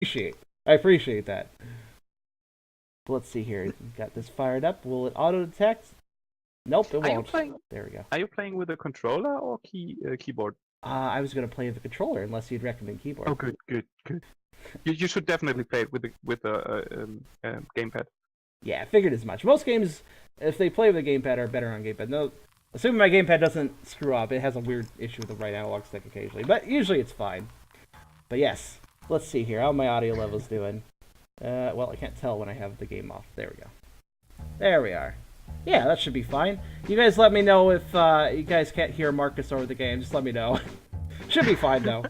I appreciate that. Let's see here. Got this fired up. Will it auto detect? Nope, it won't. There we go. Are you playing with a controller or keyboard? I was gonna play with the controller, unless you'd recommend keyboard. Oh, good. You should definitely play it with a gamepad. Yeah, I figured as much. Most games, if they play with a gamepad, are better on gamepad. No, assuming my gamepad doesn't screw up. It has a weird issue with the right analog stick occasionally, but usually it's fine. But yes, let's see here. How my audio level's doing? Well, I can't tell when I have the game off. There we go. There we are. Yeah, that should be fine. You guys let me know if you guys can't hear Marcus over the game. Just let me know. Should be fine, though.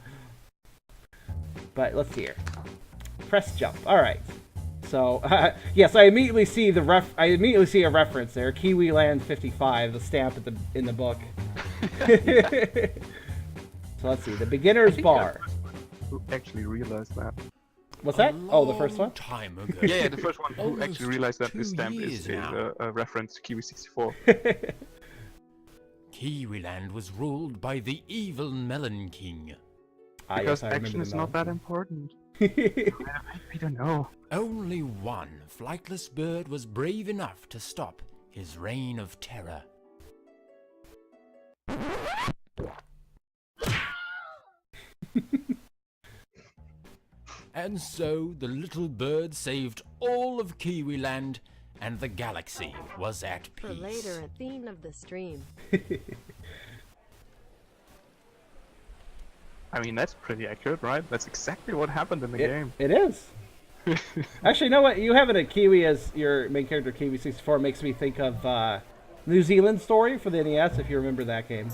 But let's see here. Press jump. All right. So, yes, I immediately see a reference there. Kiwi Land 55, the stamp in the book. So let's see. The beginner's bar. Who actually realized that? What's that? Oh, the first one? Time ago. Yeah, the first one who actually realized that this stamp is a reference to Kiwi 64. Kiwi Land was ruled by the evil Melon King. Because action is not that important. I don't know. Only one flightless bird was brave enough to stop his reign of terror. And so the little bird saved all of Kiwi Land, and the galaxy was at peace. For later, a theme of the stream. I mean, that's pretty accurate, right? That's exactly what happened in the game. It is. Actually, you know what? You having a Kiwi as your main character, Kiwi 64, makes me think of New Zealand Story for the NES, if you remember that game.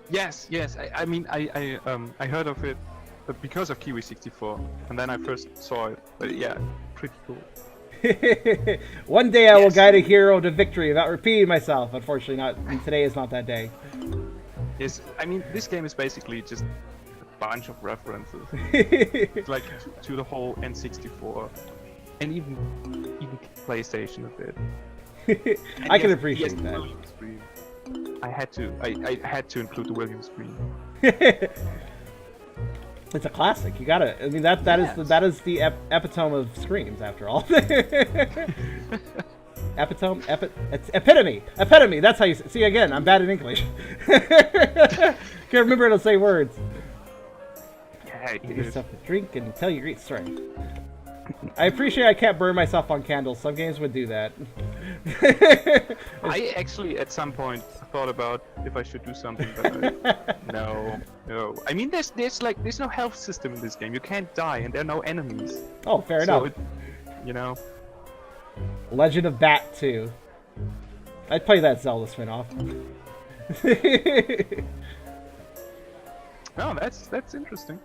Yes. I mean, I heard of it, but because of Kiwi 64, and then I first saw it. But yeah, pretty cool. One day I will guide a hero to victory without repeating myself. Unfortunately, today is not that day. Yes, I mean, this game is basically just a bunch of references, like to the whole N64, and even PlayStation a bit. I can appreciate that. Williams screen. I had to include the Williams screen. It's a classic. You gotta. I mean, that is the epitome of screams, after all. It's epitome. That's how you see. Again, I'm bad at English. Can't remember how to say words. Yeah, Get yourself a drink and tell your great story. I appreciate I can't burn myself on candles. Some games would do that. I actually, at some point, thought about if I should do something, but no. I mean, there's no health system in this game. You can't die, and there are no enemies. Oh, fair enough. You know. Legend of Bat 2. I'd play that Zelda spin-off. No, that's interesting.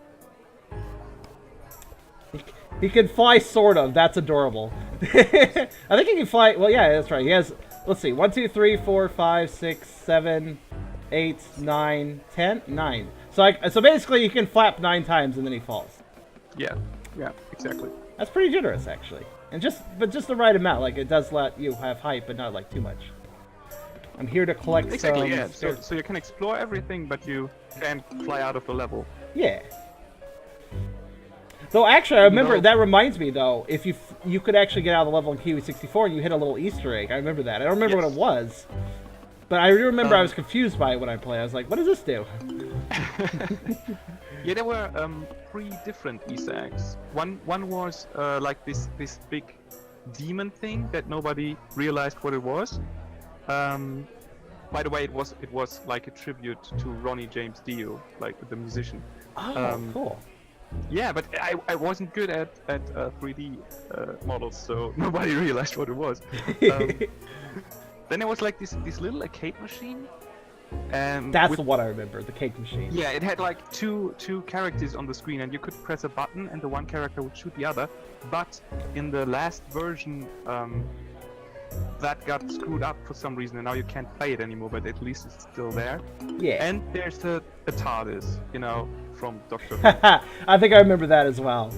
He can fly, sort of. That's adorable. I think he can fly. Well, yeah, that's right. He has. Let's see. 1, 2, 3, 4, 5, 6, 7, 8, 9, 10, 9. So basically, he can flap 9 times and then he falls. Yeah, exactly. That's pretty generous, actually, and just the right amount. Like, it does let you have height, but not like too much. I'm here to collect. Exactly. Yeah. So you can explore everything, but you can't fly out of the level. Yeah. Though actually, I remember that reminds me though. If you could actually get out of the level in Kiwi 64, and you hit a little Easter egg. I remember that. I don't remember what it was, but I remember I was confused by it when I played. I was like, "What does this do?" Yeah, there were 3 different Easter eggs. One was like this big demon thing that nobody realized what it was. By the way, it was like a tribute to Ronnie James Dio, like the musician. Oh, cool. Yeah, but I wasn't good at 3D models, so nobody realized what it was. Then there was like this little arcade machine. That's what I remember, the cake machine. Yeah, it had like two characters on the screen, and you could press a button, and the one character would shoot the other. But in the last version, that got screwed up for some reason, and now you can't play it anymore. But at least it's still there. Yeah. And there's the TARDIS, from Doctor Who. I think I remember that as well.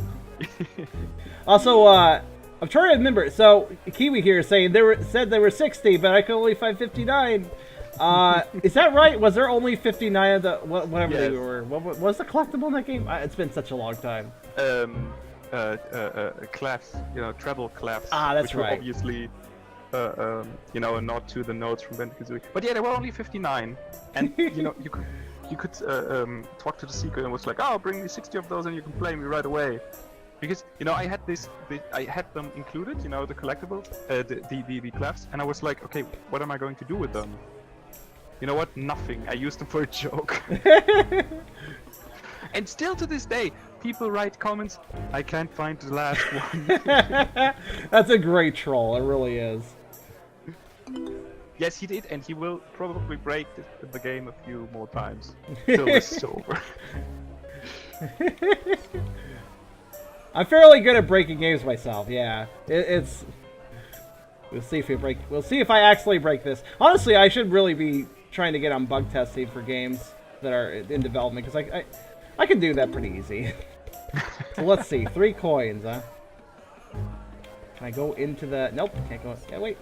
Also, I'm trying to remember. So Kiwi here is saying said there were 60, but I could only find 59. Is that right? Was there only 59 of the whatever they were? What was the collectible in that game? It's been such a long time. clefs, treble clefs. Ah, that's which were right. obviously, a nod to the notes from Banjo-Kazooie. But yeah, there were only 59, and you could talk to the secret and was like, oh, bring me 60 of those and you can play me right away. Because I had I had them included, the collectibles, the clefs, and I was like, okay, what am I going to do with them? You know what? Nothing. I used them for a joke. And still to this day, people write comments, I can't find the last one. That's a great troll, it really is. Yes, he did, and he will probably break the game a few more times till this is over. I'm fairly good at breaking games myself, yeah. It's... We'll see if we break... We'll see if I actually break this. Honestly, I should really be trying to get on bug testing for games that are in development, because I can do that pretty easy. So let's see, 3 coins, huh? Can I go into the... Nope, can't go... Yeah, wait.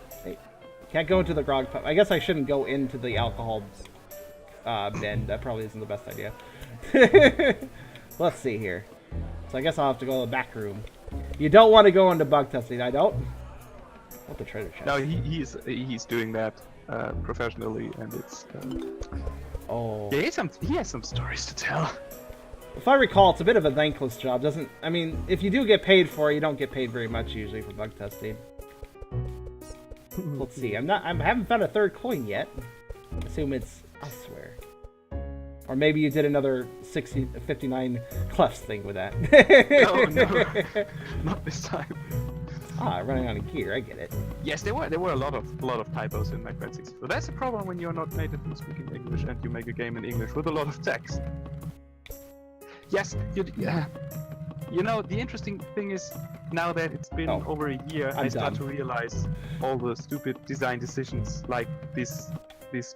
Can't go into the grog pub. I guess I shouldn't go into the alcohol bin. That probably isn't the best idea. Let's see here. So I guess I'll have to go to the back room. You don't want to go into bug testing, I don't? What the treasure chest? No, he's doing that professionally, and it's... Oh. Yeah, he has some stories to tell. If I recall, it's a bit of a thankless job, doesn't... I mean, if you do get paid for it, you don't get paid very much usually for bug testing. Let's see, I haven't found a 3rd coin yet. I assume it's elsewhere. Or maybe you did another 59 clefs thing with that. No, not this time. Ah, running out of gear, I get it. Yes, there were a lot of typos in Macbat 64. That's a problem when you're not native to speaking English and you make a game in English with a lot of text. Yes, the interesting thing is, now that it's been over a year, I start to realize all the stupid design decisions, like this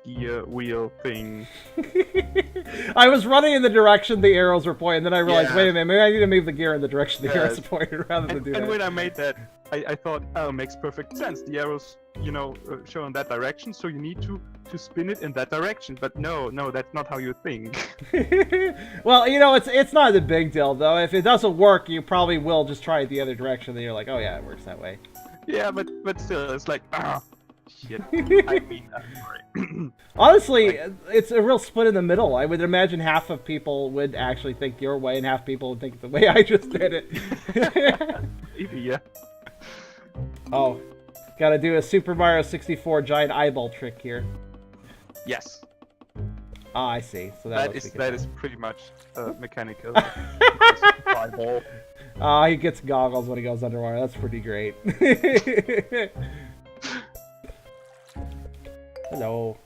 gear wheel thing. I was running in the direction the arrows were pointing, and then I realized, Yeah. wait a minute, maybe I need to move the gear in the direction the arrows are pointing rather than do that. And when I made that, I thought, oh, it makes perfect sense. The arrows, show in that direction, so you need to spin it in that direction. But no, that's not how you think. Well, it's not a big deal, though. If it doesn't work, you probably will just try it the other direction, then you're like, oh yeah, it works that way. Yeah, but still, it's like, shit. I mean, I'm sorry. Honestly, it's a real split in the middle. I would imagine half of people would actually think your way, and half people would think the way I just did it. Maybe, yeah. Oh, gotta do a Super Mario 64 giant eyeball trick here. Yes. Ah, I see. So That is pretty much mechanical. Eyeball. Ah, he gets goggles when he goes underwater. That's pretty great. Hello.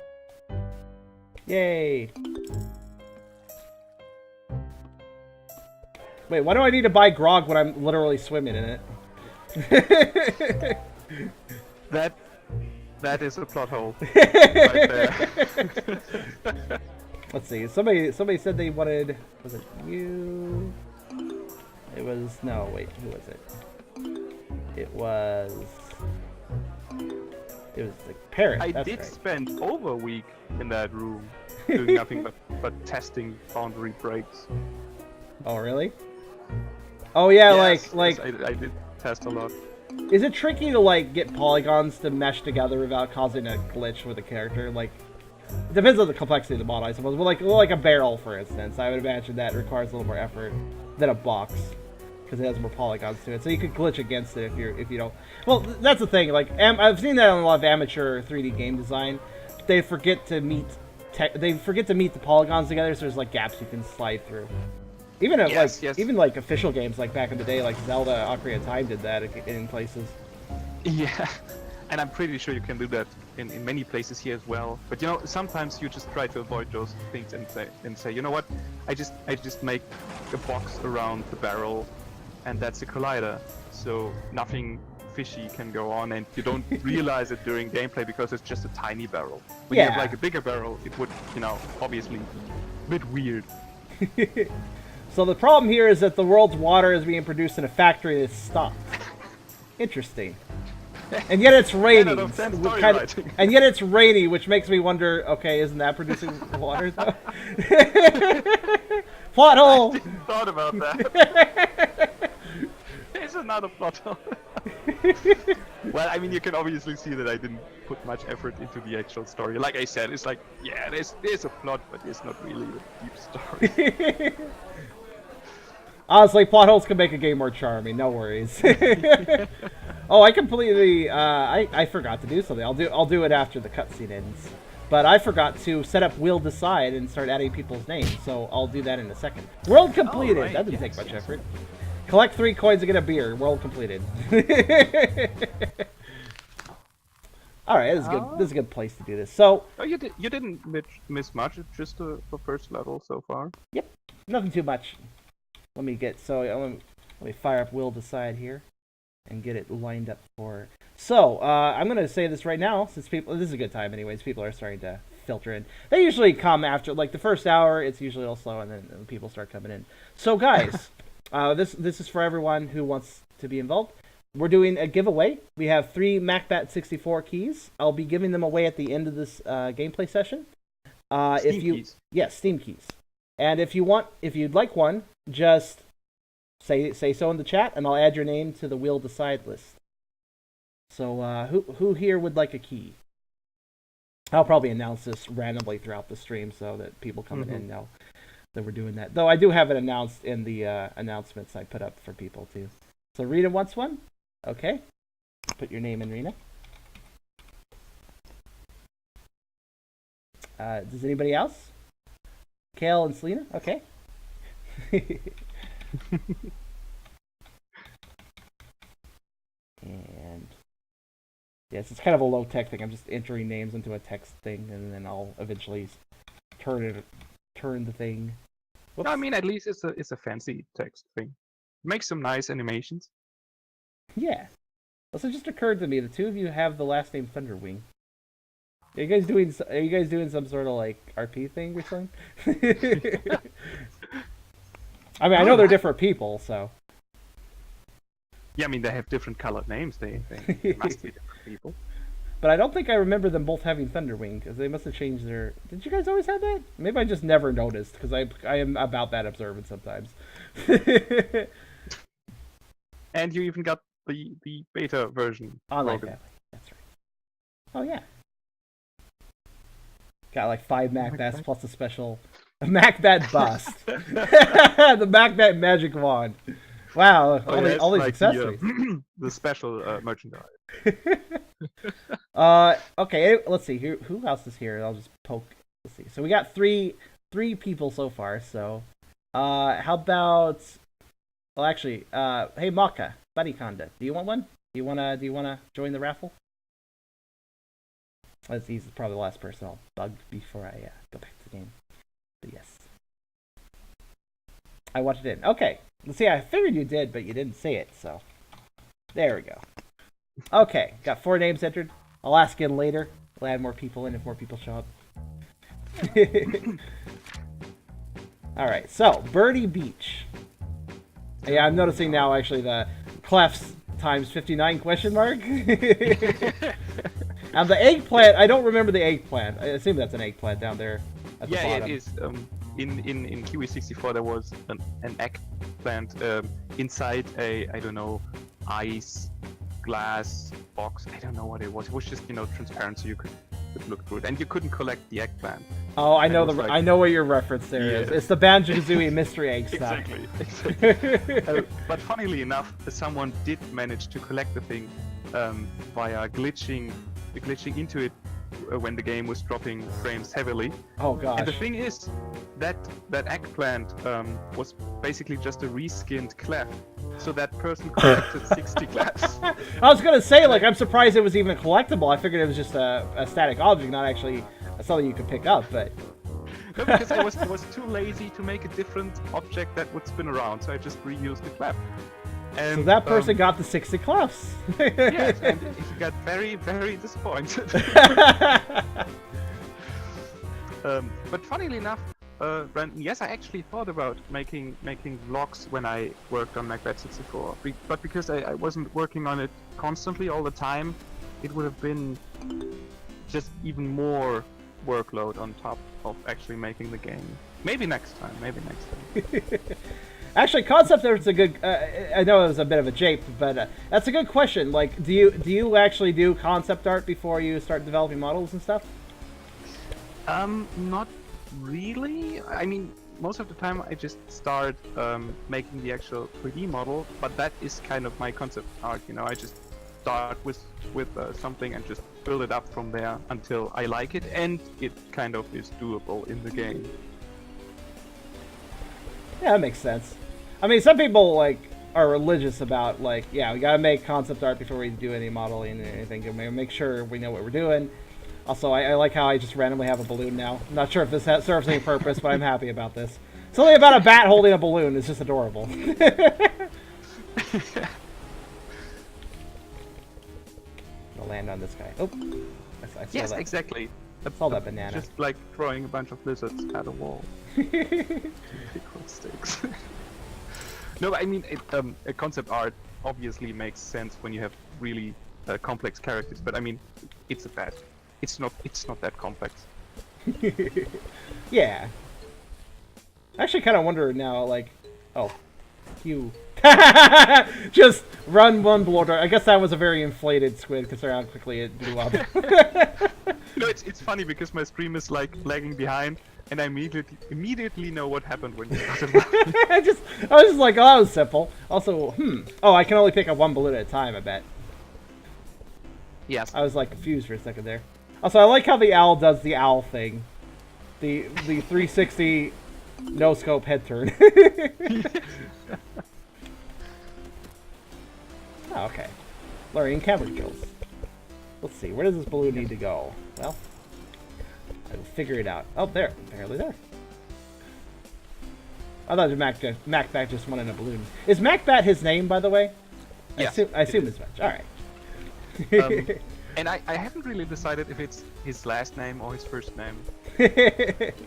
Yay. Wait, why do I need to buy grog when I'm literally swimming in it? That is a plot hole. Right there. Let's see. Somebody said they wanted. Was it you? It was no. Wait, who was it? It was the parrot. I That's did right. spend over a week in that room doing nothing but testing boundary breaks. Oh really? Oh yeah, Yes, like. yes, I did test a lot. Is it tricky to get polygons to mesh together without causing a glitch with the character? It depends on the complexity of the model, I suppose. But like a barrel, for instance, I would imagine that requires a little more effort than a box because it has more polygons to it. So you could glitch against it if you don't. Well, that's the thing. I've seen that on a lot of amateur 3D game design. They forget to meet the polygons together, so there's gaps you can slide through. Even Yes. official games back in the day, like Zelda Ocarina of Time did that in places. Yeah, and I'm pretty sure you can do that in many places here as well. But sometimes you just try to avoid those things and say, you know what? I just make a box around the barrel, and that's a collider. So nothing fishy can go on, and you don't realize it during gameplay because it's just a tiny barrel. When you have a bigger barrel, it would obviously be a bit weird. So the problem here is that the world's water is being produced in a factory that's stopped. Interesting. And yet it's raining. And yet it's rainy, which makes me wonder, okay, isn't that producing water, though? Plot hole! I didn't thought about that. Another plot hole. Well, I mean, you can obviously see that I didn't put much effort into the actual story. Like I said, it's like, yeah, there's a plot, but there's not really a deep story. Honestly, plot holes can make a game more charming. No worries. Oh, I completely. I forgot to do something. I'll do it after the cutscene ends. But I forgot to set up Will Decide and start adding people's names, so I'll do that in a second. World completed. Right. That didn't take much effort. Collect 3 coins and get a beer. World completed. All right, this is good. This is a good place to do this. So. Oh, you didn't miss much. It's just the first level so far. Yep, nothing too much. Let me fire up Will Decide here, and get it lined up for. So I'm gonna say this right now, since this is a good time anyways. People are starting to filter in. They usually come after like the first hour. It's usually a little slow, and then people start coming in. So guys, this is for everyone who wants to be involved. We're doing a giveaway. We have 3 Macbat 64 keys. I'll be giving them away at the end of this gameplay session. Keys. Yes, Steam keys. And if you'd like one, just say so in the chat, and I'll add your name to the Will Decide list. So who here would like a key? I'll probably announce this randomly throughout the stream so that people coming in know that we're doing that. Though I do have it announced in the announcements I put up for people too. So Rita wants one. Okay. Put your name in, Rena. Does anybody else? Kale and Selena? Okay. And yes, it's kind of a low-tech thing. I'm just entering names into a text thing, and then I'll eventually turn the thing. No, I mean, at least it's a fancy text thing. Make some nice animations. Yeah. Also, it just occurred to me the two of you have the last name Thunderwing. Are you guys doing some sort of like RP thing or something? I mean, I know they're different people, so. Yeah, I mean, they have different colored names. They must be different people. But I don't think I remember them both having Thunderwing, because they must have changed their... Did you guys always have that? Maybe I just never noticed, because I am about that observant sometimes. And you even got the beta version. Online family. That's right. Oh, yeah. Got like 5 Macbats plus a special... A Macbat bust. The Macbat magic wand. Wow, all these accessories. The special merchandise. Okay, let's see. Who else is here? I'll just poke. Let's see. So we got three people so far. So, how about? Well, actually, hey Maka, Buddy Conda, do you want one? Do you wanna join the raffle? He's probably the last person I'll bug before I go back to the game. But yes, I watched it in. Okay. See, I figured you did, but you didn't say it, so there we go. Okay, got 4 names entered. I'll ask again later. We'll add more people in if more people show up. Alright, so, Birdie Beach. Yeah, I'm noticing now, actually, the clefs times 59 question mark. And the eggplant, I don't remember the eggplant. I assume that's an eggplant down there at the bottom. Yeah, it is. In Kiwi 64 there was an eggplant inside a, I don't know, ice glass box. I don't know what it was. It was just, transparent, so you could look through it, and you couldn't collect the eggplant. Oh, I know I know what your reference there is. It's the Banjo-Kazooie mystery egg stuff. Exactly. But funnily enough, someone did manage to collect the thing via glitching into it when the game was dropping frames heavily. Oh gosh. And the thing is, that eggplant was basically just a reskinned clef. So that person collected 60 clefs. I was gonna say, like, I'm surprised it was even collectible. I figured it was just a static object, not actually something you could pick up, but... No, because I was too lazy to make a different object that would spin around, so I just reused the clef. And, so that person got the 60 clefs. Yes, and he got very, very disappointed. But funnily enough, Brandon, yes, I actually thought about making vlogs when I worked on Macbat 64, but because I wasn't working on it constantly all the time, it would have been just even more workload on top of actually making the game. Maybe next time. Actually, concept art's a good. I know it was a bit of a jape, but that's a good question. Like, do you actually do concept art before you start developing models and stuff? Not really. I mean, most of the time I just start making the actual 3D model, but that is kind of my concept art. You know, I just start with something and just build it up from there until I like it and it kind of is doable in the game. Yeah, that makes sense. I mean, some people like are religious about like, yeah, we gotta make concept art before we do any modeling or anything. And make sure we know what we're doing. Also, I like how I just randomly have a balloon now. I'm not sure if this serves any purpose, but I'm happy about this. Something about a bat holding a balloon is just adorable. I'll land on this guy. Oh, I saw Yes, that. exactly. I saw that banana. Just like throwing a bunch of lizards at a wall. Pickle sticks. No, I mean, a concept art obviously makes sense when you have really complex characters, but I mean, it's a bat. It's not that complex. Yeah. I actually kind of wonder now, like, oh, you just run one blow dart. I guess that was a very inflated squid, considering how quickly it blew up. No, it's funny because my stream is like lagging behind, and I immediately know what happened when you started. I was just like, oh, that was simple. Also, oh, I can only pick up one balloon at a time, I bet. Yes. I was like confused for a second there. Also, I like how the owl does the owl thing. The 360 no scope head turn. Oh, okay. Learning camera skills. Let's see, where does this balloon need to go? Well, I will figure it out. Oh, there. Apparently there. I thought Macbat just wanted a balloon. Is Macbat his name, by the way? Yes, I assume as much. Alright. And I haven't really decided if it's his last name or his first name.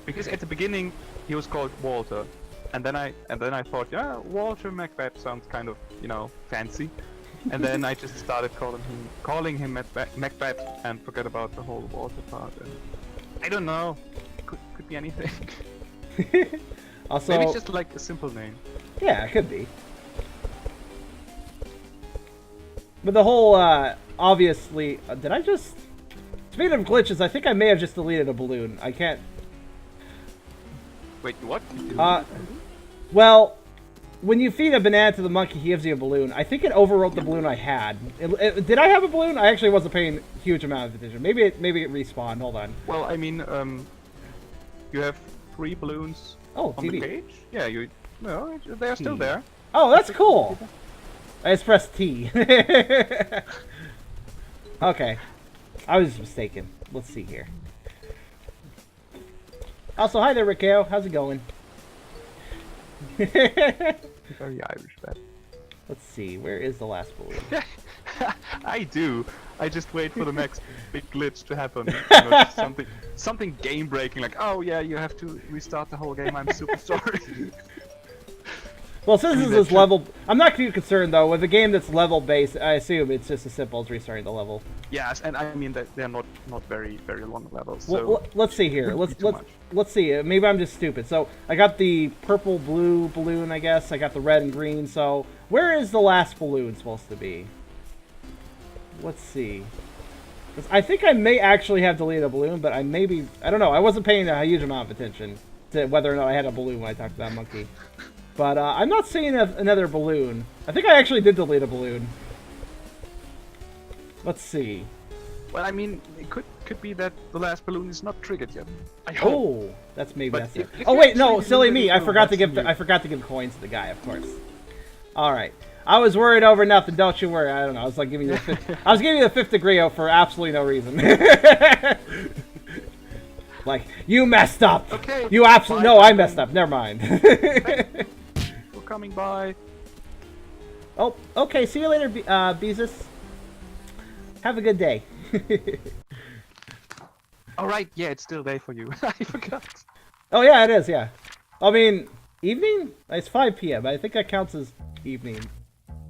Because at the beginning he was called Walter, and then I thought, yeah, Walter Macbat sounds kind of, you know, fancy. And then I just started calling him Macbat and forget about the whole Walter part. And I don't know. Could be anything. Also, maybe it's just like a simple name. Yeah, it could be. But the whole, obviously, did I just... Speaking of glitches, I think I may have just deleted a balloon. I can't... Wait, what? Well, when you feed a banana to the monkey, he gives you a balloon. I think it overwrote the balloon I had. Did I have a balloon? I actually wasn't paying a huge amount of attention. Maybe it respawned. Hold on. Well, I mean, you have 3 balloons on TV. the page. Yeah, they're still there. Oh, that's cool. I just pressed T. Okay. I was mistaken. Let's see here. Also, hi there, Raquel. How's it going? Very Irish, that. Let's see. Where is the last balloon? I do. I just wait for the next big glitch to happen. You know, something game breaking, like, oh yeah, you have to restart the whole game. I'm super sorry. Well, since this is level... I'm not too concerned, though. With a game that's level-based, I assume it's just as simple as restarting the level. Yes, and I mean that they're not very long levels. So Well, let's see here. Let's see. Maybe I'm just stupid. So, I got the purple-blue balloon, I guess. I got the red and green. So, where is the last balloon supposed to be? Let's see. 'Cause I think I may actually have deleted a balloon, but I don't know. I wasn't paying a huge amount of attention to whether or not I had a balloon when I talked to that monkey. But I'm not seeing another balloon. I think I actually did delete a balloon. Let's see. Well, I mean, it could be that the last balloon is not triggered yet. I hope. Oh, that's it. if Oh you wait, no, actually silly deleted me. the I balloon, forgot to that's give coins to the guy, of course. All right. I was worried over nothing. Don't you worry. I don't know. I was like giving you I was giving you the 5th degree for absolutely no reason. Like, you messed up. Okay. You absolutely no. I messed up. Never mind. We're coming by. Oh, okay. See you later, Beezus. Have a good day. All right. Yeah, it's still day for you. I forgot. Oh yeah, it is. Yeah. I mean, evening. It's 5 p.m. I think that counts as evening.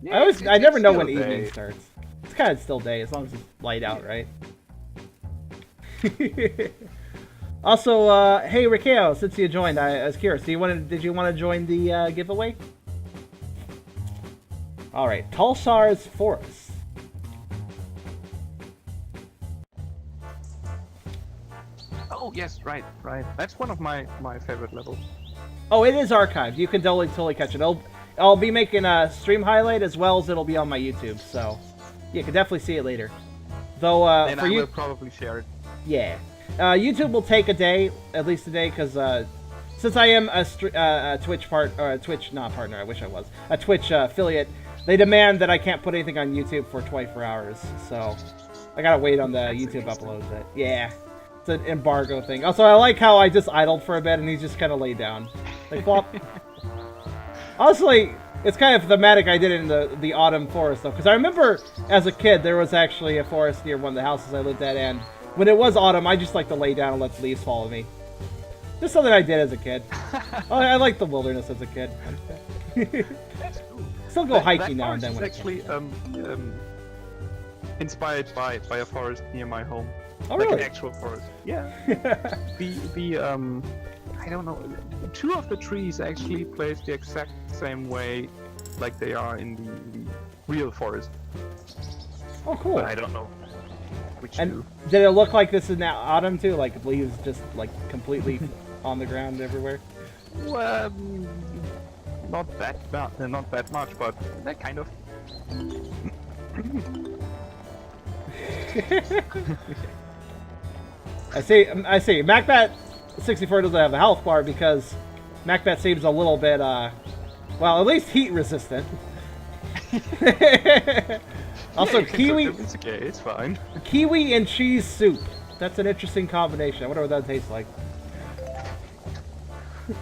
Yeah, I never know still when day. evening starts. It's kind of still day as long as it's light out, right? Also, hey Raquel, since you joined, I was curious. Did you want to join the giveaway? Alright, Tulsar's Forest. Oh yes, right. That's one of my favorite levels. Oh, it is archived. You can totally catch it. I'll be making a stream highlight as well as it'll be on my YouTube, so you can definitely see it later. Though, And for I you, will probably share it. yeah, YouTube will take a day, at least a day, because since I am a Twitch not partner, I wish I was a Twitch affiliate, they demand that I can't put anything on YouTube for 24 hours, so I gotta wait on the YouTube upload. But yeah. It's an embargo thing. Also, I like how I just idled for a bit and he's just kind of laid down. Like, flop. Honestly, it's kind of thematic I did it in the autumn forest, though. Because I remember, as a kid, there was actually a forest near one of the houses I lived at, and when it was autumn, I just like to lay down and let the leaves follow me. Just something I did as a kid. I liked the wilderness as a kid. Still go hiking now and then. It's actually inspired by a forest near my home. Oh, like really? An actual forest. Yeah. I don't know. Two of the trees actually placed the exact same way, like they are in the real forest. Oh, cool. But I don't know which And two. did it look like this in that autumn too? Like leaves just like completely on the ground everywhere? Well, not that much, but that kind of. I see. Macbat 64 doesn't have a health bar because Macbat seems a little bit, well, at least heat resistant. Also, Yeah, kiwi. It's okay. It's fine. Kiwi and cheese soup. That's an interesting combination. I wonder what that tastes like.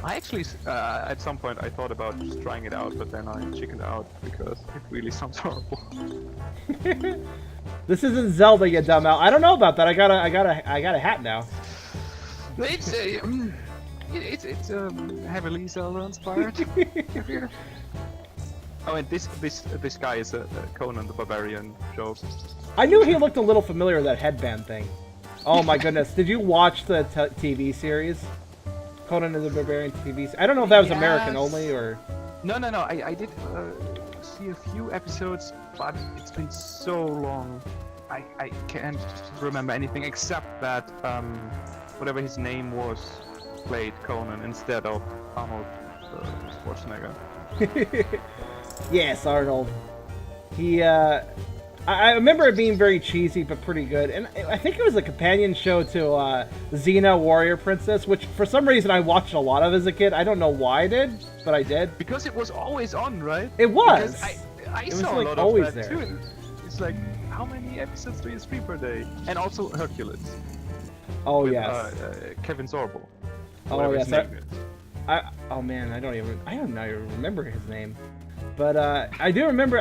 I actually, at some point, I thought about just trying it out, but then I chickened out because it really sounds horrible. This isn't Zelda, you dumb out. I don't know about that. I got a hat now. It's heavily Zelda inspired. Oh, and this guy is a Conan the Barbarian joke. I knew he looked a little familiar with that headband thing. Oh my goodness! Did you watch the TV series? Conan the Barbarian TV. I don't know if that was American only or. No. I did see a few episodes, but it's been so long. I can't remember anything except that whatever his name was played Conan instead of Arnold Schwarzenegger. Yes, Arnold. He, I remember it being very cheesy but pretty good, and I think it was a companion show to Xena Warrior Princess, which for some reason I watched a lot of as a kid. I don't know why I did, but I did. Because it was always on, right? It was. Because I It was, saw like, a lot always of that there. too. It's like, how many episodes do you stream per day? And also Hercules. Oh with, yes. Kevin Sorbo. Oh whatever yes. his name is. Oh man, I don't even remember his name. But I do remember.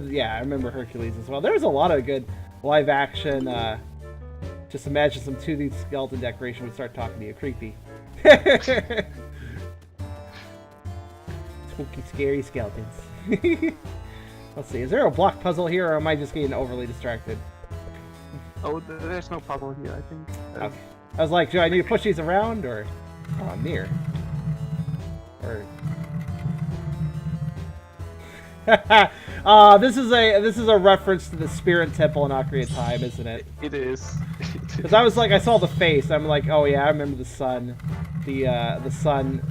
Yeah, I remember Hercules as well. There's a lot of good live action. Just imagine some 2D skeleton decoration would start talking to you. Creepy. Spooky, scary skeletons. Let's see. Is there a block puzzle here, or am I just getting overly distracted? Oh, there's no puzzle here, I think. Okay. I was like, do I need to push these around, or oh, I'm near, or? This is a reference to the Spirit Temple in Ocarina of Time, isn't it? It is. Because I was like, I saw the face. I'm like, oh yeah, I remember the sun, the sun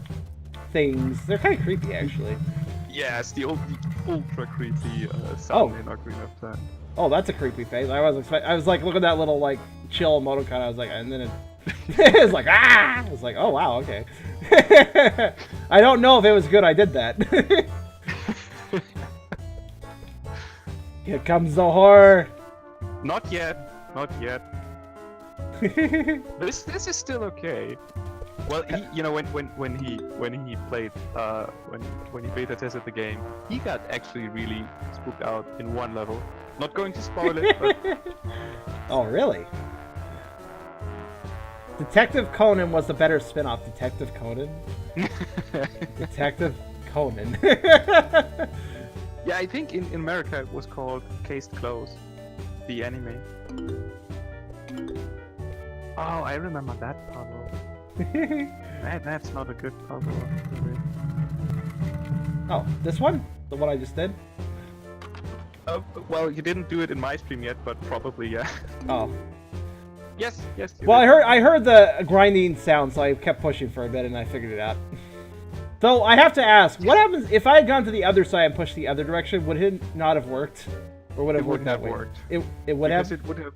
things. They're kind of creepy, actually. Yes, the ultra creepy sound in Ocarina of Time. Oh, that's a creepy face. I was like, look at that little like chill emoticon. I was like, and then it was like, ah! I was like, oh wow, okay. I don't know if it was good. I did that. Here comes the horror. Not yet. This is still okay. Well, he, when he played when he beta tested the game, he got actually really spooked out in one level. Not going to spoil it, but Oh, really? Detective Conan was the better spin-off. Detective Conan? Detective Conan. yeah, I think in America it was called Case Closed, the anime. Oh, I remember that puzzle. That's not a good puzzle. Oh, this one? The one I just did? Well, you didn't do it in my stream yet, but probably, yeah. Oh. Yes. You Well, did. I heard the grinding sound, so I kept pushing for a bit, and I figured it out. So I have to ask, what happens if I had gone to the other side and pushed the other direction? Would it not have worked, or would it have worked that way? It would have. It would have.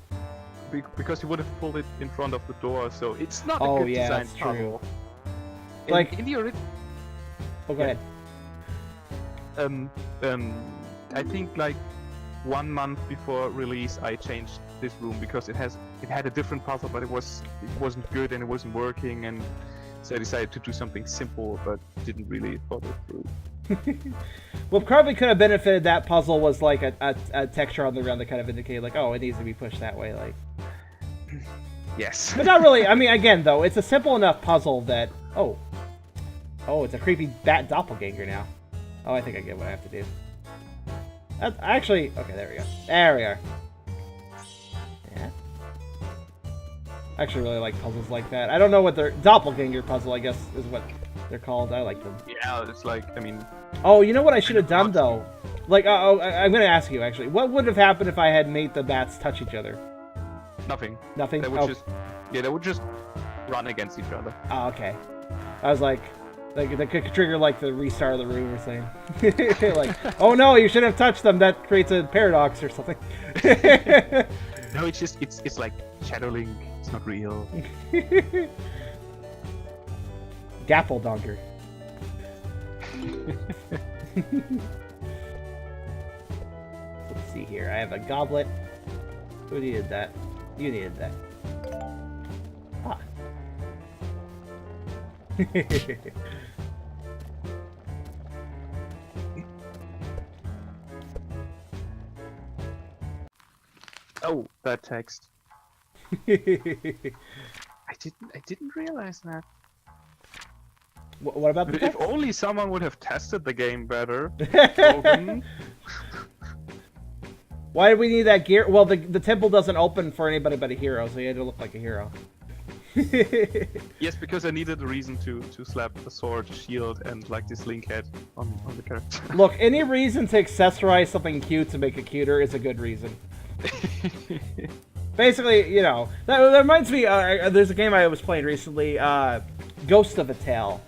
Because you would have pulled it in front of the door, so it's not a Oh, good yeah, design that's true. puzzle. Like- in the Oh, go ahead. I think like 1 month before release, I changed this room because it had a different puzzle, but it wasn't good and it wasn't working, and so I decided to do something simple, but didn't really follow through. What probably could have benefited that puzzle was like a texture on the ground that kind of indicated like, oh, it needs to be pushed that way, like. Yes. But not really. I mean, again, though, it's a simple enough puzzle that oh, it's a creepy bat doppelganger now. Oh, I think I get what I have to do. Actually, okay, there we go. There we are. Yeah. I actually really like puzzles like that. I don't know what their doppelganger puzzle, I guess, is what they're called. I like them. Yeah, it's like, I mean... Oh, you know what I should have done, though? Like, I'm going to ask you, actually. What would have happened if I had made the bats touch each other? Nothing. Nothing? They would they would just run against each other. Oh, okay. I was like that could trigger, like, the restart of the room or something. Like, oh no, you shouldn't have touched them. That creates a paradox or something. No, it's just, it's like Shadowlink. It's not real. Dappeldonker. Let's see here. I have a goblet. Who needed that? You needed that. Ah. Oh, that text. I didn't realize that. What about the If text? only someone would have tested the game better. Logan. Why did we need that gear? Well, the temple doesn't open for anybody but a hero, so you had to look like a hero. Yes, because I needed a reason to slap a sword, shield, and like this link head on the character. Look, any reason to accessorize something cute to make it cuter is a good reason. Basically, you know, that reminds me, there's a game I was playing recently, Ghost of a Tale.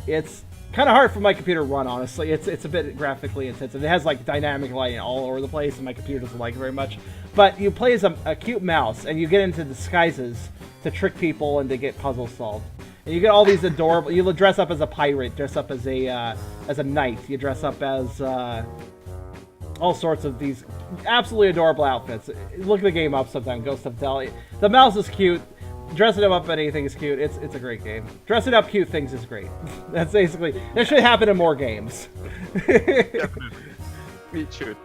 It's kind of hard for my computer to run, honestly. It's a bit graphically intensive. It has, like, dynamic lighting all over the place, and my computer doesn't like it very much. But you play as a cute mouse, and you get into disguises to trick people and to get puzzles solved. And you get all these adorable... You dress up as a pirate, dress up as a knight. You dress up as... all sorts of these absolutely adorable outfits. Look the game up sometime, Ghost of Tale. The mouse is cute. Dressing him up at anything is cute. It's a great game. Dressing up cute things is great. That's basically... That should happen in more games. Definitely. It should.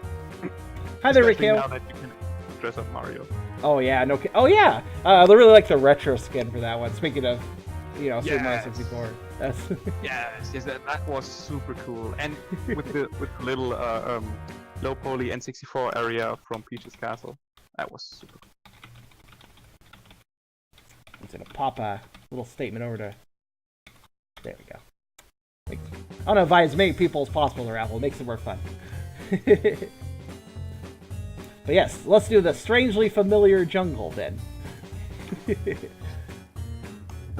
Hi there, Especially Rick now that you can dress up Mario. Oh yeah, no. Oh yeah. I really like the retro skin for that one. Speaking of, you know, Super Mario 64. That's Yes, that was super cool. And with the little low poly N64 area from Peach's Castle, that was super cool. I'm gonna pop a little statement over to. There we go. I don't know if I as many people as possible to raffle. It makes it more fun. But yes, let's do the strangely familiar jungle then. The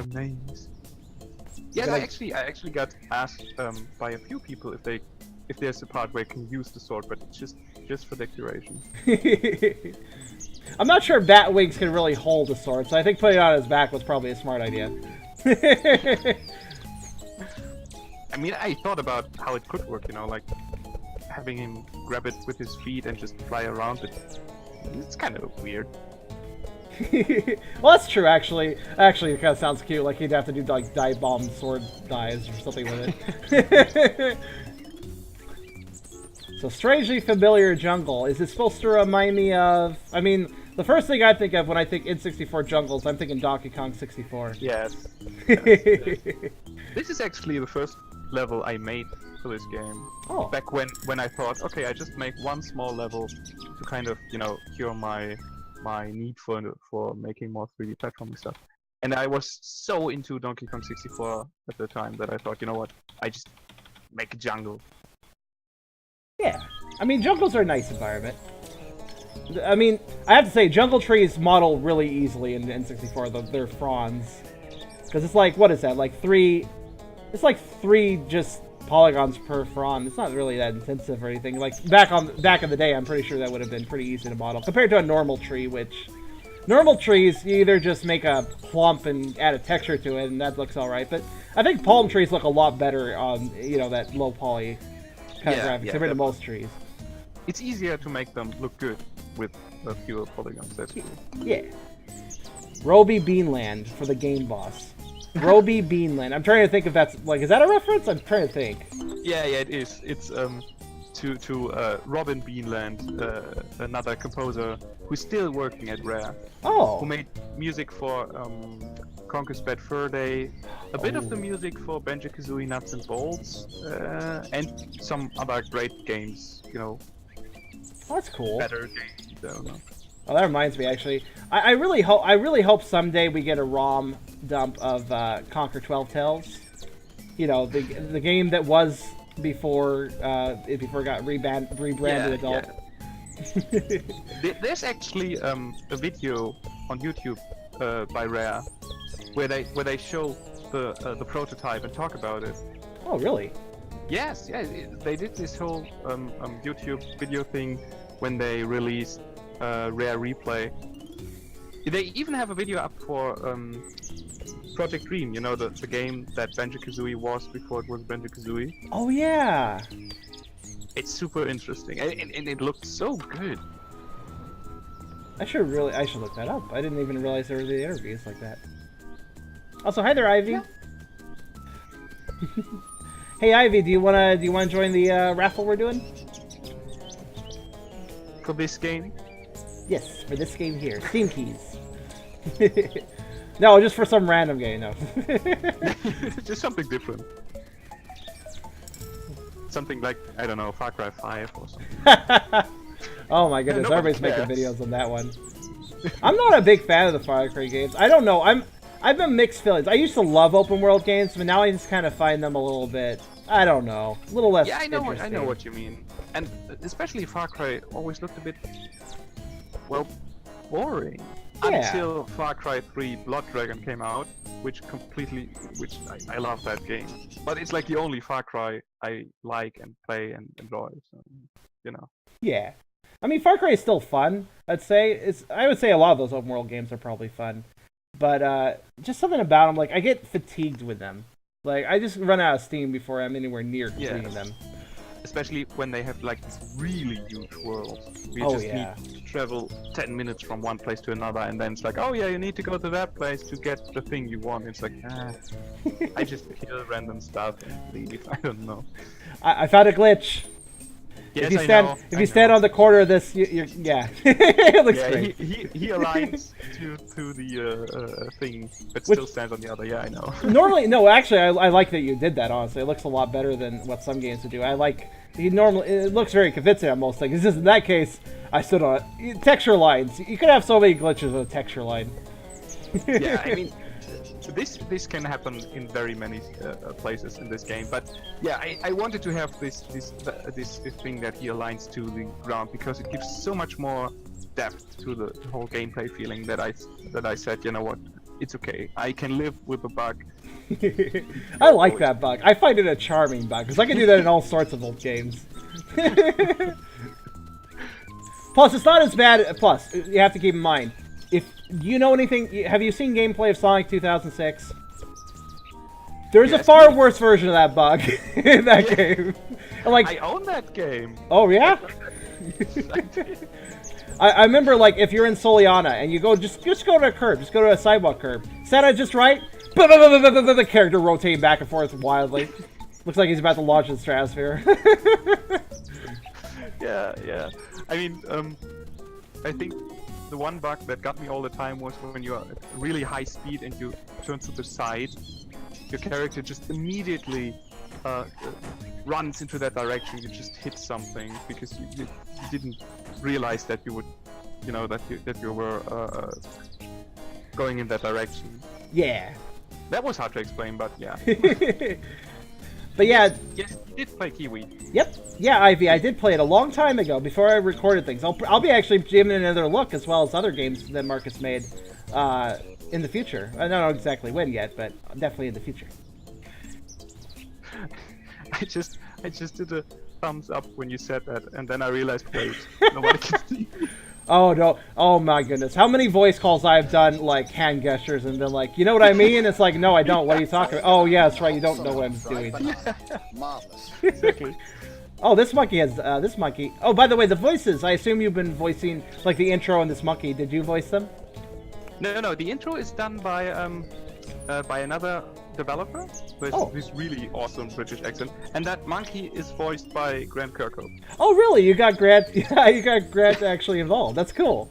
names. Yes, I actually got asked by a few people if there's a part where you can use the sword, but it's just for decoration. I'm not sure if bat wings can really hold a sword, so I think putting it on his back was probably a smart idea. I mean, I thought about how it could work, you know, like having him grab it with his feet and just fly around it. It's kind of weird. Well, that's true, actually. Actually, it kind of sounds cute, like he'd have to do, like, dive bomb sword dives or something with it. So, strangely familiar jungle. Is it supposed to remind me of... I mean, the first thing I think of when I think N64 jungles, I'm thinking Donkey Kong 64. Yes. This is actually the first level I made for this game. Oh. Back when I thought, okay, I just make one small level to kind of, you know, cure my need for making more 3D platforming stuff. And I was so into Donkey Kong 64 at the time that I thought, you know what, I just make a jungle. Yeah. I mean, jungles are a nice environment. I mean, I have to say, jungle trees model really easily in N64. They're fronds. Because it's like, what is that? Like 3... It's like 3 just polygons per frond. It's not really that intensive or anything. Like, back in the day, I'm pretty sure that would have been pretty easy to model. Compared to a normal tree, which... Normal trees, you either just make a clump and add a texture to it, and that looks alright. But I think palm trees look a lot better on, you know, that low poly kind of graphics compared to most trees. It's easier to make them look good with fewer polygons, that's true. Yeah. Roby Beanland for the game boss. Roby Beanland. I'm trying to think if that's, like, is that a reference? I'm trying to think. Yeah, it is. It's to Robin Beanland, another composer who's still working at Rare. Oh. Who made music for Conker's Bad Fur Day, a bit of the music for Banjo-Kazooie Nuts and Bolts, and some other great games, you know. Oh, that's cool. Better games, I don't know. Oh, that reminds me, actually. I really hope someday we get a ROM dump of Conker 12 Tales. You know, the game that was before it got rebranded adult. Yeah. There's actually a video on YouTube by Rare where they show the prototype and talk about it. Oh, really? Yes, yeah. They did this whole YouTube video thing when they released Rare Replay. They even have a video up for Project Dream, you know, the game that Banjo-Kazooie was before it was Banjo-Kazooie. Oh, yeah! It's super interesting, and it looks so good. I should look that up. I didn't even realize there were the interviews like that. Also, hi there, Ivy. Yeah. Hey, Ivy, do you wanna join the raffle we're doing? For this game? Yes, for this game here. Steam keys. No, just for some random game, no. Just something different. Something like, I don't know, Far Cry 5 or something. Oh my goodness, Nobody everybody's making cares. videos on that one. I'm not a big fan of the Far Cry games. I don't know, I've been mixed feelings. I used to love open world games, but now I just kind of find them a little bit, I don't know, a little less Yeah, I know interesting. what you mean. And especially Far Cry always looked a bit, well, boring. Yeah. Until Far Cry 3 Blood Dragon came out, which I love that game. But it's like the only Far Cry I like and play and enjoy, so, you know. Yeah. I mean, Far Cry is still fun, I'd say. I would say a lot of those open world games are probably fun. But just something about them, like, I get fatigued with them. Like, I just run out of steam before I'm anywhere near completing them. Especially when they have like these really huge worlds. You Oh, just yeah. need to travel 10 minutes from one place to another, and then it's like, oh yeah, you need to go to that place to get the thing you want. It's like, I just kill random stuff and leave. I don't know. I found a glitch. Yes, If you stand on the corner of this, you're yeah. It looks yeah, great. he aligns to the thing, but still stands on the other. Yeah, I know. Normally, no, actually, I like that you did that, honestly. It looks a lot better than what some games would do. It looks very convincing on most things. It's just in that case, I stood on it. Texture lines. You could have so many glitches with a texture line. Yeah, I mean, this can happen in very many places in this game, but yeah, I wanted to have this thing that he aligns to the ground because it gives so much more depth to the whole gameplay feeling that I said, you know what, it's okay, I can live with the bug. I like that bug. I find it a charming bug because I can do that in all sorts of old games. Plus, it's not as bad. Plus, you have to keep in mind, if you know anything, have you seen gameplay of Sonic 2006? There's a far worse version of that bug in that game. Like, I own that game. oh yeah. I remember, like, if you're in Soliana and you go, just go to a curb, just go to a sidewalk curb. Set it just right. The character rotating back and forth wildly. Looks like he's about to launch in the stratosphere. Yeah. I mean, I think the one bug that got me all the time was when you're at really high speed and you turn to the side, your character just immediately runs into that direction. You just hit something because you didn't realize that you would, you know, that you were going in that direction. Yeah. That was hard to explain, but yeah. But yeah, Yes, you did play Kiwi. yep, yeah, Ivy, I did play it a long time ago before I recorded things. I'll be actually giving it another look as well as other games that Marcus made in the future. I don't know exactly when yet, but definitely in the future. I just did a thumbs up when you said that, and then I realized, wait, nobody can see. Oh no! Oh my goodness! How many voice calls I've done like hand gestures and been like, you know what I mean? It's like, no, I don't. What are you talking about? Oh yeah, that's right. You don't know what I'm doing. Marvelous. Exactly. Oh, this monkey has this monkey. Oh, by the way, the voices. I assume you've been voicing like the intro and this monkey. Did you voice them? No. The intro is done by another developer with this really awesome British accent, and that monkey is voiced by Grant Kirkhope. Oh, really? You got Grant? Yeah, you got Grant actually involved. That's cool.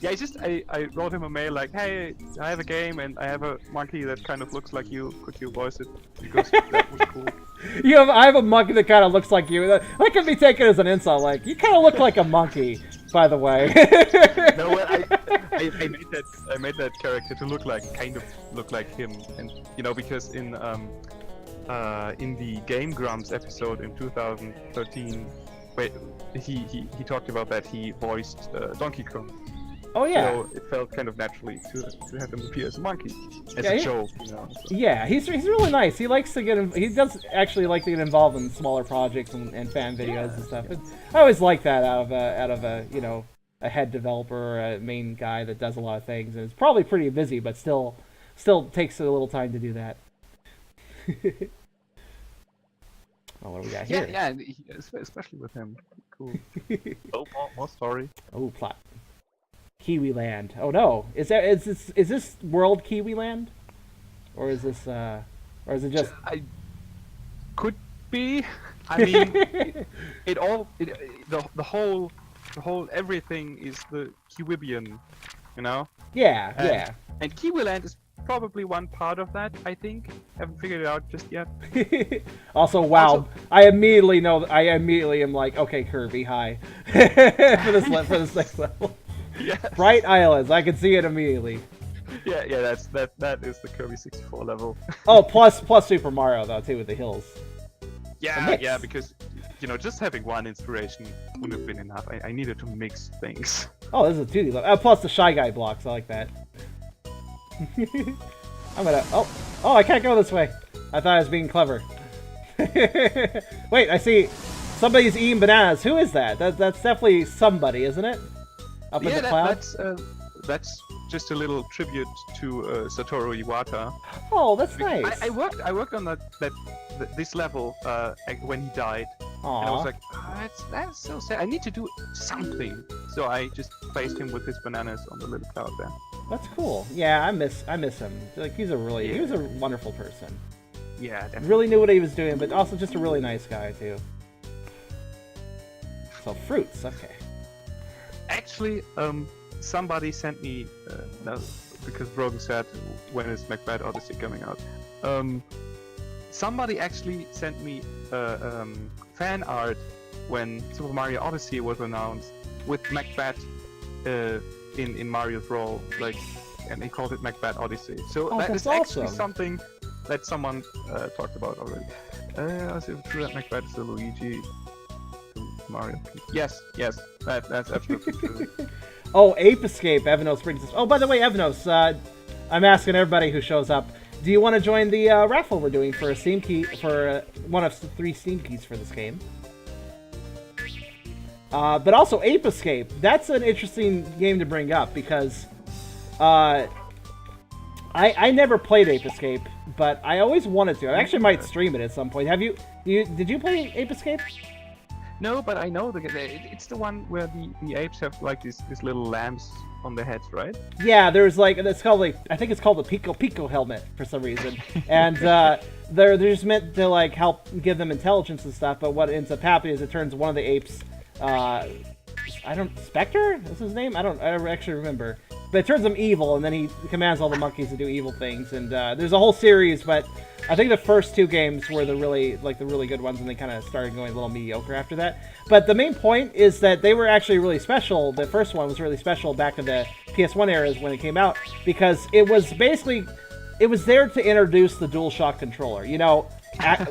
Yeah, I wrote him a mail like, hey, I have a game and I have a monkey that kind of looks like you. Could you voice it? Because that was cool. I have a monkey that kind of looks like you. That can be taken as an insult. Like, you kind of look like a monkey, by the way. No, well, I made that character to kind of look like him, and because in the Game Grumps episode in 2013, he talked about that he voiced Donkey Kong. Oh yeah. So it felt kind of naturally to have him appear as a monkey, as a joke, So. Yeah, he's really nice. He likes to he does actually like to get involved in smaller projects and fan videos and stuff. And I always like that out of a a head developer or a main guy that does a lot of things and is probably pretty busy, but still takes a little time to do that. Oh, what do we got here? Yeah, especially with him. Cool. Oh, more story. Oh, plot. Kiwi Land. Oh no, is this world Kiwi Land, or is this is it just? I could be. I mean, the whole everything is the Kiwibian, Yeah. And Kiwi Land is probably one part of that. I think. Haven't figured it out just yet. Also, wow! I immediately am like, okay, Kirby, hi, for this next level. Yes. Bright Islands, I can see it immediately. Yeah, that is the Kirby 64 level. Oh, plus Super Mario though too with the hills. Yeah, because just having one inspiration wouldn't have been enough. I needed to mix things. Oh, this is a 2D level. Plus the Shy Guy blocks, I like that. I'm gonna. Oh, I can't go this way. I thought I was being clever. Wait, I see somebody's eating bananas. Who is that? That's definitely somebody, isn't it? Up in the clouds? That's just a little tribute to Satoru Iwata. Oh, that's nice. I worked on this level when he died. Aww. And I was like, that's so sad. I need to do something. So I just placed him with his bananas on the little cloud there. That's cool. Yeah, I miss him. Like he was a wonderful person. Yeah, definitely. Really knew what he was doing, but also just a really nice guy too. So fruits, okay. Actually, somebody sent me because Brogan said, when is Macbat Odyssey coming out? Somebody actually sent me fan art when Super Mario Odyssey was announced with Macbat in Mario's role, and they called it Macbat Odyssey. So that is actually something that someone talked about already. Is it true that Macbat is the Luigi to Mario? Yes, that's absolutely true. Oh, Ape Escape, Evanos brings us. Oh, by the way, Evanos, I'm asking everybody who shows up, do you want to join the raffle we're doing for a Steam key, for one of the 3 Steam keys for this game? But also Ape Escape, that's an interesting game to bring up because I never played Ape Escape, but I always wanted to. I actually might stream it at some point. Did you play Ape Escape? No, but I know it's the one where the apes have these little lamps on their heads, right? Yeah, there's I think it's called the Pico helmet for some reason, and they're just meant to help give them intelligence and stuff. But what ends up happening is it turns one of the apes, Spectre? Is his name? I don't actually remember. But it turns him evil, and then he commands all the monkeys to do evil things. And there's a whole series, but I think the first 2 games were the really good ones, and they kind of started going a little mediocre after that. But the main point is that they were actually really special. The first one was really special back in the PS1 eras when it came out, because it was there to introduce the DualShock controller.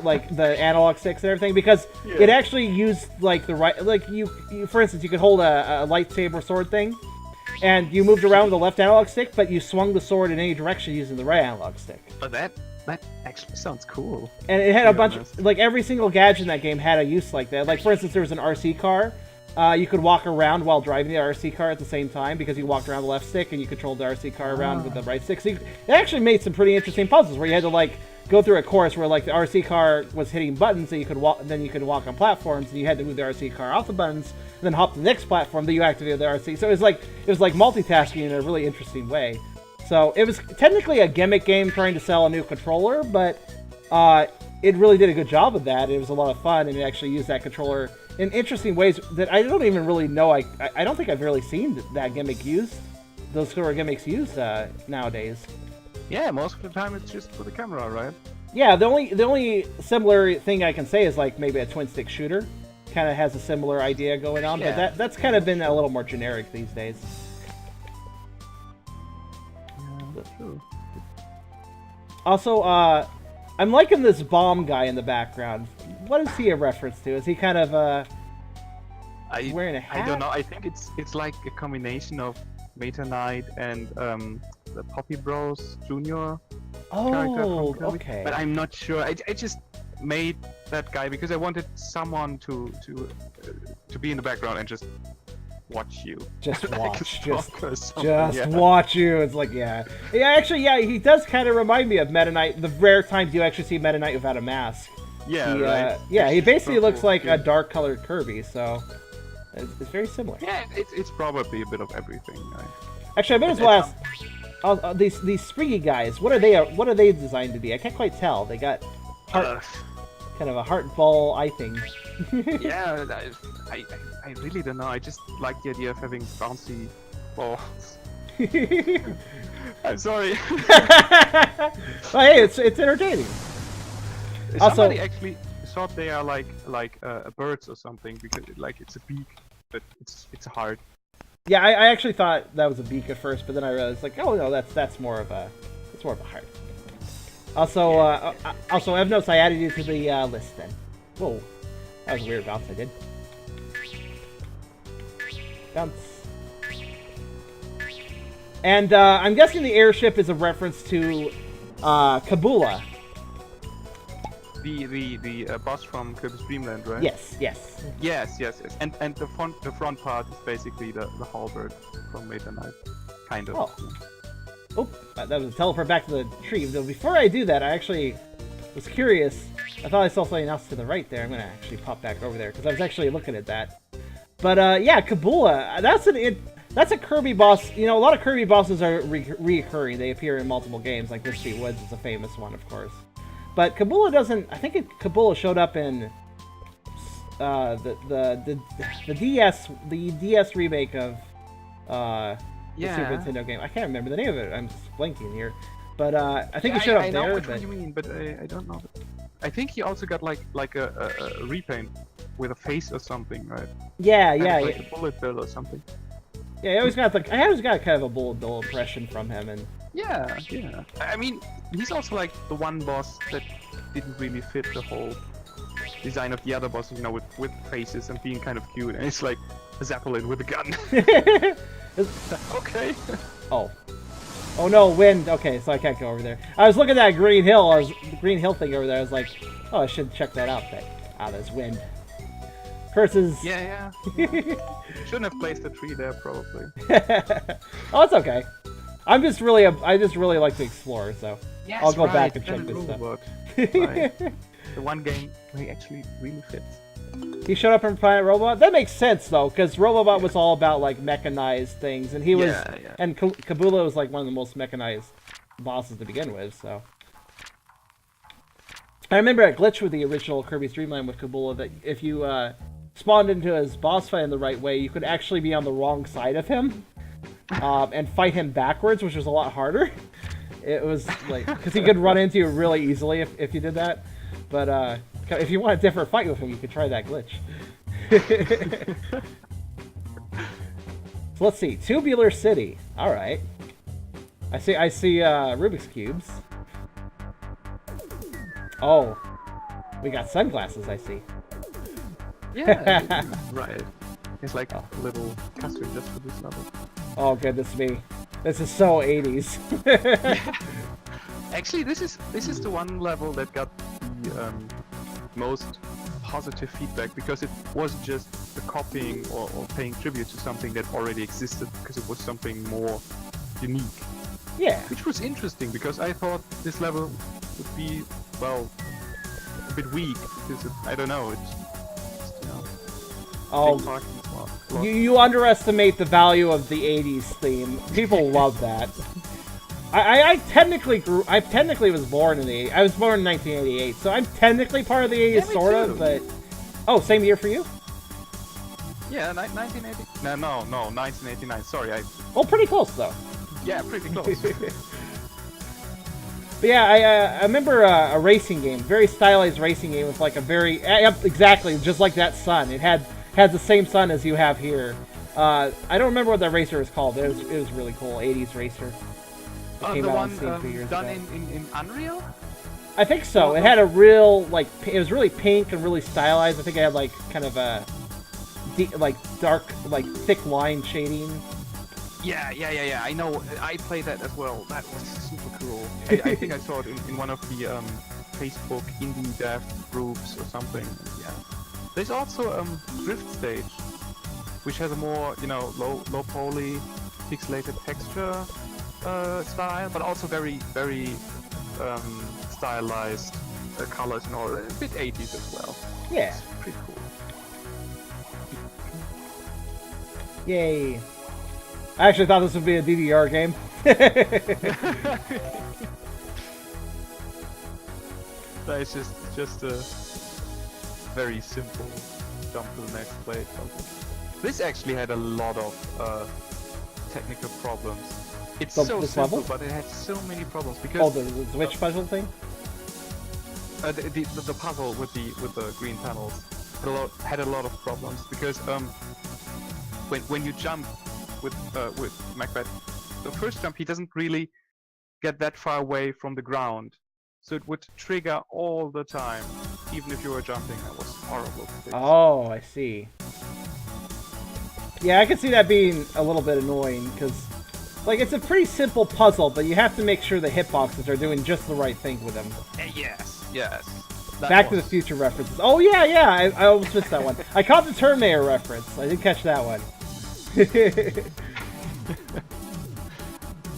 like the analog sticks and everything, because it actually used like the right, like you for instance, you could hold a lightsaber sword thing, and you moved around with the left analog stick, but you swung the sword in any direction using the right analog stick. Oh, that actually sounds cool. And it had a bunch of, like, every single gadget in that game had a use like that. Like, for instance, there was an RC car. You could walk around while driving the RC car at the same time, because you walked around the left stick and you controlled the RC car around with the right stick. So it actually made some pretty interesting puzzles where you had to, like, go through a course where, like, the RC car was hitting buttons, so you could walk, then you could walk on platforms, and you had to move the RC car off the buttons, and then hop to the next platform, then you activated the RC. So it was like multitasking in a really interesting way. So it was technically a gimmick game trying to sell a new controller, but it really did a good job of that. It was a lot of fun, and it actually used that controller in interesting ways that I don't even really know. I don't think I've really seen that gimmick used, those sort of gimmicks used nowadays. Yeah, most of the time it's just for the camera, right? Yeah, the only similar thing I can say is like maybe a twin stick shooter kind of has a similar idea going on, but that's kind of been a little more generic these days. True. Also, I'm liking this bomb guy in the background. What is he a reference to? Is he kind of wearing a hat? I don't know. I think it's like a combination of Meta Knight and the Poppy Bros Junior character from Kirby. Okay. But I'm not sure. I just made that guy because I wanted someone to be in the background and just watch you. Just Like watch. a just stalker or something, watch you. It's like, actually, he does kind of remind me of Meta Knight. The rare times you actually see Meta Knight without a mask. Yeah, Right. He basically looks like a dark-colored Kirby, so it's very similar. Yeah, it's probably a bit of everything. Right? Actually, I may as well ask, these springy guys, what are they designed to be? I can't quite tell. They got kind of a heart ball eye thing. Yeah, I really don't know. I just like the idea of having bouncy balls. I'm sorry. Well, hey, it's entertaining. Somebody actually thought they are like birds or something because it's a beak, but it's a heart. Yeah, I actually thought that was a beak at first, but then I realized like, oh no, that's more of a heart. Also, I have notes I added you to the list then. Whoa, that was a weird bounce I did. Bounce. And I'm guessing the airship is a reference to Kabula. The boss from Kirby's Dream Land, right? Yes. And the front part is basically the halberd from Meta Knight, kind of. Oh, that was a teleport back to the tree. Though before I do that, I actually was curious. I thought I saw something else to the right there. I'm gonna actually pop back over there because I was actually looking at that. But yeah, Kabula. That's a Kirby boss. You know, a lot of Kirby bosses are reoccurring. They appear in multiple games. Like Misty Woods is a famous one, of course. But Kabula doesn't. I think Kabula showed up in the DS remake of the Super Nintendo game. I can't remember the name of it. I'm just blanking here. But I think he showed up I there. know which one you mean, but I don't know. I think he also got like a repaint with a face or something, right? Yeah. Like a bullet bill or something. Yeah, I always got kind of a bullet bill impression from him, and yeah. I mean, he's also like the one boss that didn't really fit the whole design of the other bosses, you know, with faces and being kind of cute, and it's like a Zeppelin with a gun. Okay. Oh no, wind. Okay, so I can't go over there. I was looking at that green hill thing over there. I was like, oh, I should check that out. There's wind. Curses. Yeah. Shouldn't have placed a tree there, probably. Oh, it's okay. I just really like to explore, so Yes, I'll go right, back and check this stuff. Right. The one game where he actually really fits. He showed up in Planet Robot. That makes sense though, because Robobot was all about like mechanized things, and he was, and Kabula was like one of the most mechanized bosses to begin with. So I remember a glitch with the original Kirby's Dream Land with Kabula that if you spawned into his boss fight in the right way, you could actually be on the wrong side of him and fight him backwards, which was a lot harder. It was like because he could run into you really easily if you did that, but. If you want a different fight with him, you could try that glitch. So let's see. Tubular City. Alright. I see Rubik's Cubes. Oh. We got sunglasses, I see. Yeah, right. It's like a little custom just for this level. Oh goodness me, this is so 80s. Actually, this is the one level that got the most positive feedback because it wasn't just a copying or paying tribute to something that already existed, because it was something more unique. Yeah. Which was interesting because I thought this level would be, well, a bit weak because I don't know, it's you know. Oh, big parking lot. you underestimate the value of the 80s theme. People love that. I technically was born in the 80s. I was born in 1988, so I'm technically part of the 80s, Yeah, me sort of, too. but... Oh, same year for you? Yeah, 1980. No, 1989. Sorry, Oh, pretty close, though. yeah, pretty close. But yeah, I remember a racing game, very stylized racing game with like a very... Yep, exactly, just like that sun. It had the same sun as you have here. I don't remember what that racer was called, but it was really cool, 80s racer. It came The out one on Steam 2 years done ago. in Unreal? I think so. It had a real, like, it was really pink and really stylized. I think it had, like, kind of a, like, dark, like, thick line shading. Yeah. I know. I played that as well. That was super cool. I think I saw it in one of the Facebook indie dev groups or something. Yeah. There's also Drift Stage, which has a more, low poly, pixelated texture style, but also very stylized colors and all. A bit 80s as well. Yeah. It's pretty cool. Yay. I actually thought this would be a DDR game. No, it's just a very simple jump to the next plate. This actually had a lot of technical problems. It's so this simple, level? but it had so many problems because Oh, the Switch puzzle thing? the puzzle with the green panels had a lot of problems because when you jump with Macbat, the first jump he doesn't really get that far away from the ground, so it would trigger all the time, even if you were jumping. That was horrible. Oh, I see. Yeah, I can see that being a little bit annoying because, like, it's a pretty simple puzzle, but you have to make sure the hitboxes are doing just the right thing with them. Yes. Back to the Future references. Oh yeah, I almost missed that one. I caught the Terminator reference. I didn't catch that one.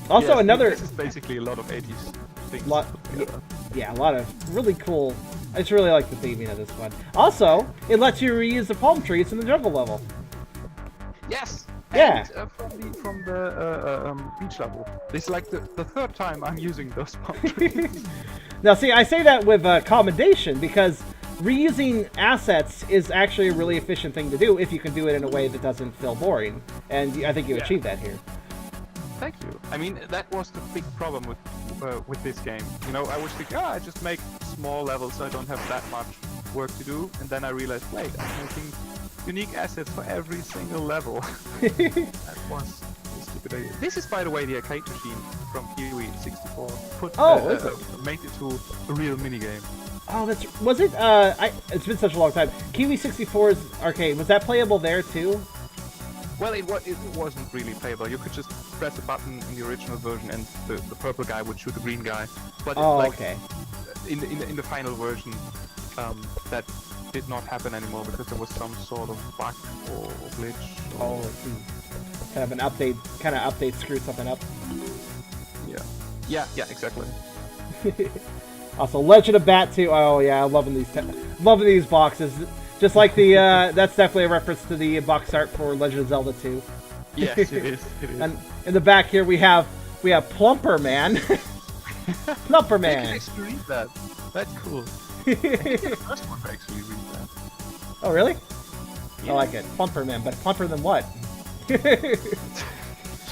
Also, Yes, another... This is basically a lot of 80s things. Yeah, a lot of really cool... I just really like the theming of this one. Also, it lets you reuse the palm trees in the jungle level. Yes. Yeah. And, from the beach level. This is like the third time I'm using those palm trees. Now, see, I say that with commendation because reusing assets is actually a really efficient thing to do if you can do it in a way that doesn't feel boring. And I think you achieved that here. Thank you. I mean, that was the big problem with this game. I was thinking, I just make small levels so I don't have that much work to do. And then I realized, wait, I'm making unique assets for every single level. That was a stupid idea. This is, by the way, the arcade machine from Kiwi 64. Made it to a real minigame. Oh, was it? It's been such a long time. Kiwi 64's arcade, was that playable there too? Well, it wasn't really playable. You could just press a button in the original version, and the purple guy would shoot the green guy. But okay. In the final version, that did not happen anymore because there was some sort of bug or glitch. Oh, I see. Kind of an update. Screwed something up. Yeah, exactly. Also, Legend of Bat 2. Oh yeah, I'm loving these boxes. Just like the, that's definitely a reference to the box art for Legend of Zelda 2. Yes, it is. And in the back here we have Plumper Man. Plumper I Man. can actually read that. That's cool. I think you're the first one to actually read that. Oh really? Yeah. I like it. Plumper Man, but plumper than what?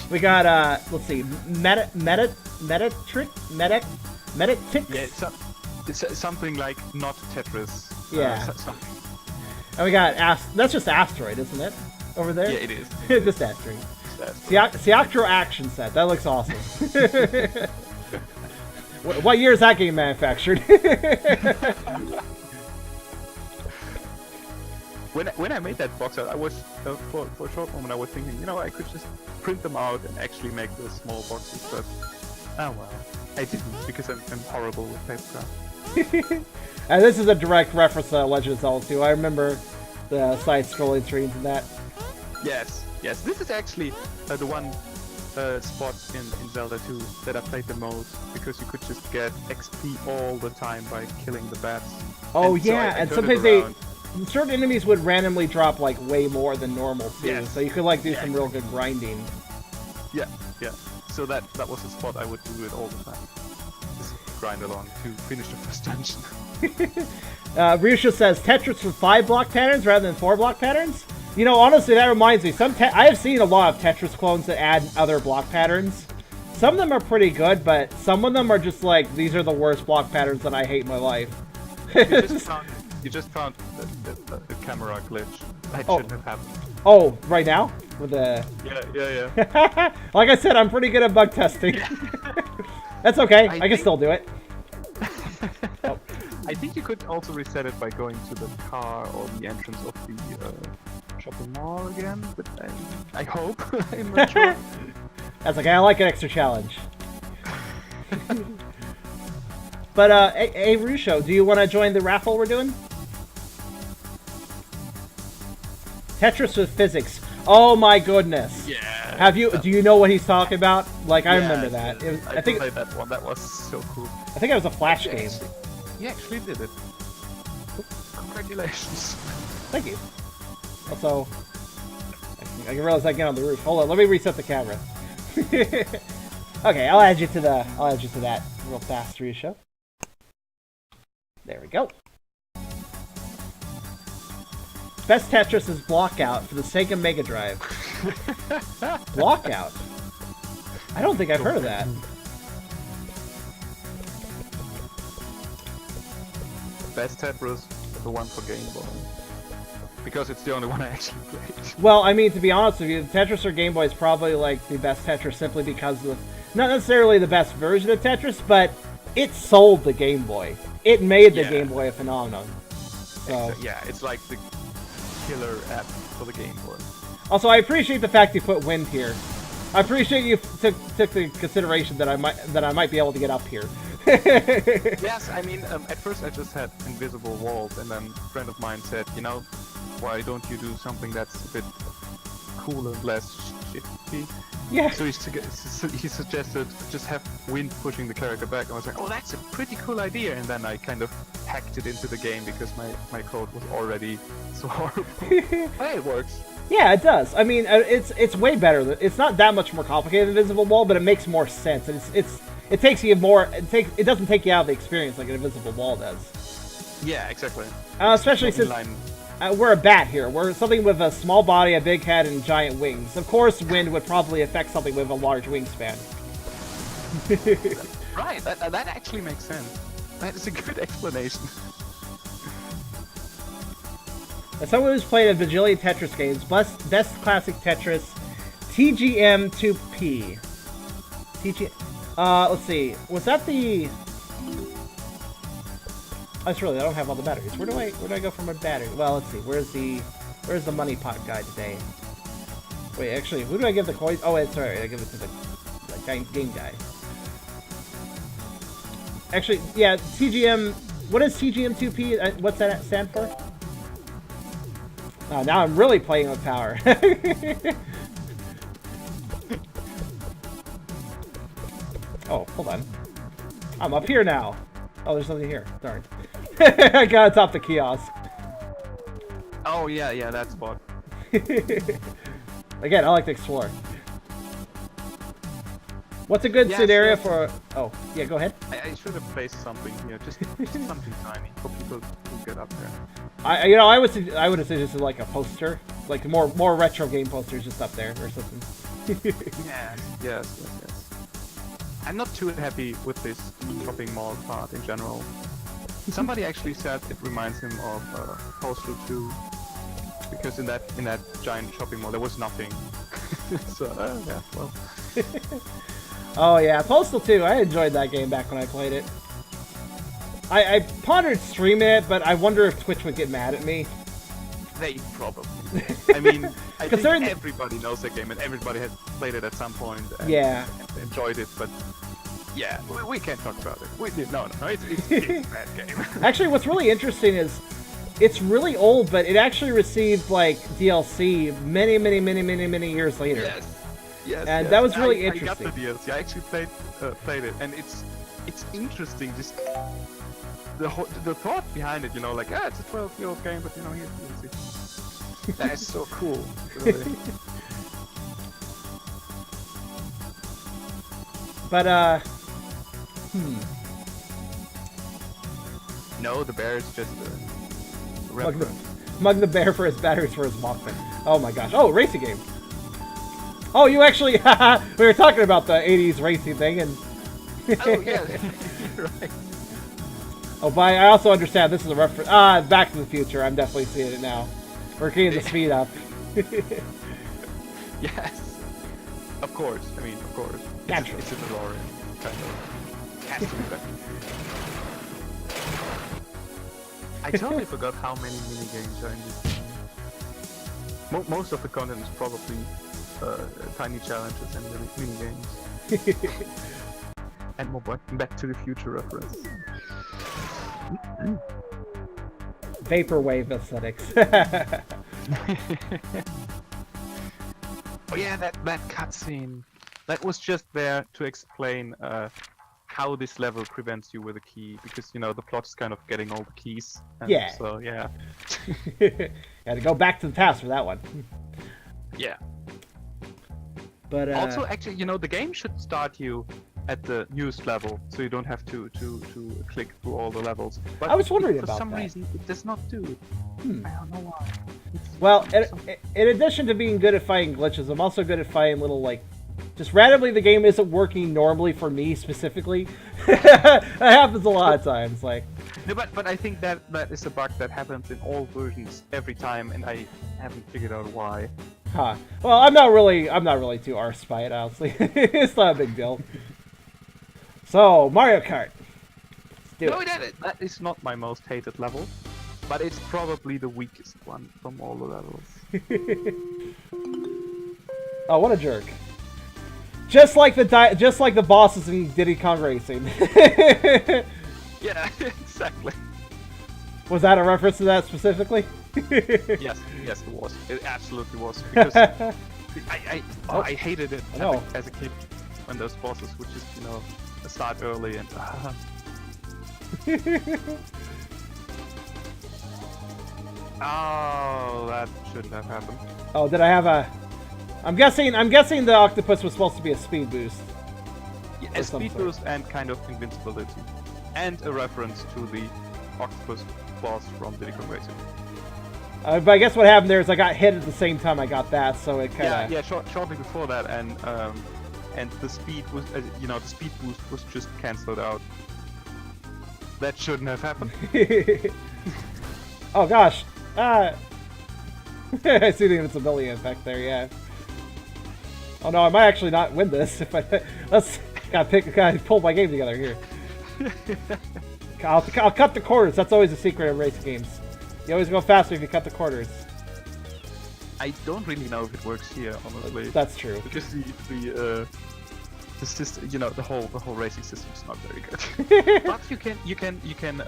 We got let's see, Metatrix. Yeah, it's something like not Tetris. Yeah. Something. And we got that's just Asteroid, isn't it? Over there? Yeah, it is. Just Asteroid. Siactro Action Set. That looks awesome. What year is that game manufactured? when I made that box art, I was for a short moment I was thinking, you know, I could just print them out and actually make the small boxes, but oh well, I didn't because I'm horrible with papercraft. And this is a direct reference to Legend of Zelda 2. I remember the side-scrolling screens and that. Yes, yes. This is actually the one spot in Zelda 2 that I played the most because you could just get XP all the time by killing the bats. Oh And so yeah, I and turned it sometimes around. certain enemies would randomly drop like way more than normal too. Yes. So you could like do some real good grinding. Yeah, yeah. So that was the spot I would do it all the time. Just grind along to finish the first dungeon. Ryusha says Tetris with 5 block patterns rather than 4 block patterns. You know, honestly, that reminds me. I have seen a lot of Tetris clones that add other block patterns. Some of them are pretty good, but some of them are just like, these are the worst block patterns that I hate in my life. You just found the camera glitch. That Oh. shouldn't have happened. Oh, right now? With the... Yeah. Like I said, I'm pretty good at bug testing. That's okay. I can think- still do it. I think you could also reset it by going to the car or the entrance of the shopping mall again, but I hope. I'm not sure. That's okay. I like an extra challenge. But, hey, Rusho, do you want to join the raffle we're doing? Tetris with physics. Oh my goodness. Yeah. Do you know what he's talking about? Like, I remember Yeah, that. It was, I I think played that one. That was so cool. I think it was a Flash game. You actually did it. Congratulations. Thank you. Also, I can realize I get on the roof. Hold on, let me reset the camera. Okay, I'll add you to that real fast, Risha. There we go. Best Tetris is Blockout for the Sega Mega Drive. Blockout? I don't think I've heard of that. Best Tetris, the one for Game Boy. Because it's the only one I actually played. Well, I mean, to be honest with you, Tetris or Game Boy is probably like the best Tetris simply because of, not necessarily the best version of Tetris, but it sold the Game Boy. It made the Yeah. Game Boy a phenomenon. So. Yeah, it's like the killer app for the Game Boy. Also, I appreciate the fact you put wind here. I appreciate you took the consideration that I might be able to get up here. Yes, I mean, at first I just had invisible walls, and then a friend of mine said, you know, why don't you do something that's a bit cooler, less shifty? Yeah. So he suggested just have wind pushing the character back. I was like, oh, that's a pretty cool idea. And then I kind of hacked it into the game because my code was already so horrible. But it works. Yeah, it does. I mean, it's way better. It's not that much more complicated than Invisible Wall, but it makes more sense. And it takes you more. It doesn't take you out of the experience like an Invisible Wall does. Yeah, exactly. Especially since Inline. we're a bat here. We're something with a small body, a big head, and giant wings. Of course, wind would probably affect something with a large wingspan. Right, that actually makes sense. That is a good explanation. As someone who's played a bajillion Tetris games, best classic Tetris, TGM2P. Let's see. Was that the? That's really. I don't have all the batteries. Where do I go for my battery? Well, let's see. Where's the money pot guy today? Wait, actually, who do I give the coins? Oh, it's alright. I give it to the game guy. Actually, yeah, TGM. What is TGM2P? What's that stand for? Oh, now I'm really playing with power. Oh, hold on. I'm up here now. Oh, there's something here. Darn. I gotta top the kiosk. Oh yeah, that spot. Again, I like to explore. What's a good Yeah, scenario so- for... Oh, yeah, go ahead. I should have placed something here, just something tiny for people to get up there. I would have suggested like a poster, like more retro game posters just up there or something. Yes. I'm not too happy with this shopping mall part in general. Somebody actually said it reminds him of Postal 2, because in that giant shopping mall there was nothing. So yeah, well. Oh yeah, Postal 2. I enjoyed that game back when I played it. I pondered streaming it, but I wonder if Twitch would get mad at me. They probably. I mean, I think Considering- everybody knows the game and everybody has played it at some point and, Yeah. and enjoyed it, but yeah, we can't talk about it. No, it's a bad game. Actually, what's really interesting is it's really old, but it actually received like DLC many years later. Yes. And that was really I got interesting. the DLC. I actually played it, and it's interesting. Just the thought behind it, you know, like it's a 12-year-old game, but you know, here's DLC. That is so cool. Really. But No, the bear is just a Mug the, reference. Mug the bear for his batteries for his Walkman. Oh my gosh. Oh, racing game. Oh, you actually we were talking about the 80s racing thing and Oh yeah, you're right. oh, but I also understand this is a reference. Back to the Future. I'm definitely seeing it now. We're getting the speed up. Yes. Of course. I mean, of course. Naturally. It's a DeLorean, kind of. Has to be better. I totally forgot how many minigames are in this game. Most of the content is probably tiny challenges and minigames. And more Back to the Future reference. Vaporwave aesthetics. Oh yeah, that cutscene. That was just there to explain how this level prevents you with a key, because you know the plot is kind of getting all the keys. And Yeah. So yeah. Had to go back to the past for that one. Yeah. But Also, actually, you know, the game should start you at the newest level, so you don't have to click through all the levels. But I was wondering for about some that. reason it does not do it. I don't know why. well, in addition to being good at fighting glitches, I'm also good at fighting little like. Just randomly, the game isn't working normally for me specifically. That happens a lot of times. Like, No, but I think that is a bug that happens in all versions every time, and I haven't figured out why. huh? Well, I'm not really too arsed by it, honestly. It's not a big deal. So, Mario Kart. Let's do No, it. that is not my most hated level, but it's probably the weakest one from all the levels. Oh, what a jerk! Just like the bosses in Diddy Kong Racing. Yeah, exactly. Was that a reference to that specifically? Yes, it was. It absolutely was. Because I hated it as a kid when those bosses would just, you know, start early and. Oh, that shouldn't have happened. Oh, did I have a? I'm guessing the octopus was supposed to be a speed boost. Yeah, Or a some speed sort. boost and kind of invincibility, and a reference to the octopus boss from Diddy Kong Racing. But I guess what happened there is I got hit at the same time I got that, so it kind of. Yeah, shortly before that, and the speed was, you know, the speed boost was just cancelled out. That shouldn't have happened. Oh gosh. I see the invincibility effect there. Yeah. Oh no, I might actually not win this if I. Gotta pull my game together here. I'll cut the corners. That's always a secret in race games. You always go faster if you cut the corners. I don't really know if it works here, honestly. That's true. Because the system, you know, the whole racing system is not very good. But you can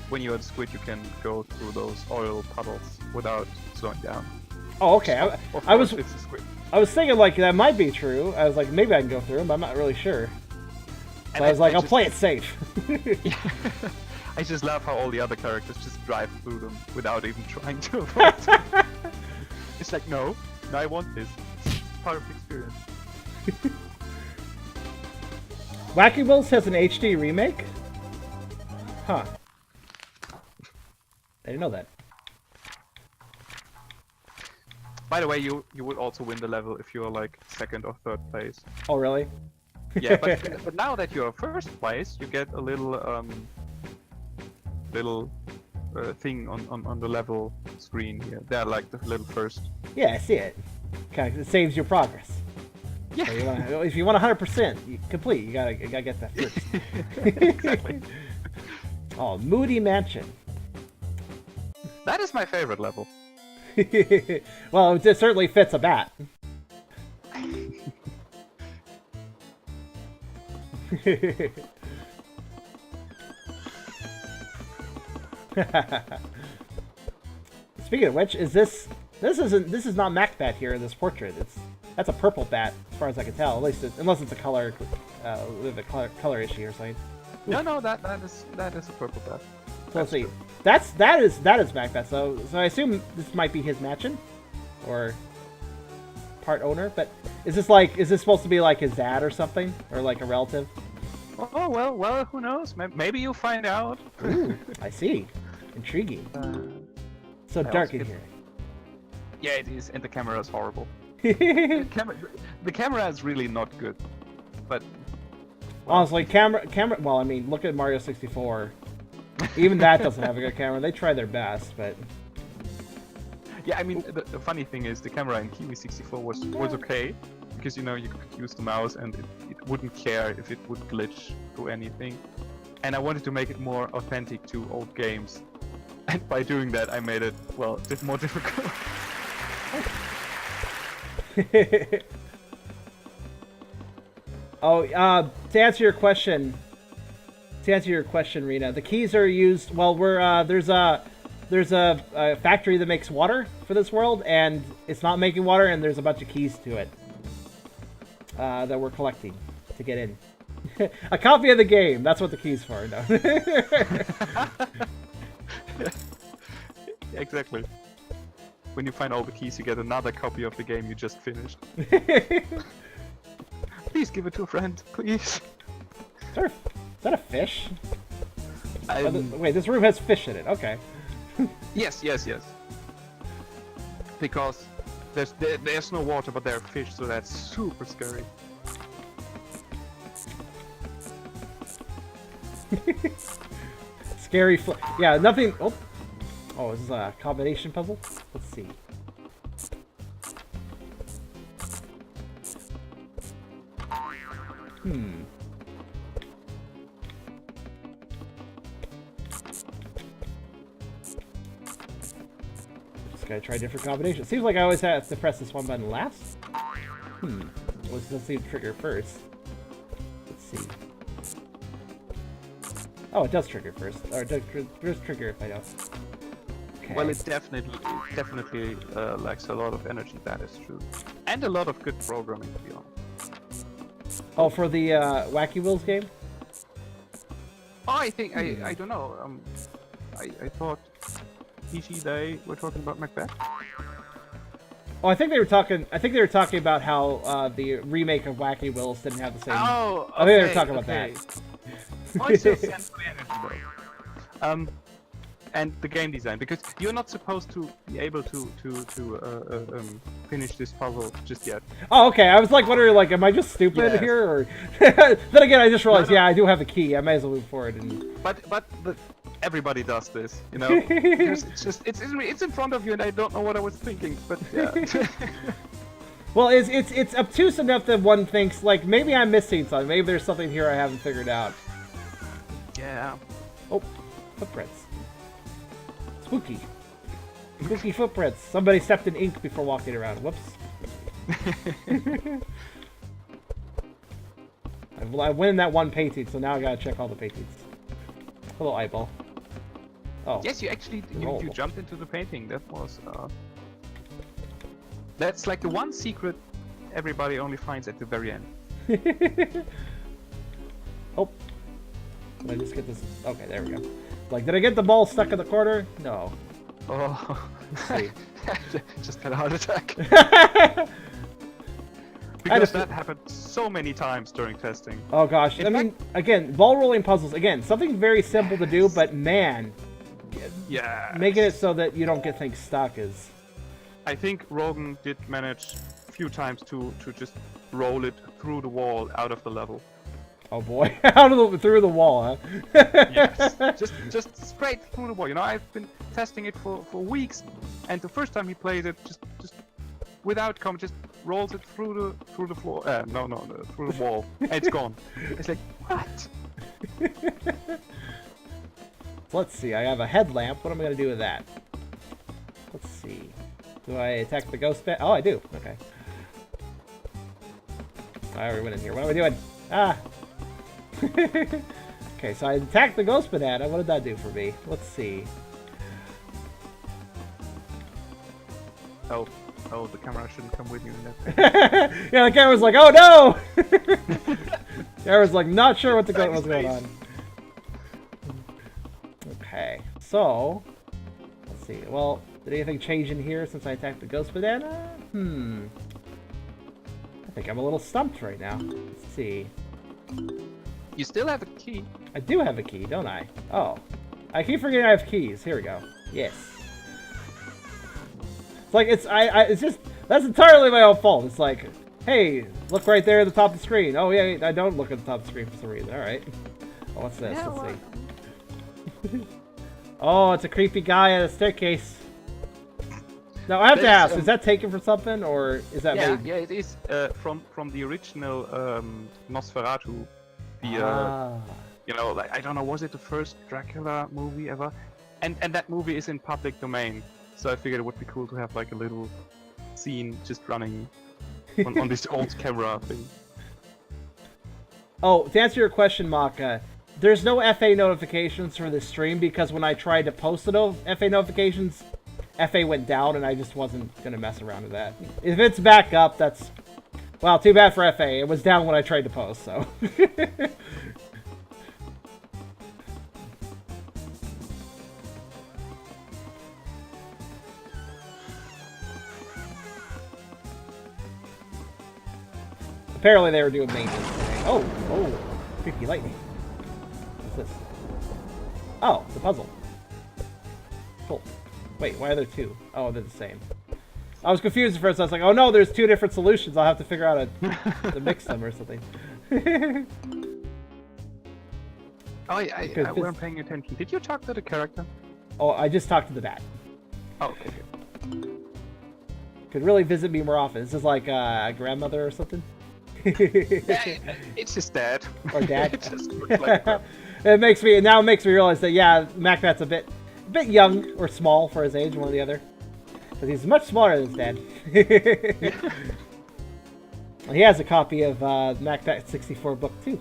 when you're at Squid, you can go through those oil puddles without slowing down. Oh, okay. Of I was course, it's a Squid. I was thinking like that might be true. I was like maybe I can go through them, but I'm not really sure. So And I was like, I'll just- play it safe. I just love how all the other characters just drive through them without even trying to avoid them. It's like, no, I want this. It's part of the experience. Wacky Wheels has an HD remake? Huh. I didn't know that. By the way, you would also win the level if you're like second or third place. Oh, really? Yeah, but now that you're first place, you get a little thing on the level screen here. They're like the little first. Yeah, I see it. Kind of, it saves your progress. Yeah. So if you want 100% complete, you gotta get that first. Exactly. Oh, Moody Mansion. That is my favorite level. Well, it certainly fits a bat. Speaking of which, is this is not Macbat here in this portrait. That's a purple bat as far as I can tell. At least unless it's a color color issue or something. No, that is a purple bat. So let's see. That is Macbat. So I assume this might be his Machin, or part owner. But is this supposed to be like his dad or something, or like a relative? Oh well, who knows? Maybe you'll find out. Ooh, I see. Intriguing. So dark in here. Yeah, it is, and the camera is horrible. The camera is really not good. But honestly, camera. Well, I mean, look at Mario 64. Even that doesn't have a good camera. They try their best, but yeah, I mean, the funny thing is the camera in Kiwi 64 was okay, because you could use the mouse and it wouldn't care if it would glitch through anything. And I wanted to make it more authentic to old games, and by doing that, I made it more difficult. Oh, to answer your question, Rena, the keys are used. Well, there's a factory that makes water for this world, and it's not making water, and there's a bunch of keys to it that we're collecting to get in. A copy of the game. That's what the key's for. No. Exactly. When you find all the keys, you get another copy of the game you just finished. Please give it to a friend, please. Is that a fish? Wait, this room has fish in it. Okay. Yes. Because there's no water, but there are fish, so that's super scary. Scary. Yeah, nothing. Oh, is this a combination puzzle? Let's see. Just gotta try different combinations. Seems like I always have to press this one button last. Let's see the trigger first. Let's see. Oh, it does trigger first. Or it does trigger if I don't. Okay. Well, it definitely lacks a lot of energy, that is true. And a lot of good programming, to be honest. Oh, for the Wacky Wheels game? Oh, I think, I don't know. I thought they were talking about Macbeth. Oh, I think they were talking about how the remake of Wacky Wheels didn't have the same. Oh, okay, I think they were talking about that. Oh, it's still sensory energy though. And the game design, because you're not supposed to be able to finish this puzzle just yet. Oh, okay. I was like wondering, like, am I just stupid here, or? Then again, I just realized, yeah, I do have a key. I might as well move forward. And... But everybody does this, you know. Because it's in front of you, and I don't know what I was thinking, but yeah. Well, it's obtuse enough that one thinks, like, maybe I'm missing something. Maybe there's something here I haven't figured out. Yeah. Oh, footprints. Spooky. Spooky footprints. Somebody stepped in ink before walking around. Whoops. I win that one painting, so now I gotta check all the paintings. Hello, eyeball. Oh. Yes, you actually you jumped into the painting. That was that's like the one secret everybody only finds at the very end. Oh. Did I just get this? Okay, there we go. Like, did I get the ball stuck in the corner? No. Oh. Let's see. Just had a heart attack. Because that happened so many times during testing. Oh gosh. I mean, again, ball rolling puzzles. Again, something very simple to do, but man. Yeah. Making it so that you don't get things stuck is... I think Rogan did manage a few times to just roll it through the wall out of the level. Oh boy, through the wall, huh? Yes, just straight through the wall. You know, I've been testing it for weeks, and the first time he played it, just without comment, just rolls it through the floor. No, through the wall. And it's gone. It's like, what? Let's see. I have a headlamp. What am I gonna do with that? Let's see. Do I attack the ghost bat? Oh, I do. Okay. I already went in here. What am I doing? Ah! Okay, so I attacked the ghost banana. What did that do for me? Let's see. Oh, the camera shouldn't come with you in that. Yeah, the camera's like, oh no! The camera's like, not sure what was going on. Okay, so let's see. Well, did anything change in here since I attacked the ghost banana? I think I'm a little stumped right now. Let's see. You still have a key. I do have a key, don't I? Oh. I keep forgetting I have keys. Here we go. Yes. It's like, it's just, that's entirely my own fault. It's like, hey, look right there at the top of the screen. Oh, yeah, I don't look at the top of the screen for some reason. Alright. Oh, what's this? Yeah, Let's see. Oh, it's a creepy guy at a staircase. Now, I have to ask, is that taken from something, or is that made? Yeah, it is from the original Nosferatu. You know, like, I don't know, was it the first Dracula movie ever? And that movie is in public domain, so I figured it would be cool to have like a little scene just running on this old camera thing. Oh, to answer your question, Maka, there's no FA notifications for this stream because when I tried to post the FA notifications, FA went down and I just wasn't going to mess around with that. If it's back up, that's... Well, too bad for FA. It was down when I tried to post, so... Apparently they were doing maintenance today. Oh, creepy lightning. What's this? Oh, the puzzle. Cool. Wait, why are there two? Oh, they're the same. I was confused at first. I was like, oh no, there's two different solutions. I'll have to figure out to mix them or something. I weren't paying attention. Did you talk to the character? Oh, I just talked to the bat. Oh, okay. Could really visit me more often. This is like a grandmother or something. It's his dad. Or dad. It just looks like that. It makes me realize that yeah, Macbat's a bit young or small for his age, one or the other. Because he's much smaller than his dad. He has a copy of Macbat 64 book too.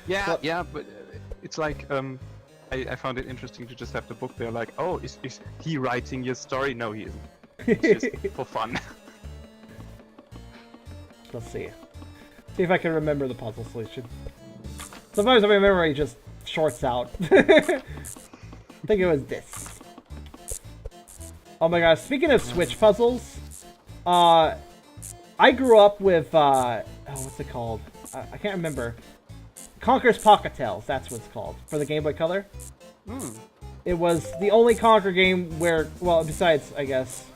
Yeah, but it's like I found it interesting to just have the book there. Like, oh, is he writing your story? No, he isn't. It's just for fun. Let's see. See if I can remember the puzzle solution. Sometimes my memory just shorts out. I think it was this. Oh my gosh, speaking of Switch puzzles, I grew up with, what's it called? I can't remember. Conker's Pocket Tales, that's what it's called, for the Game Boy Color. It was the only Conker game where, well, besides, I guess,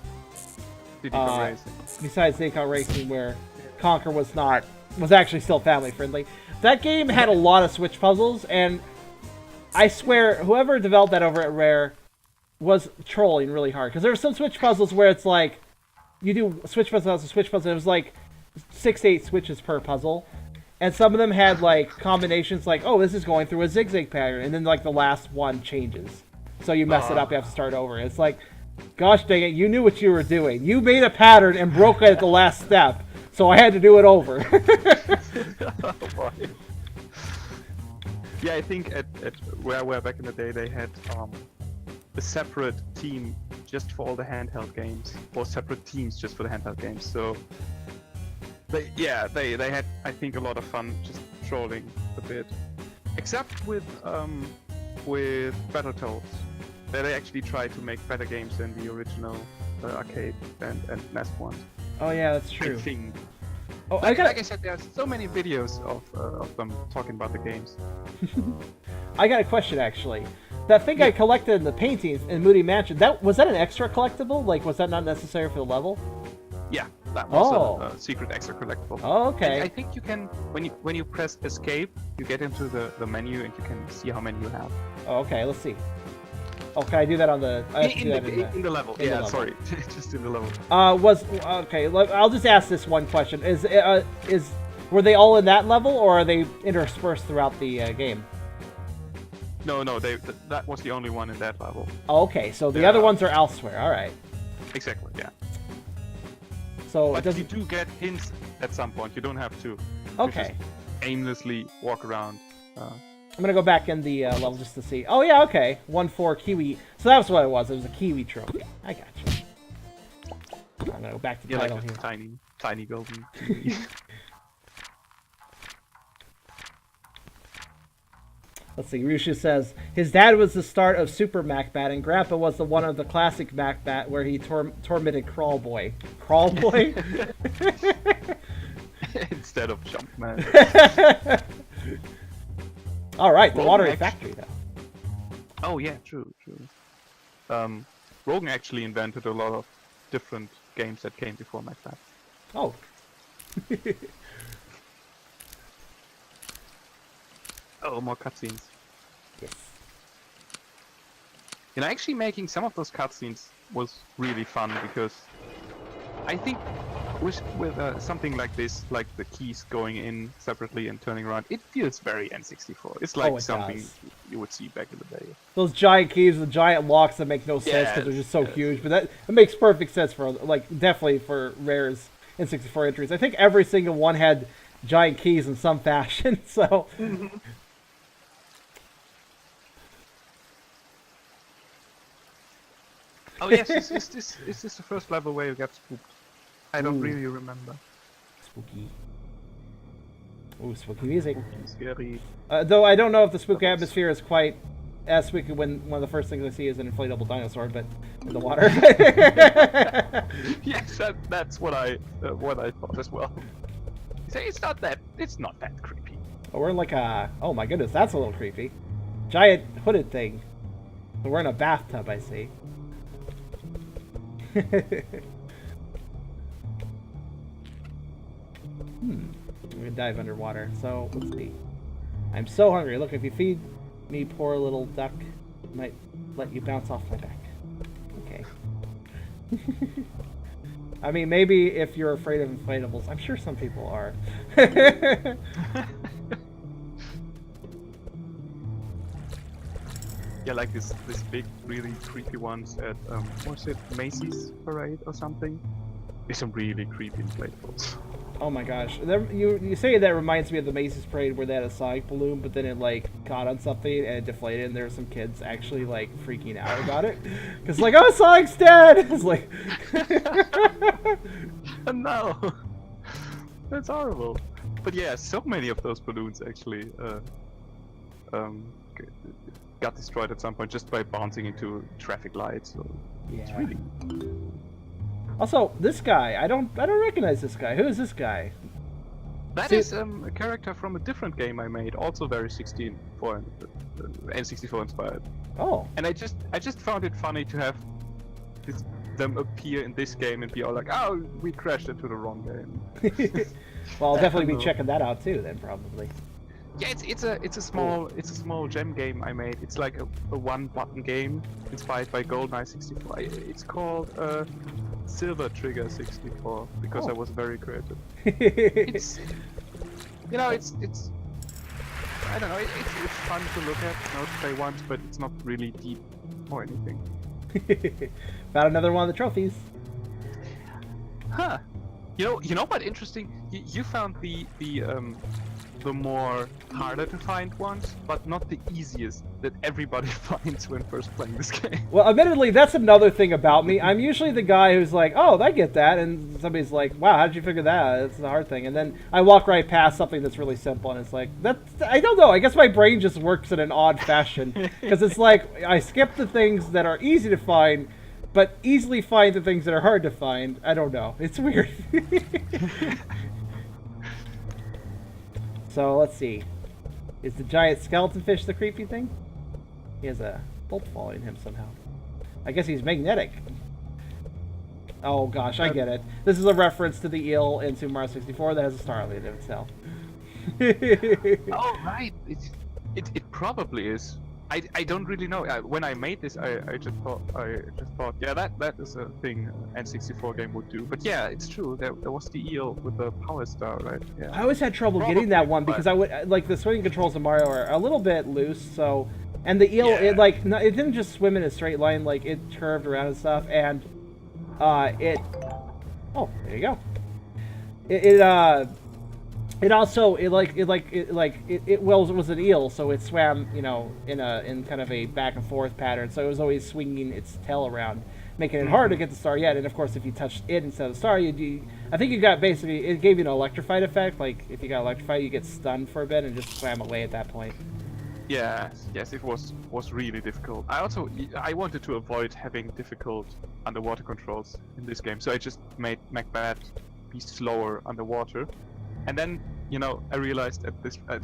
Diddy Kong Racing. besides Diddy Kong Racing, where Conker was actually still family friendly. That game had a lot of Switch puzzles, and I swear, whoever developed that over at Rare was trolling really hard. Because there were some Switch puzzles where it's like, you do Switch puzzle, and it was like 6 to 8 switches per puzzle. And some of them had like combinations like, oh, this is going through a zigzag pattern, and then like the last one changes. So you mess it up, you have to start over. It's like, gosh dang it, you knew what you were doing. You made a pattern and broke it at the last step. So I had to do it over. Yeah, I think at where back in the day they had a separate team just for all the handheld games, or separate teams just for the handheld games. So they had, I think, a lot of fun just trolling a bit, except with Battletoads. They actually tried to make better games than the original arcade and NES ones. Oh yeah, that's true. I think. Oh, Like I said, there's so many videos of them talking about the games. I got a question actually. That thing I collected in the paintings in Moody Mansion, was that an extra collectible? Like, was that not necessary for the level? Yeah, that was a secret extra collectible. Oh, okay. And I think you can, when you press escape, you get into the menu and you can see how many you have. Oh, okay, let's see. Oh, can I do that on the... In the level. Yeah, sorry. Just in the level. Okay, I'll just ask this one question. Were they all in that level, or are they interspersed throughout the game? No, that was the only one in that level. Oh, okay, so the Yeah. other ones are elsewhere. All right. Exactly, yeah. So it But you doesn't. do get hints at some point. You don't have to. You Okay. just aimlessly walk around. I'm gonna go back in the level just to see. Oh yeah, okay. 1-4 Kiwi. So that was what it was. It was a Kiwi trophy. I got you. I'm gonna go back to the Yeah, like title a here. tiny golden. Let's see. Rushu says his dad was the start of Super Macbat, and Grandpa was the one of the classic Macbat where he tormented Crawl Boy. Crawl Boy. Instead of Jumpman. All right, the Rogan Watery actually- Factory though. Oh yeah, true. Rogan actually invented a lot of different games that came before Macbat. Oh. Oh, more cutscenes. Yes. You know, actually making some of those cutscenes was really fun because I think with something like this, like the keys going in separately and turning around, it feels very N64. It's like it something does. you would see back in the day. Those giant keys, the giant locks that make no sense because they're just so Yes. huge. But that it makes perfect sense for definitely for Rare's N64 entries. I think every single one had giant keys in some fashion. So. Oh yes, is this the first level where you get spooked? I don't Ooh. really remember. Spooky. Ooh, spooky music. Scary. Though I don't know if the spooky atmosphere is quite as spooky when one of the first things I see is an inflatable dinosaur, but in the water. Yes, that's what I thought as well. You say it's not that creepy. Oh, we're in like a... Oh my goodness, that's a little creepy. Giant hooded thing. So we're in a bathtub, I see. We're gonna dive underwater. So, let's see. I'm so hungry. Look, if you feed me, poor little duck, I might let you bounce off my back. Okay. I mean, maybe if you're afraid of inflatables. I'm sure some people are. Yeah, like this big, really creepy ones at what's it, Macy's Parade or something? There's some really creepy inflatables. Oh my gosh. You say that reminds me of the Macy's Parade where they had a Sonic balloon, but then it like caught on something and it deflated, and there were some kids actually like freaking out about it. Because like, oh, Sonic's dead! It's like... No! That's horrible. But yeah, so many of those balloons actually got destroyed at some point just by bouncing into traffic lights. So it's Yeah. really... Also, this guy, I don't recognize this guy. Who is this guy? That See- is a character from a different game I made, also very N64 inspired. Oh. And I just found it funny to have them appear in this game and be all like, oh, we crashed into the wrong game. Well, I'll definitely be checking that out too, then probably. Yeah, it's a small gem game I made. It's like a one-button game inspired by GoldenEye 64. It's called Silver Trigger 64 because Oh. I was very creative. It's it's I don't know. It's fun to look at, to play once, but it's not really deep or anything. Found another one of the trophies. Huh? You know what? Interesting. You found the more harder to find ones, but not the easiest that everybody finds when first playing this game. Well, admittedly, that's another thing about me. I'm usually the guy who's like, oh, I get that, and somebody's like, wow, how did you figure that out? It's a hard thing. And then I walk right past something that's really simple, and it's like, I don't know. I guess my brain just works in an odd fashion. Because it's like, I skip the things that are easy to find, but easily find the things that are hard to find. I don't know. It's weird. So, let's see. Is the giant skeleton fish the creepy thing? He has a bolt following him somehow. I guess he's magnetic. Oh gosh, I get it. This is a reference to the eel in Super Mario 64 that has a star on the end of its tail. Oh right, it probably is. I don't really know. When I made this, I just thought yeah, that is a thing an N64 game would do. But yeah, it's true. There was the eel with the power star, right? Yeah. I always had trouble getting that one because I would like the swinging controls in Mario are a little bit loose, so And the eel, Yeah. it like it didn't just swim in a straight line, like it curved around and stuff, and it. Oh, there you go. It also it was an eel, so it swam, you know, in kind of a back and forth pattern. So it was always swinging its tail around, making it hard to get the star yet. And of course, if you touched it instead of the star, I think you got basically it gave you an electrified effect. Like if you got electrified, you get stunned for a bit and just swam away at that point. Yes, it was really difficult. I wanted to avoid having difficult underwater controls in this game, so I just made Macbat be slower underwater. And then, you know, I realized at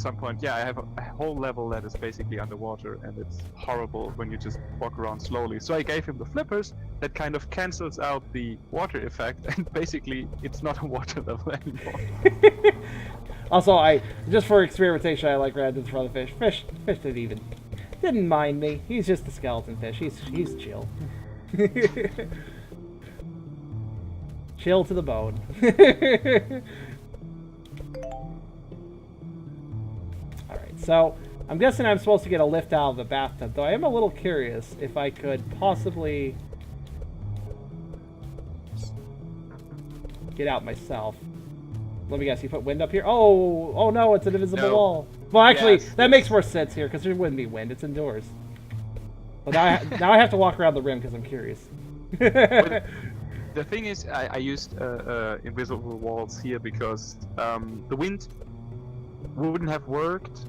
some point, yeah, I have a whole level that is basically underwater, and it's horrible when you just walk around slowly. So I gave him the flippers that kind of cancels out the water effect, and basically it's not a water level anymore. Also, just for experimentation, I like random for the fish. Fish didn't mind me. He's just a skeleton fish. He's chill. Chill to the bone. Alright, so I'm guessing I'm supposed to get a lift out of the bathtub, though I am a little curious if I could possibly get out myself. Let me guess, you put wind up here? Oh no, it's an invisible wall. Well, actually, that makes more sense here, because there wouldn't be wind. It's indoors. But now I have to walk around the rim, because I'm curious. The thing is, I used invisible walls here because the wind wouldn't have worked,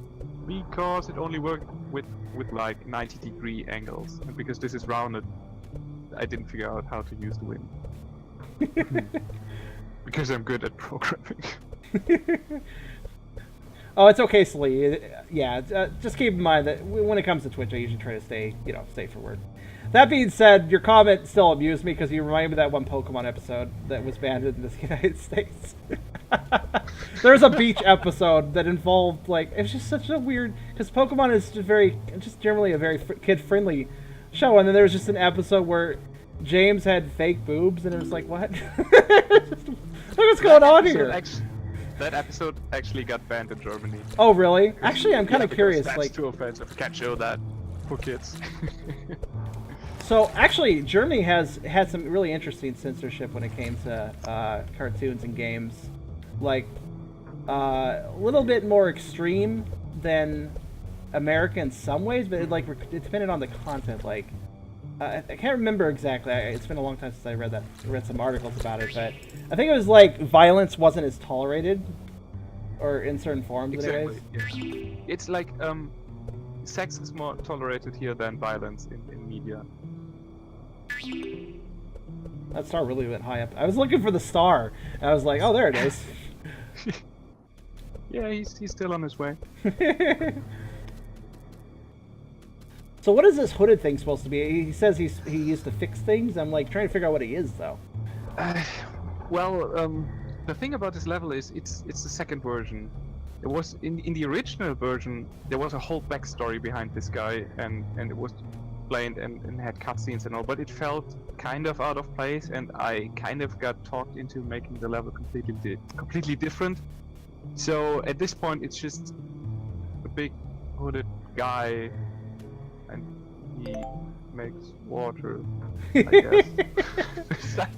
because it only worked with like 90-degree angles. And because this is rounded, I didn't figure out how to use the wind. Because I'm good at programming. Oh, it's okay, Slee. Just keep in mind that when it comes to Twitch, I usually try to stay for word. That being said, your comment still amused me because you remind me of that one Pokemon episode that was banned in the United States. There's a beach episode that involved, like, it was just such a weird, because Pokemon is just generally a very kid-friendly show, and then there was just an episode where James had fake boobs, and it was like, what? What's going on here? That episode actually got banned in Germany. Oh, really? Actually, I'm kind of curious. That's like, too offensive. Can't show that for kids. So, actually, Germany has had some really interesting censorship when it came to cartoons and games. Like, a little bit more extreme than America in some ways, but it depended on the content. Like, I can't remember exactly. It's been a long time since I read some articles about it, but I think it was like violence wasn't as tolerated, or in certain forms, Exactly. anyways. Yeah. It's like sex is more tolerated here than violence in media. That star really went high up. I was looking for the star, and I was like, oh, there it is. Yeah, he's still on his way. So what is this hooded thing supposed to be? He says he used to fix things. I'm like trying to figure out what he is, though. The thing about this level is it's the second version. It was in the original version there was a whole backstory behind this guy, and it was explained and had cutscenes and all, but it felt kind of out of place, and I kind of got talked into making the level completely different. So at this point it's just a big hooded guy, and he makes water, I guess. It's like...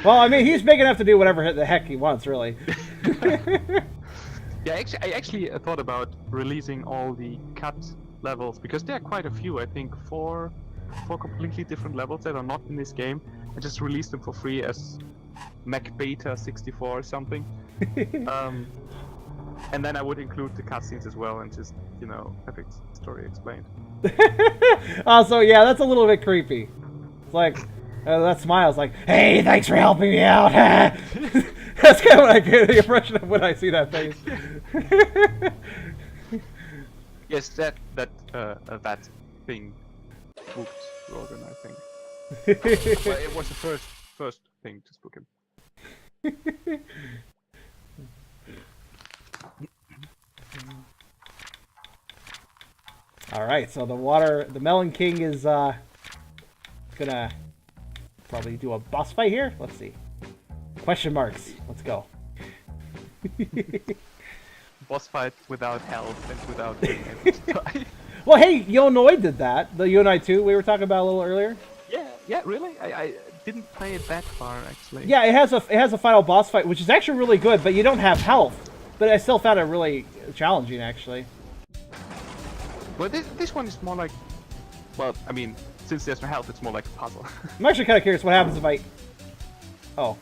Well, I mean, he's big enough to do whatever the heck he wants, really. Yeah, I actually thought about releasing all the cut levels, because there are quite a few. I think four completely different levels that are not in this game. I just released them for free as Macbeta 64 or something. And then I would include the cutscenes as well, and just, you know, have story explained. Also, yeah, that's a little bit creepy. It's like, that smile's like, hey, thanks for helping me out. That's kind of what I get the impression of when I see that face. Yes, that thing spooked Rogan, I think. Well, it was the first thing to spook him. Alright, so the Melon King is gonna probably do a boss fight here. Let's see. Question marks. Let's go. Boss fight without health and without being able to die. Well, hey, Yonoi did that. The Yonoi 2 we were talking about a little earlier. Yeah, really? I didn't play it that far, actually. Yeah, it has a final boss fight, which is actually really good, but you don't have health. But I still found it really challenging, actually. Well, this one is more like... Well, I mean, since there's no health, it's more like a puzzle. I'm actually kind of curious what happens if I... Oh.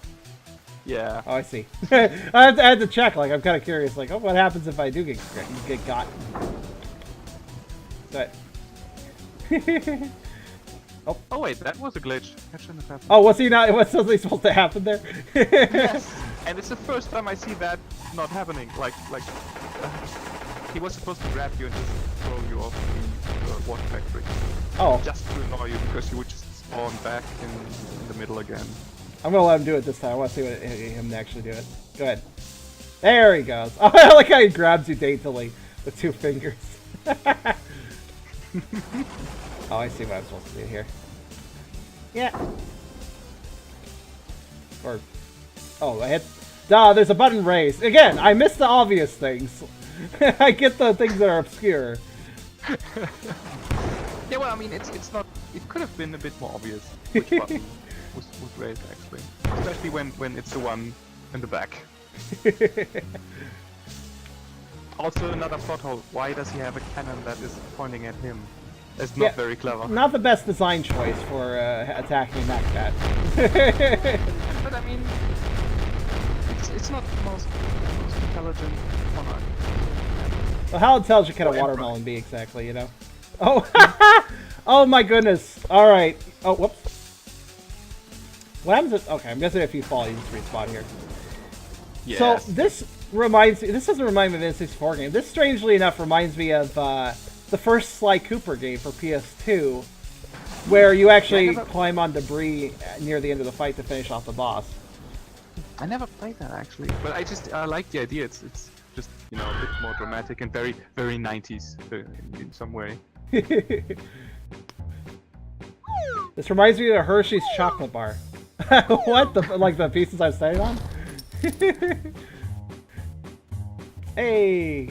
Yeah. Oh, I see. I had to check, like, I'm kind of curious, like, oh, what happens if I do get got? But... Oh wait, that was a glitch. That shouldn't have happened. Oh, was he not? Was something supposed to happen there? Yes. And it's the first time I see that not happening. He was supposed to grab you and just throw you off the water factory. Oh. Just to annoy you because you would just spawn back in the middle again. I'm gonna let him do it this time. I want to see him actually do it. Go ahead. There he goes. Oh, I like how he grabs you daintily with 2 fingers. Oh, I see what I'm supposed to do here. Yeah. Or... Oh, I hit... Duh, there's a button raised. Again, I miss the obvious things. I get the things that are obscure. Yeah, well, I mean, it's not... It could have been a bit more obvious which button was raised, actually. Especially when it's the one in the back. Also, another plot hole. Why does he have a cannon that is pointing at him? It's not very clever. Not the best design choice for attacking Macbat. But I mean, it's not the most intelligent monarch. Well, how intelligent can a watermelon be exactly, you know? Oh, oh my goodness! All right. Oh, whoops. What happens if... Okay, I'm guessing if you fall, you just respawn here. Yes. So this reminds me... This doesn't remind me of an N64 game. This, strangely enough, reminds me of the first Sly Cooper game for PS2, where you actually climb on debris near the end of the fight to finish off the boss. I never played that, actually, but I like the idea. It's just, you know, a bit more dramatic and very 90s in some way. This reminds me of a Hershey's chocolate bar. What? Like the pieces I'm standing on? Hey!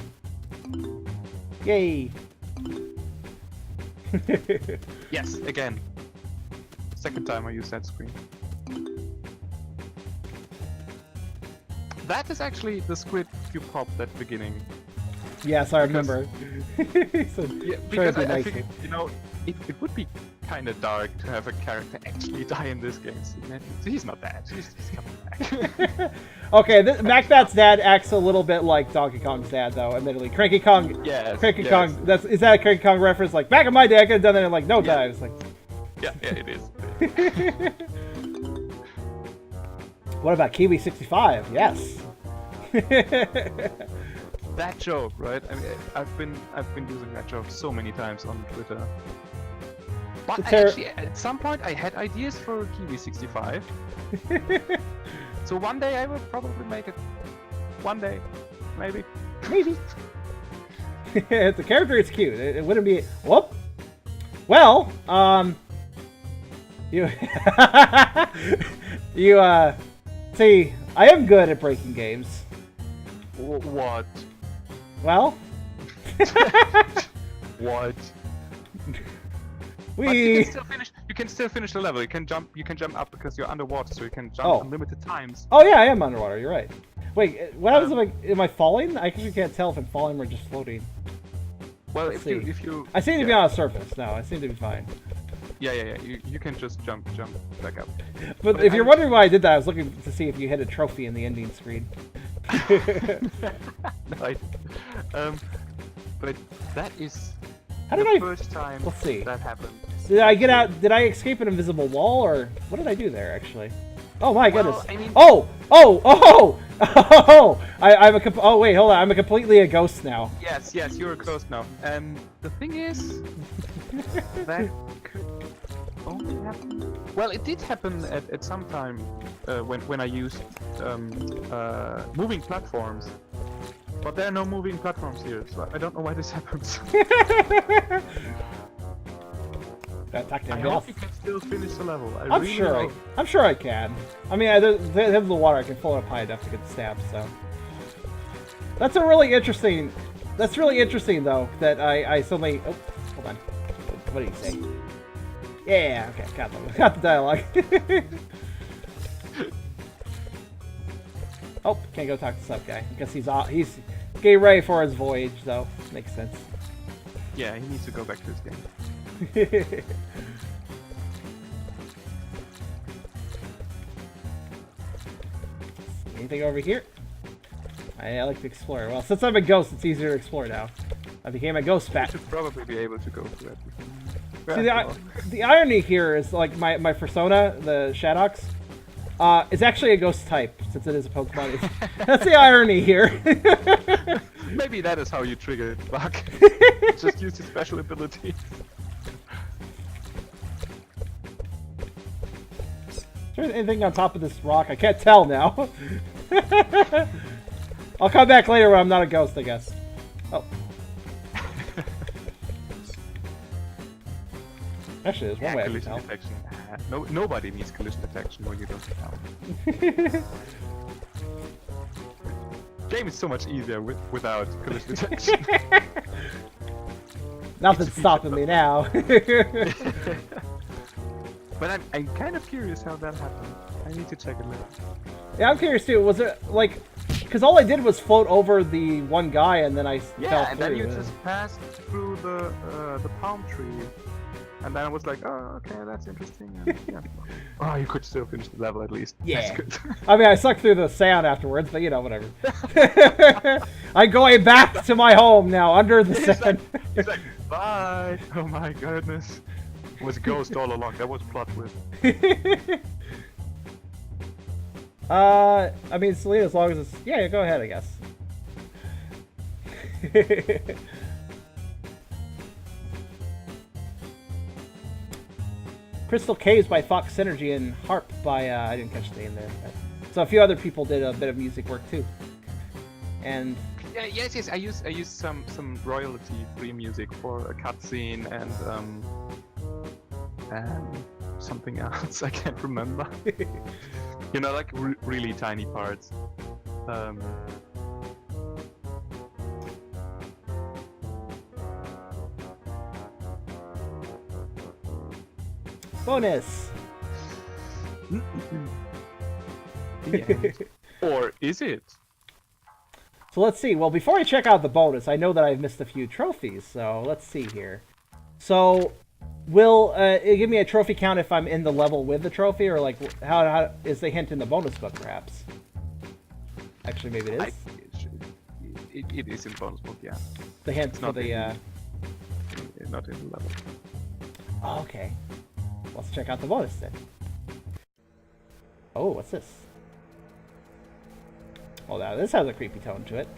Yay! Yes, again. Second time I used that screen. That is actually the squid you popped at the beginning. Yes, I remember. So, yeah, because I think, you know, it would be kind of dark to have a character actually die in this game. So he's not dead. He's coming back. Okay, Macbat's dad acts a little bit like Donkey Kong's dad, though. Admittedly, Cranky Kong. Yes. Cranky Kong. Is that a Cranky Kong reference? Like back in my day, I could have done that in like no time. It's like. Yeah, it is. What about Kiwi 65? Yes. That joke, right? I mean, I've been using that joke so many times on Twitter. But actually, at some point, I had ideas for Kiwi 65. So one day I will probably make it. One day, maybe. Maybe. The character is cute. It wouldn't be. Whoop. Well, you see, I am good at breaking games. What? Well. What? We. But you can still finish the level. You can jump up because you're underwater, so you can jump unlimited times. Oh yeah, I am underwater. You're right. Wait, what happens if am I falling? I actually can't tell if I'm falling or just floating. Well, if you I seem to be on a surface now. I seem to be fine. Yeah. You can just jump back up. But if you're wondering why I did that, I was looking to see if you hit a trophy in the ending screen. Nice. But that is How did the first time Let's see. that happened. Did I get out? Did I escape an invisible wall, or what did I do there actually? Oh my goodness! I mean, oh! Oh wait, hold on! I'm completely a ghost now. Yes, you're a ghost now. And the thing is, that could only happen. Well, it did happen at some time when I used moving platforms. But there are no moving platforms here, so I don't know why this happens. I hope you can still finish the level. I'm sure I can. I mean, there's the water. I can float up high enough to get stabbed. So that's really interesting. That's really interesting, though. That I suddenly. Oh, Hold on. What did he say? Yeah, okay, got the dialogue. Oh, can't go talk to Sub Guy. I guess he's getting ready for his voyage, though. Makes sense. Yeah, he needs to go back to his game. Anything over here? I like to explore. Well, since I'm a ghost, it's easier to explore now. I became a ghost bat. You should probably be able to go through everything. See, the irony here is, like, my persona, the Shadox, is actually a ghost type, since it is a Pokemon. That's the irony here. Maybe that is how you trigger it, Buck. Just use your special abilities. Is there anything on top of this rock? I can't tell now. I'll come back later when I'm not a ghost, I guess. Oh. Actually, there's one way I can collision tell. detection. Nobody needs collision detection when you don't tell. Game is so much easier without collision detection. Nothing's stopping me now. But I'm kind of curious how that happened. I need to check it later. Yeah, I'm curious too. Was it like, because all I did was float over the one guy and then I fell through. Yeah, and then you just passed through the palm tree. And then I was like, oh, okay, that's interesting. And, yeah. Oh, you could still finish the level at least. Yeah. That's good. I mean, I sucked through the sound afterwards, but you know, whatever. I'm going back to my home now, under the sand. He's like, bye. Oh my goodness. It was a ghost all along. That was a plot twist. I mean, Selena, as long as it's... Yeah, go ahead, I guess. Crystal Caves by Fox Synergy and Harp by, I didn't catch the name there. But... So a few other people did a bit of music work too. And... Yes, I used some royalty-free music for a cutscene and something else I can't remember. You know, like really tiny parts. Bonus! Or is it? So let's see. Well, before I check out the bonus, I know that I've missed a few trophies. So let's see here. So, will it give me a trophy count if I'm in the level with the trophy, or like how is the hint in the bonus book, perhaps? Actually, maybe it is. It is in bonus book, yeah. The hint It's for not the. Not in the level. Oh, okay. Let's check out the bonus then. Oh, what's this? Oh, now this has a creepy tone to it.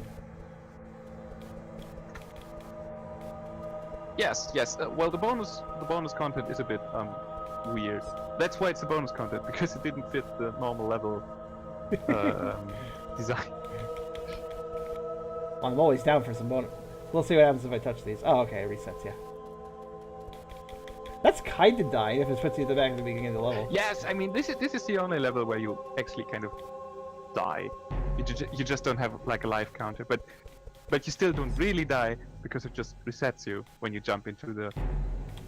Yes. Well, the bonus content is a bit weird. That's why it's a bonus content, because it didn't fit the normal level design. Well, I'm always down for some bonus. We'll see what happens if I touch these. Oh, okay, it resets, yeah. That's kind of dying if it puts you at the back at the beginning of the level. Yes, I mean this is the only level where you actually kind of die. You just don't have like a life counter, but you still don't really die because it just resets you when you jump into the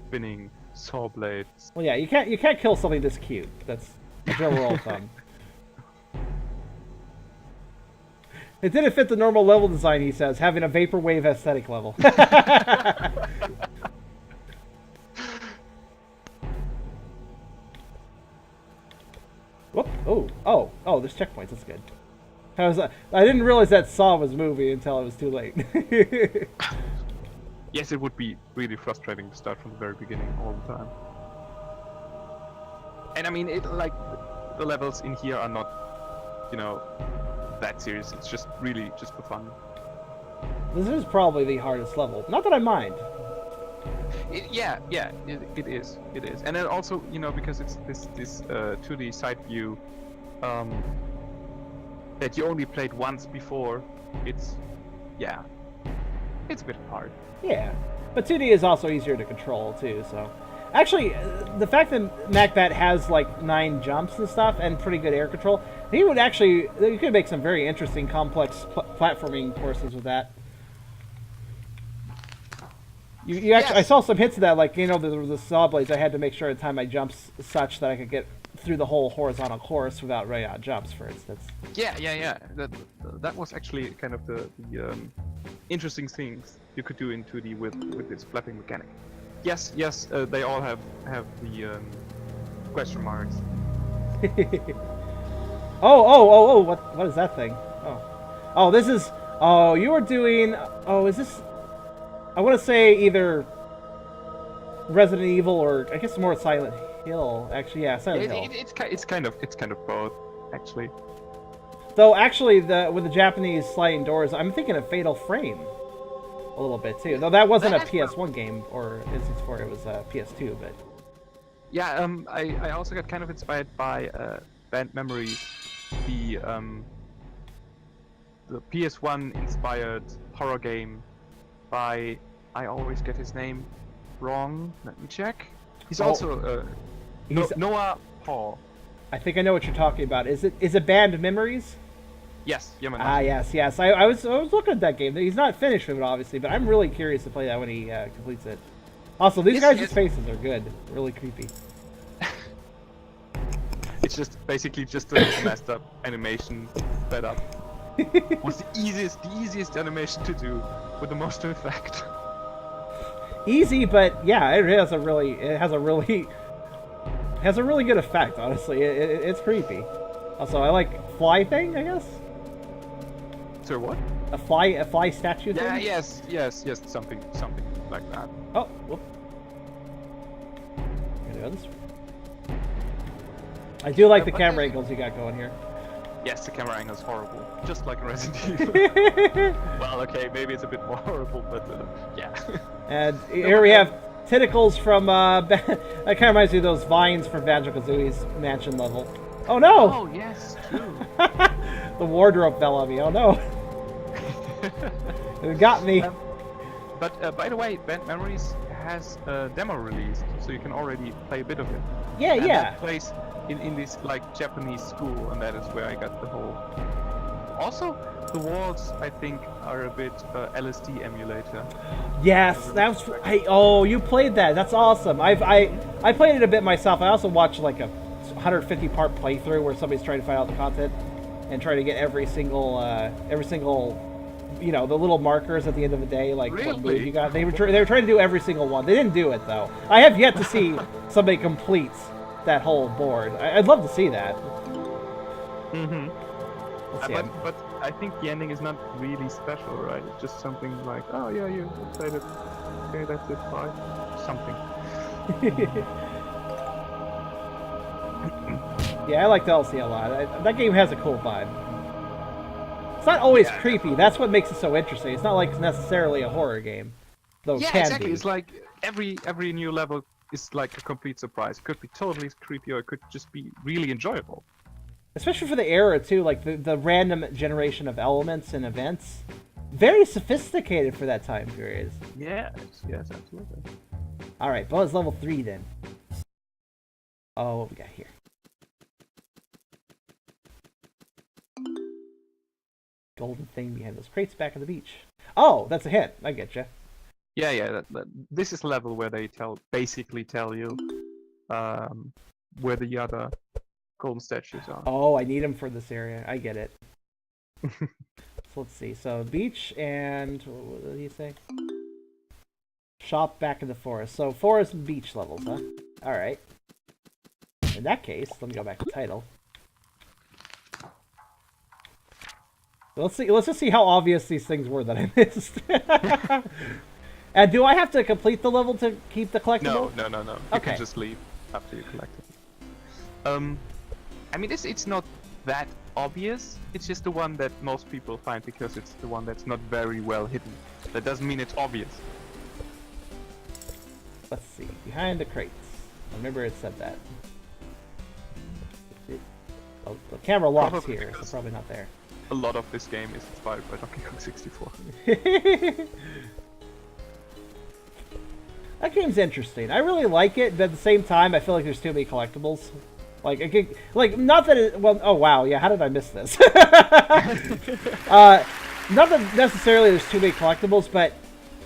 spinning saw blades. Well, yeah, you can't kill something this cute. That's the general rule of thumb. It didn't fit the normal level design, he says, having a vaporwave aesthetic level. Whoop! Oh! There's checkpoints. That's good. I didn't realize that Saw was moving until it was too late. Yes, it would be really frustrating to start from the very beginning all the time. And I mean, like the levels in here are not, you know, that serious. It's just really just for fun. This is probably the hardest level. Not that I mind. It is. And then also, you know, because it's this 2D side view that you only played once before, it's a bit hard. Yeah, but 2D is also easier to control too. So, actually, the fact that Macbat has like 9 jumps and stuff and pretty good air control, you could make some very interesting, complex platforming courses with that. You actually, I Yes. saw some hints of that, like, you know, the saw blades. I had to make sure to time my jumps such that I could get through the whole horizontal course without running out of jumps, for instance. Yeah. That was actually kind of the interesting things you could do in 2D with this flapping mechanic. Yes, they all have the question marks. Oh, what is that thing? Oh, this is, oh, you were doing, oh, is this, I want to say either Resident Evil or, I guess more Silent Hill, actually, yeah, Silent Hill. It's kind of both, actually. Though, actually, with the Japanese sliding doors, I'm thinking of Fatal Frame a little bit, too. Though that wasn't a PS1 game, or N64, it was PS2, but... Yeah, I also got kind of inspired by Band Memories, the PS1 inspired horror game by, I always get his name wrong. Let me check. He's also Noah Paul. I think I know what you're talking about. Is it Band Memories? Yes, Yamanashi. Ah, yes. I was looking at that game. He's not finished with it, obviously, but I'm really curious to play that when he completes it. Also, these guys' faces are good. Really creepy. It's just basically just a messed up animation sped up. Was the easiest animation to do with the most effect. Easy, but yeah, it has a really good effect. Honestly, it's creepy. Also, I like fly thing, I guess. So what? A fly statue thing. Yeah, yes, something like that. Oh, whoop. Here it is. I do like the camera angles you got going here. Yes, the camera angle is horrible, just like in Resident Evil. Well, okay, maybe it's a bit more horrible, but yeah. And here we have tentacles from, that kind of reminds me of those vines from Banjo-Kazooie's mansion level. Oh no! Oh, yes, true. The wardrobe fell on me, oh no. It got me. But by the way, Band Memories has a demo released, so you can already play a bit of it. Yeah, and yeah. That plays in this like Japanese school, and that is where I got the whole. Also, the walls I think are a bit LSD emulator. Yes, that was. Oh, you played that. That's awesome. I played it a bit myself. I also watched like a 150 part playthrough where somebody's trying to find out the content and try to get every single you know, the little markers at the end of the day, like what move Really? you got. They were trying to do every single one. They didn't do it though. I have yet to see somebody complete that whole board. I'd love to see that. Mm-hmm. Let's see. But I think the ending is not really special, right? It's just something like, oh yeah, you played it. Okay, that's it. Bye. Something. Yeah, I like the LC a lot. That game has a cool vibe. It's not always creepy. That's what makes it so interesting. It's not like it's necessarily a horror game, though it Yeah, can exactly. be. It's like every new level is like a complete surprise. It could be totally creepy, or it could just be really enjoyable. Especially for the era too, like the random generation of elements and events. Very sophisticated for that time period. Yes, absolutely. All right, bonus level 3 then. Oh, what we got here? Golden thing behind those crates back on the beach. Oh, that's a hint. I get you. Yeah. This is a level where they basically tell you where the other golden statues are. Oh, I need them for this area. I get it. So let's see. So beach and what did you say? Shop back in the forest. So forest and beach levels, huh? All right. In that case, let me go back to title. So let's see. Let's just see how obvious these things were that I missed. And do I have to complete the level to keep the collectible? No. You Okay. can just leave after you collect it. I mean, it's not that obvious. It's just the one that most people find because it's the one that's not very well hidden. That doesn't mean it's obvious. Let's see. Behind the crates. I remember it said that. Oh, the camera locks Probably here, so because- probably not there. A lot of this game is inspired by Donkey Kong 64. That game's interesting. I really like it, but at the same time, I feel like there's too many collectibles. Not that it. Well, oh wow, yeah. How did I miss this? Not that necessarily there's too many collectibles, but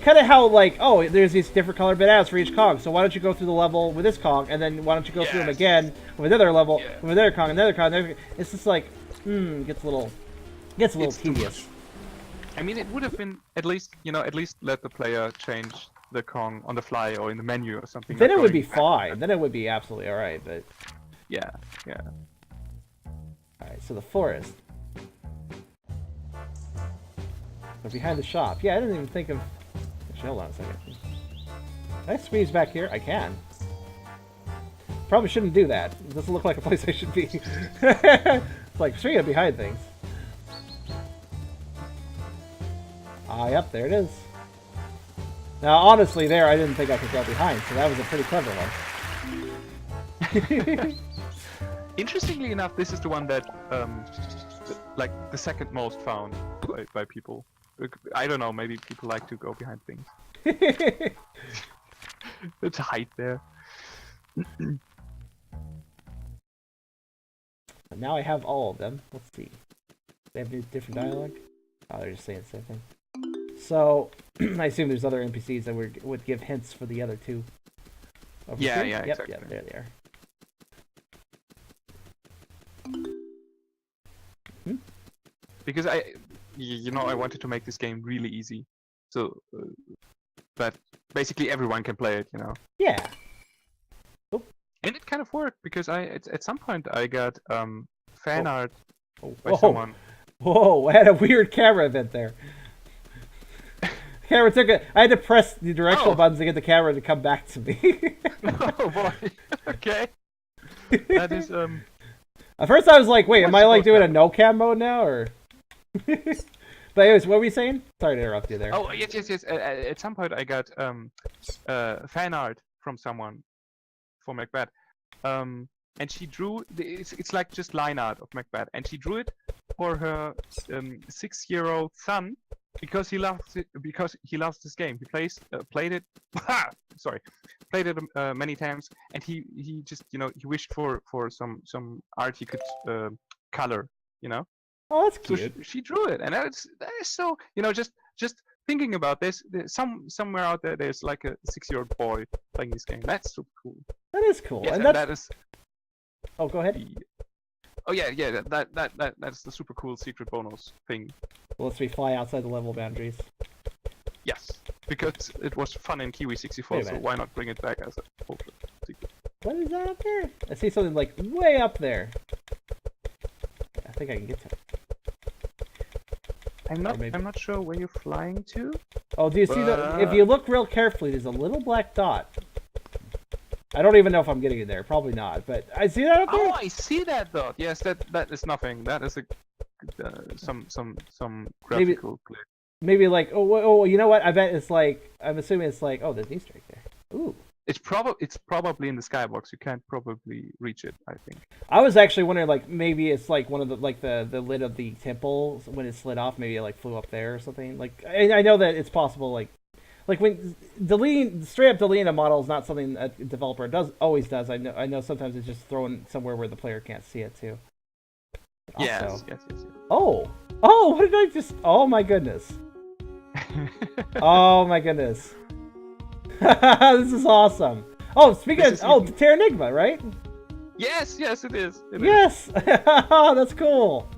kind of how, like, oh, there's these different colored bananas for each Kong, so why don't you go through the level with this Kong, and then why don't you go through them again with another level, with another Kong, another Kong, another... It's just like, gets a little tedious. I mean, it would have been at least let the player change the Kong on the fly or in the menu or something. Then it would be fine. Then it would be absolutely all right. But yeah. All right, so the forest. We're behind the shop. Yeah, I didn't even think of. Actually, hold on a second. Can I squeeze back here? I can. Probably shouldn't do that. It doesn't look like a place I should be. It's like straight up behind things. Ah, yep, there it is. Now, honestly, there I didn't think I could go behind, so that was a pretty clever one. Interestingly enough, this is the one that, like, the second most found by people. I don't know, maybe people like to go behind things. It's height there. And now I have all of them. Let's see. They have different dialogue? Oh, they're just saying the same thing. So, I assume there's other NPCs that would give hints for the other two. Yeah, yep, exactly. Yep, there they are. Because I wanted to make this game really easy, so that basically everyone can play it, Yeah. And it kind of worked because at some point I got fan art by Whoa. someone. Whoa! I had a weird camera event there. Camera took I had to press the directional buttons to get the camera to come back to me. Oh boy. Okay. That is At first I was like, wait, am I like doing a no cam mode now or? But anyways, what were you saying? Sorry to interrupt you there. Oh yes. At some point I got fan art from someone for Macbat, and she drew. It's like just line art of Macbat, and she drew it for her 6-year-old son because he loves it. Because he loves this game. He played it. Played it many times, and he just he wished for some art he could color. Oh, that's So cute. she drew it, and that is so just thinking about this. Somewhere out there, there's like a 6-year-old boy playing this game. That's super cool. That is cool. Yes, and that is. Oh, go ahead. Oh yeah. That's the super cool secret bonus thing. Well, let's fly outside the level boundaries. Yes, because it was fun in Kiwi 64, Wait a so minute. why not bring it back as a ultra secret? What is that up there? I see something like way up there. I think I can get to it. I'm not sure where you're flying to. Oh, do you see if you look real carefully, there's a little black dot. I don't even know if I'm getting it there. Probably not. But I see that up there. Oh, I see that dot. Yes, that is nothing. That is a some graphical glitch. Maybe like oh, you know what? I bet it's like I'm assuming it's like there's an Easter egg there. Ooh. It's probably in the skybox. You can't probably reach it, I think. I was actually wondering like maybe it's like one of the the lid of the temple when it slid off. Maybe it like flew up there or something. Like I know that it's possible like when straight up deleting a model is not something a developer always does. I know sometimes it's just thrown somewhere where the player can't see it too. Yes. Oh, what did I just? Oh my goodness. Oh my goodness. This is awesome. Oh, speaking of Terranigma, right? Yes, it is. Yes. That's cool.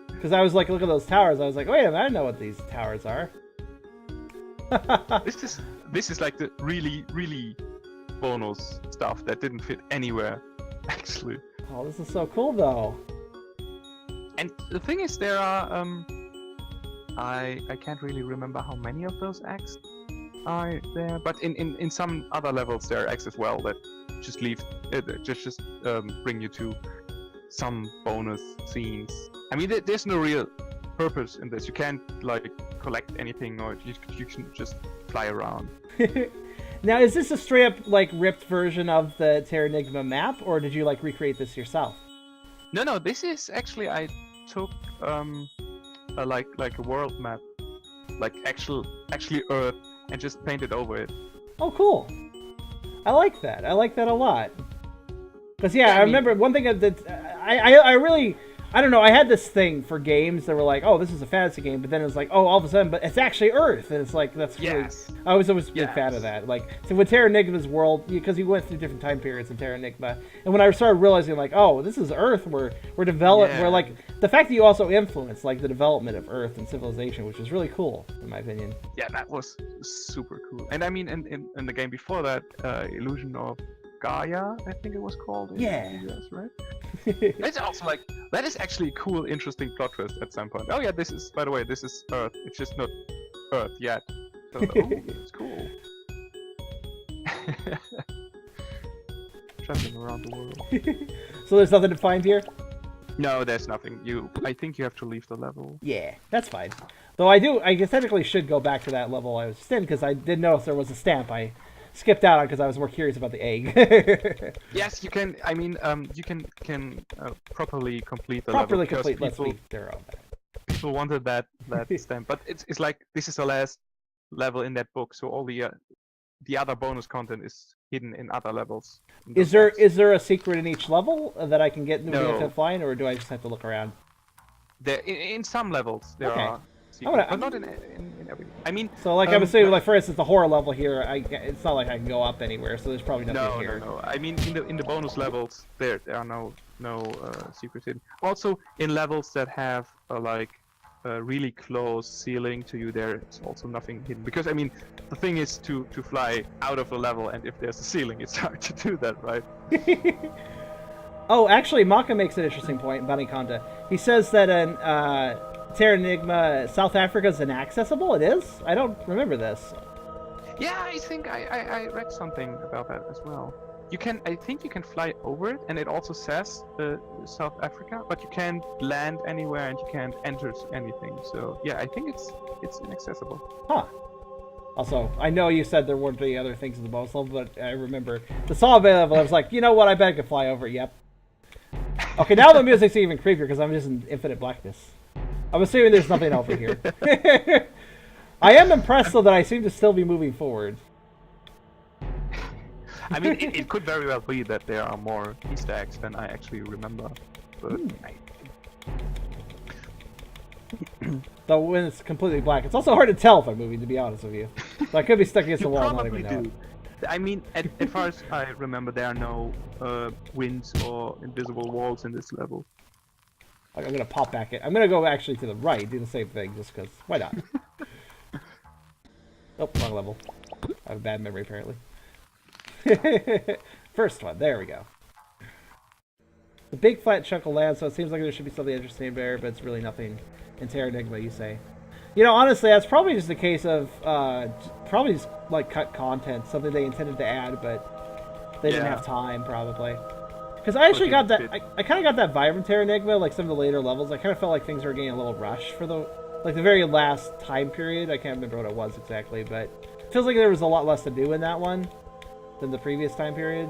Because I was like, look at those towers. I was like, wait a minute, I know what these towers are. This is like the really bonus stuff that didn't fit anywhere, actually. Oh, this is so cool though. And the thing is, there are I can't really remember how many of those eggs are there, but in some other levels there are eggs as well that just bring you to some bonus scenes. I mean, there's no real purpose in this. You can't like collect anything, or you can just fly around. Now, is this a straight up like ripped version of the Terranigma map, or did you like recreate this yourself? No, this is actually I took like a world map, like actually Earth, and just painted over it. Oh, cool. I like that. I like that a lot. Because I remember one thing that I I don't know. I had this thing for games that were like, oh, this is a fantasy game, but then it was like, oh, all of a sudden, but it's actually Earth, and it's like that's really. Yes. I was always a big fan of that. Like, so with Terra Enigma's world, because you went through different time periods in Terra Enigma, and when I started realizing like, oh, this is Earth, we're developed, we're like the fact that you also influence like the development of Earth and civilization, which is really cool in my opinion. Yeah, that was super cool. And I mean, in the game before that, Illusion of Gaia, I think it was called. Yeah. US, right? It's also like that is actually a cool, interesting plot twist at some point. Oh yeah, this is, by the way, this is Earth. It's just not Earth yet. So, oh, it's cool. Traveling around the world. So there's nothing to find here? No, there's nothing. I think you have to leave the level. Yeah, that's fine. Though I technically should go back to that level I was just in, because I did notice there was a stamp I skipped out on because I was more curious about the egg. Yes, you can. I mean, you can properly complete the Properly level. complete. Let's leave their own. People wanted that stamp, but it's like this is the last level in that book, so all the other bonus content is hidden in other levels. Is there a secret in each level that I can get in the No. Infinite Flying, or do I just have to look around? There in some levels there Okay. are secrets, but not in every. I mean, So, like I was saying, like for instance, the horror level here, it's not like I can go up anywhere, so there's probably nothing here. No. I mean, in the bonus levels, there are no secrets hidden. Also, in levels that have a really close ceiling to you, there's also nothing hidden. Because I mean, the thing is to fly out of the level, and if there's a ceiling, it's hard to do that, right? Oh, actually, Maka makes an interesting point, Bunny Conda. He says that in Terra Enigma, South Africa is inaccessible. It is? I don't remember this. Yeah, I think I read something about that as well. I think you can fly over it, and it also says South Africa, but you can't land anywhere and you can't enter anything. So yeah, I think it's inaccessible. Huh. Also, I know you said there weren't any other things in the bonus level, but I remember the song level. I was like, you know what? I bet I could fly over it. Yep. Okay, now the music's even creepier because I'm just in infinite blackness. I'm assuming there's nothing over here. I am impressed though that I seem to still be moving forward. I mean, it could very well be that there are more Easter eggs than I actually remember. But Though when it's completely black, it's also hard to tell if I'm moving, to be honest with you. So I could be stuck against the you wall and not probably even know do. it. I mean, as far as I remember, there are no winds or invisible walls in this level. I'm gonna pop back in. I'm gonna go actually to the right, do the same thing, just because. Why not? Oh, wrong level. I have a bad memory, apparently. First one, there we go. The big flat chunk of land, so it seems like there should be something interesting there, but it's really nothing in Terra Enigma, you say. You know, honestly, that's probably just a case of, probably just, like, cut content, something they intended to add, but they didn't have time, probably. Because I actually got that, I kind of got that vibe from Terra Enigma, like some of the later levels. I kind of felt like things were getting a little rushed for the very last time period. I can't remember what it was exactly, but it feels like there was a lot less to do in that one than the previous time period.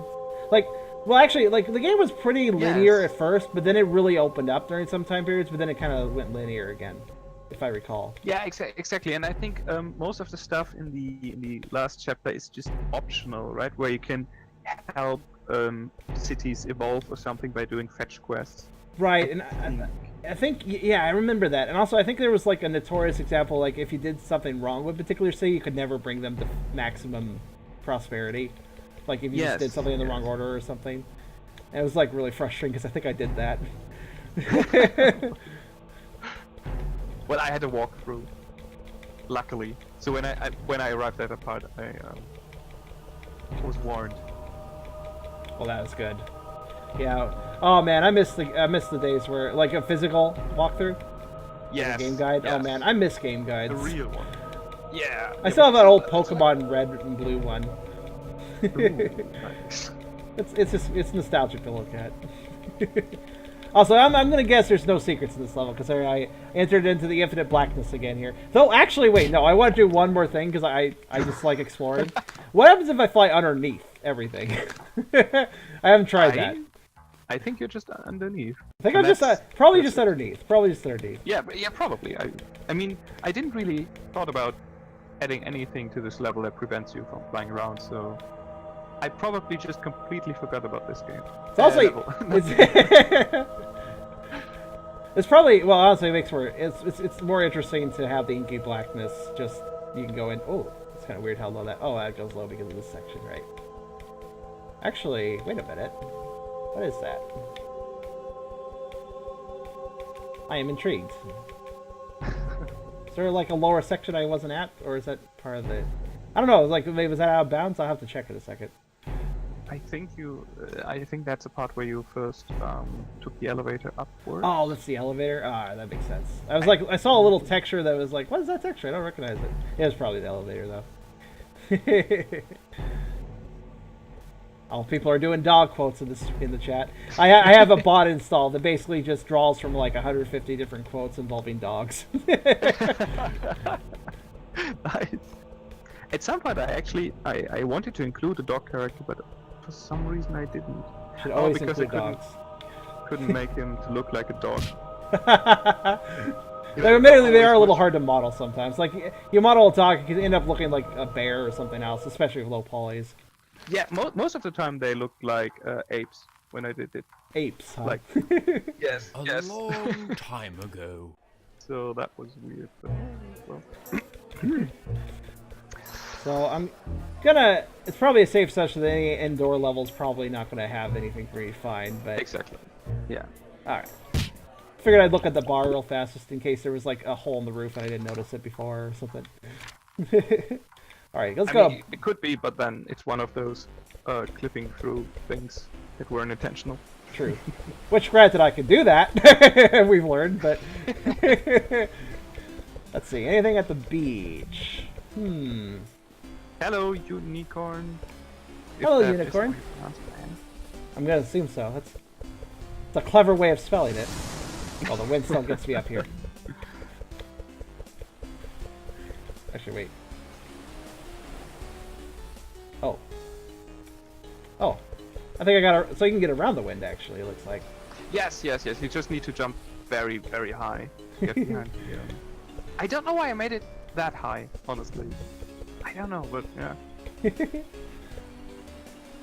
Like, well, actually, like, the game was pretty linear at first, but then it really opened up during some time periods, but then it kind of went linear again, if I recall. Yeah, exactly. And I think most of the stuff in the last chapter is just optional, right? Where you can help cities evolve or something by doing fetch quests. Right, and I think, yeah, I remember that. And also, I think there was, like, a notorious example, like, if you did something wrong with a particular city, you could never bring them to maximum prosperity. Like, if you just did something in the wrong order or something. And it was, like, really frustrating, because I think I did that. Well, I had to walk through, luckily. So when I arrived at a part, I was warned. Well, that was good. Yeah. Oh man, I miss the days where, like, a physical walkthrough. Yes. Game guide. Yes. Oh man, I miss game guides. The real one. Yeah. I still have that old Pokemon Red and Blue one. Ooh, nice. It's nostalgic to look at. Also, I'm gonna guess there's no secrets in this level because I entered into the infinite blackness again here. Though actually, wait, no, I want to do one more thing because I just like exploring. What happens if I fly underneath everything? I haven't tried that. I think you're just underneath. I think I'm just probably just underneath. Probably just underneath. Yeah, probably. I mean, I didn't really thought about adding anything to this level that prevents you from flying around, so I probably just completely forgot about this game. It's also It's probably, well, honestly, it makes more, it's more interesting to have the inky blackness, just, you can go in, oh, it's kind of weird how low that, oh, that goes low because of this section, right? Actually, wait a minute. What is that? I am intrigued. Is there like a lower section I wasn't at, or is that part of the, I don't know, like, maybe was that out of bounds? I'll have to check in a second. I think that's the part where you first took the elevator upward. Oh, that's the elevator? Ah, that makes sense. I was like, I saw a little texture that was like, what is that texture? I don't recognize it. It was probably the elevator, though. Oh, people are doing dog quotes in the chat. I have a bot installed that basically just draws from like 150 different quotes involving dogs. Nice. At some point, I wanted to include a dog character, but for some reason I didn't. Should always because include I dogs. couldn't make him to look like a dog. Admittedly, they are a little hard to model sometimes. Like, you model a dog, it can end up looking like a bear or something else, especially with low polys. Yeah, most of the time they look like apes when I did it. Apes, huh? Like, yes, A yes. long time ago. So that was weird. But, well. So I'm gonna. It's probably a safe assumption that any indoor level's probably not gonna have anything pretty fine. But Exactly. Yeah. all right. Figured I'd look at the bar real fast just in case there was like a hole in the roof and I didn't notice it before or something. All right, let's go. It could be, but then it's one of those clipping through things that weren't intentional. True. Which, granted, I can do that. We've learned, but let's see. Anything at the beach? Hello, unicorn. If Hello, that is unicorn. how you pronounce it. I'm gonna assume so. That's a clever way of spelling it. Oh, the wind still gets me up here. Actually, wait. Oh. Oh. I think I got so you can get around the wind, actually, it looks like. Yes. You just need to jump very, very high to get behind the, I don't know why I made it that high, honestly. I don't know, but yeah.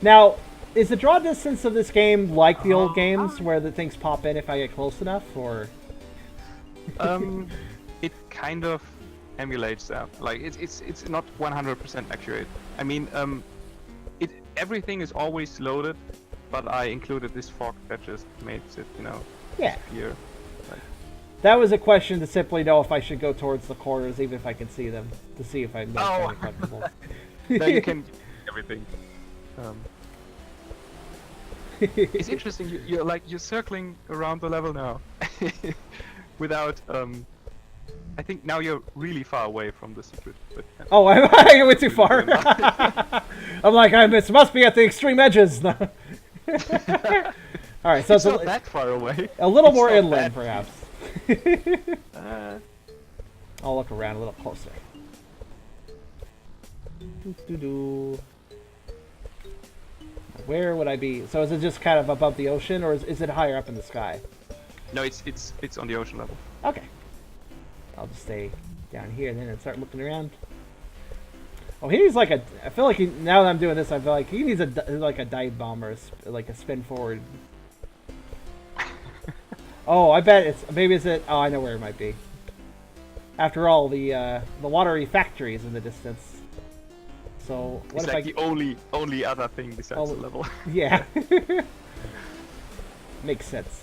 Now, is the draw distance of this game like the old games, where the things pop in if I get close enough, or? It kind of emulates that. Like it's not 100% accurate. I mean, everything is always loaded, but I included this fog that just makes it, Yeah. disappear. Like, That was a question to simply know if I should go towards the corners, even if I can see them, to see if I'm not comfortable. now you can everything. It's interesting. You're circling around the level now, without. I think now you're really far away from the secret. But, Oh, I went too far. I'm like, it must be at the extreme edges. All right, so it's not that far away. a little It's more not inland, that perhaps. I'll look around a little closer. Doo-doo-doo. Where would I be? So is it just kind of above the ocean, or is it higher up in the sky? No, it's on the ocean level. Okay. I'll just stay down here then and start looking around. Oh, he needs like a. I feel like now that I'm doing this, I feel like he needs like a dive bomb or like a spin forward. Oh, I bet maybe it's it. Oh, I know where it might be. After all, the watery factory is in the distance. So what It's if like I? the only other thing besides the level. Yeah. Makes sense.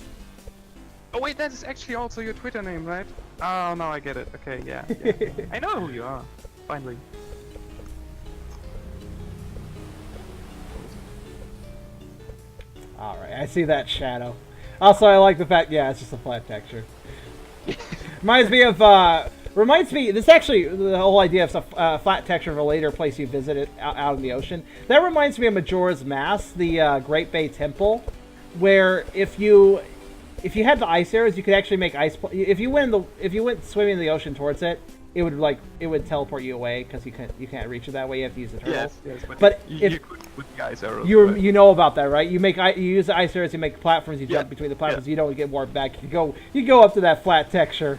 Oh wait, that is actually also your Twitter name, right? Oh, now I get it. Okay, yeah. I know who you are. Finally. All right, I see that shadow. Also, I like the fact, yeah, it's just a flat texture. Reminds me of, this actually, the whole idea of a flat texture of a later place you visited out in the ocean. That reminds me of Majora's Mask, the Great Bay Temple, where if you had the ice arrows, you could actually make ice. If you went swimming in the ocean towards it, it would teleport you away because you can't reach it that way. You have to use the turtle. Yes, but you could with the ice arrows. you know about that, right? You use the ice arrows, you make platforms, you jump between the platforms, yeah. you don't get warped back. You go up to that flat texture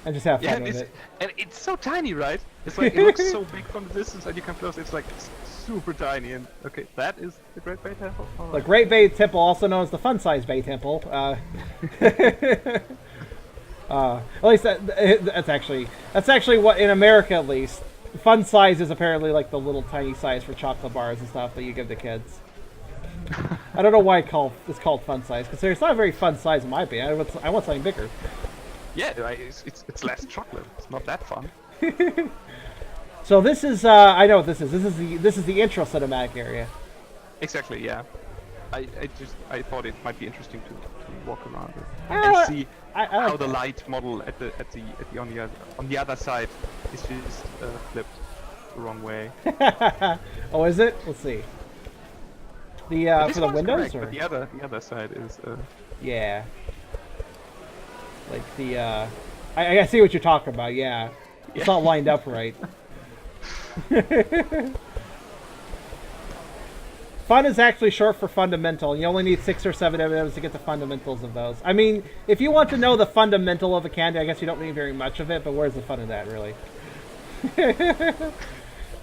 and just have fun with it. And it's so tiny, right? It's like it looks so big from the distance, and you come close. It's like super tiny. And okay, that is the Great Bay Temple. The Great Bay Temple, also known as the Fun Size Bay Temple. At least that's actually what in America at least. Fun size is apparently like the little tiny size for chocolate bars and stuff that you give to kids. I don't know why it's called fun size because it's not a very fun size in my opinion. I want something bigger. Yeah, it's less chocolate. It's not that fun. So this is I know what this is. This is the intro cinematic area. Exactly. Yeah. I thought it might be interesting to walk around it Ah, and see I like how the that. light model on the other side is just flipped the wrong way. Oh, is it? Let's see. The This for the one's windows correct, or but the other side is yeah, like the I see what you're talking about. Yeah, it's not lined up right. Fun is actually short for fundamental. You only need 6 or 7 M&Ms to get the fundamentals of those. I mean, if you want to know the fundamental of a candy, I guess you don't need very much of it, but where's the fun in that, really?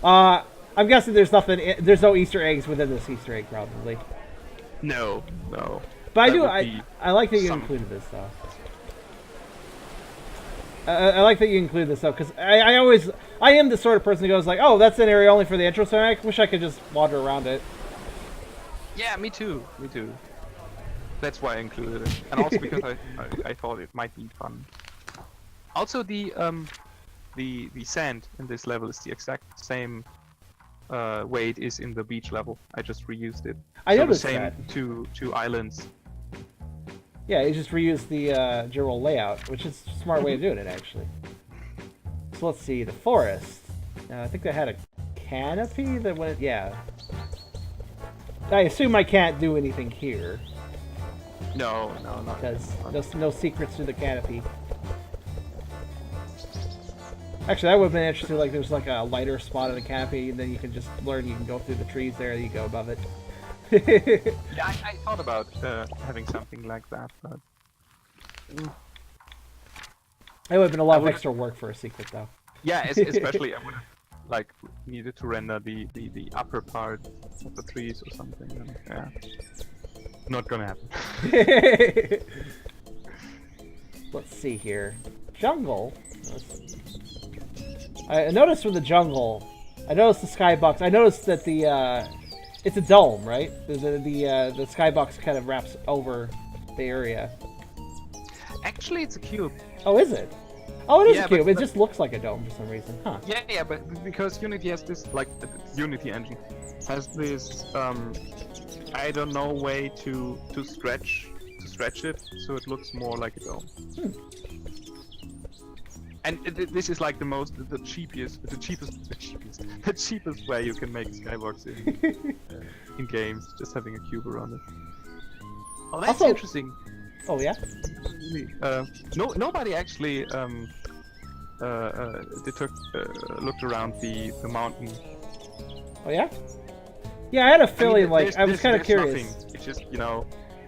I'm guessing there's no Easter eggs within this Easter egg, probably. no. But That would I be like that you some- included this, though. I like that you include this, though, because I am the sort of person who goes like, oh, that's an area only for the intro, so I wish I could just wander around it. Yeah, me too. That's why I included it, and also because I thought it might be fun. Also, the sand in this level is the exact same way it is in the beach level. I just reused it. I So noticed the same that. two islands. Yeah, you just reuse the general layout, which is a smart way of doing it, actually. So let's see, the forest. I think they had a canopy that went, yeah. I assume I can't do anything here, No, not because there's no secrets to the canopy. Actually, that would have been interesting, like there's like a lighter spot on the canopy, and then you can just learn, you can go through the trees there, and you go above it. Yeah, I thought about having something like that, but It would have been a lot of would've- extra work for a secret, though. yeah, especially I would have like needed to render the upper part of the trees or something. And, yeah, not gonna happen. Let's see here. Jungle. I noticed with the jungle, I noticed the skybox. I noticed that the it's a dome, right? The skybox kind of wraps over the area. Actually, it's a cube. Oh, is it? Oh, it is Yeah, a cube. but- It just looks like a dome for some reason, huh? Yeah, but because Unity has this, like, the Unity engine has this, I don't know, way to stretch it so it looks more like a dome. And this is like the cheapest way you can make skybox in games, just having a cube around it. Oh, that's Also- interesting. Oh yeah. Nobody actually looked around the mountain. Oh yeah. Yeah, I had a I mean, feeling like I was kind of there's curious. nothing. It's just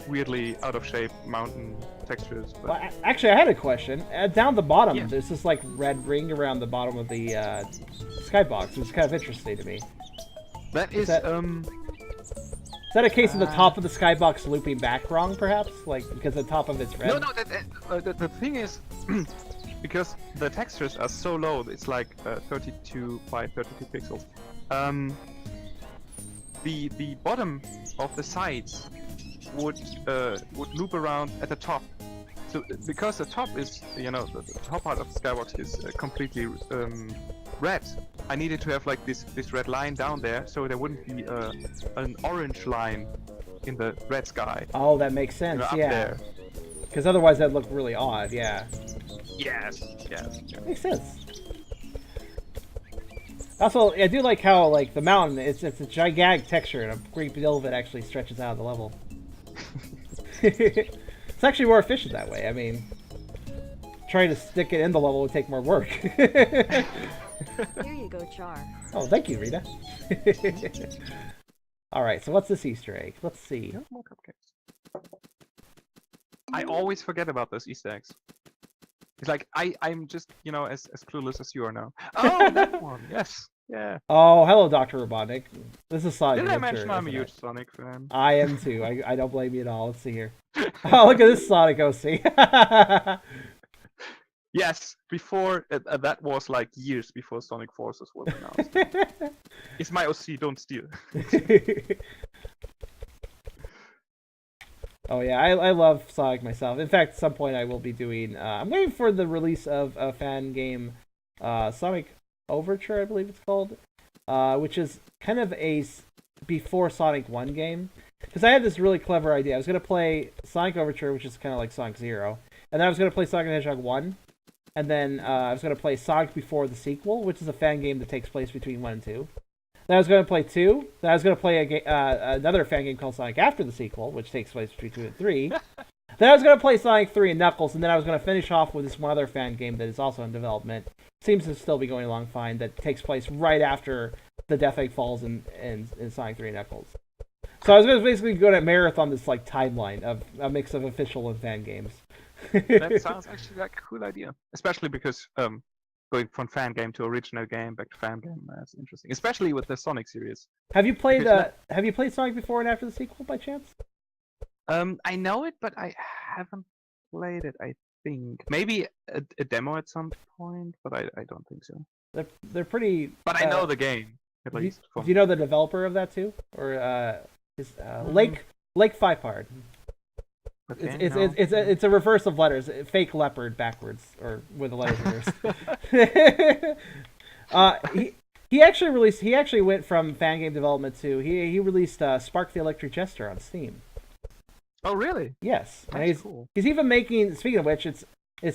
weirdly out of shape mountain textures. But Well, actually, I had a question. Down the bottom, Yeah. there's this like red ring around the bottom of the skybox. It was kind of interesting to me. that is that- Is that a case of the top of the skybox looping back wrong, perhaps? Like, because the top of it's red? no. The thing is, because the textures are so low, it's like 32 by 32 pixels. The bottom of the sides would loop around at the top. So because the top is, the top part of the skybox is completely red, I needed to have like this red line down there, so there wouldn't be an orange line in the red sky. Oh, that makes sense, Up yeah. there. Because otherwise that'd look really odd, yeah. Yes. Makes sense. Also, I do like how, like, the mountain, it's a gigantic texture, and a great deal of it actually stretches out of the level. It's actually more efficient that way. I mean, trying to stick it in the level would take more work. Here you go, Char. Oh, thank you, Rita. Alright, so what's this Easter egg? Let's see. More cupcakes. I always forget about those Easter eggs. It's like I'm just as clueless as you are now. Oh, that one. Yes. Yeah. Oh, hello, Dr. Robotnik. This is Sonic. Did I Adventure, mention I'm a isn't huge it? Sonic fan? I am too. I don't blame you at all. Let's see here. Oh, look at this Sonic OC. Yes, before that was like years before Sonic Forces was announced. It's my OC, don't steal. Oh yeah, I love Sonic myself. In fact, at some point I will be doing. I'm waiting for the release of a fan game, Sonic Overture, I believe it's called, which is kind of before Sonic 1 game. Because I had this really clever idea. I was gonna play Sonic Overture, which is kind of like Sonic 0, and then I was gonna play Sonic the Hedgehog 1, and then I was gonna play Sonic Before the Sequel, which is a fan game that takes place between 1 and 2. Then I was going to play 2. Then I was going to play another fan game called Sonic After the Sequel, which takes place between 2 and 3. Then I was going to play Sonic 3 and Knuckles, and then I was going to finish off with this one other fan game that is also in development. Seems to still be going along fine, that takes place right after the Death Egg falls in Sonic 3 and Knuckles. So I was going to basically go to marathon this like timeline of a mix of official and fan games. That sounds actually like a cool idea, especially because going from fan game to original game back to fan game, that's interesting. Especially with the Sonic series. Have you played Sonic Before and After the Sequel by chance? I know it, but I haven't played it. I think maybe a demo at some point, but I don't think so. They're pretty. But I know the game at least. Do you know the developer of that too, or is Lake Fipard? Okay, It's a reverse of letters. Fake leopard backwards, or with the letters reversed. He actually went from fan game development to he released Spark the Electric Jester on Steam. Oh really? Yes, That's and he's cool. He's even making. Speaking of which, it's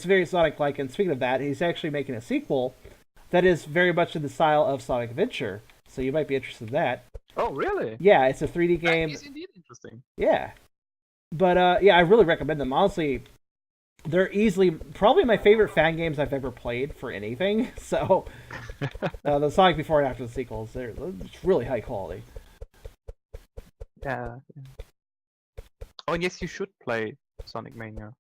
very Sonic-like. And speaking of that, he's actually making a sequel that is very much in the style of Sonic Adventure. So you might be interested in that. Oh really? Yeah, it's a 3D game. That is indeed interesting. Yeah. But yeah, I really recommend them. Honestly, they're easily probably my favorite fan games I've ever played for anything. So the Sonic Before and After the sequels, they're really high quality. Yeah. Oh, and yes, you should play Sonic Mania.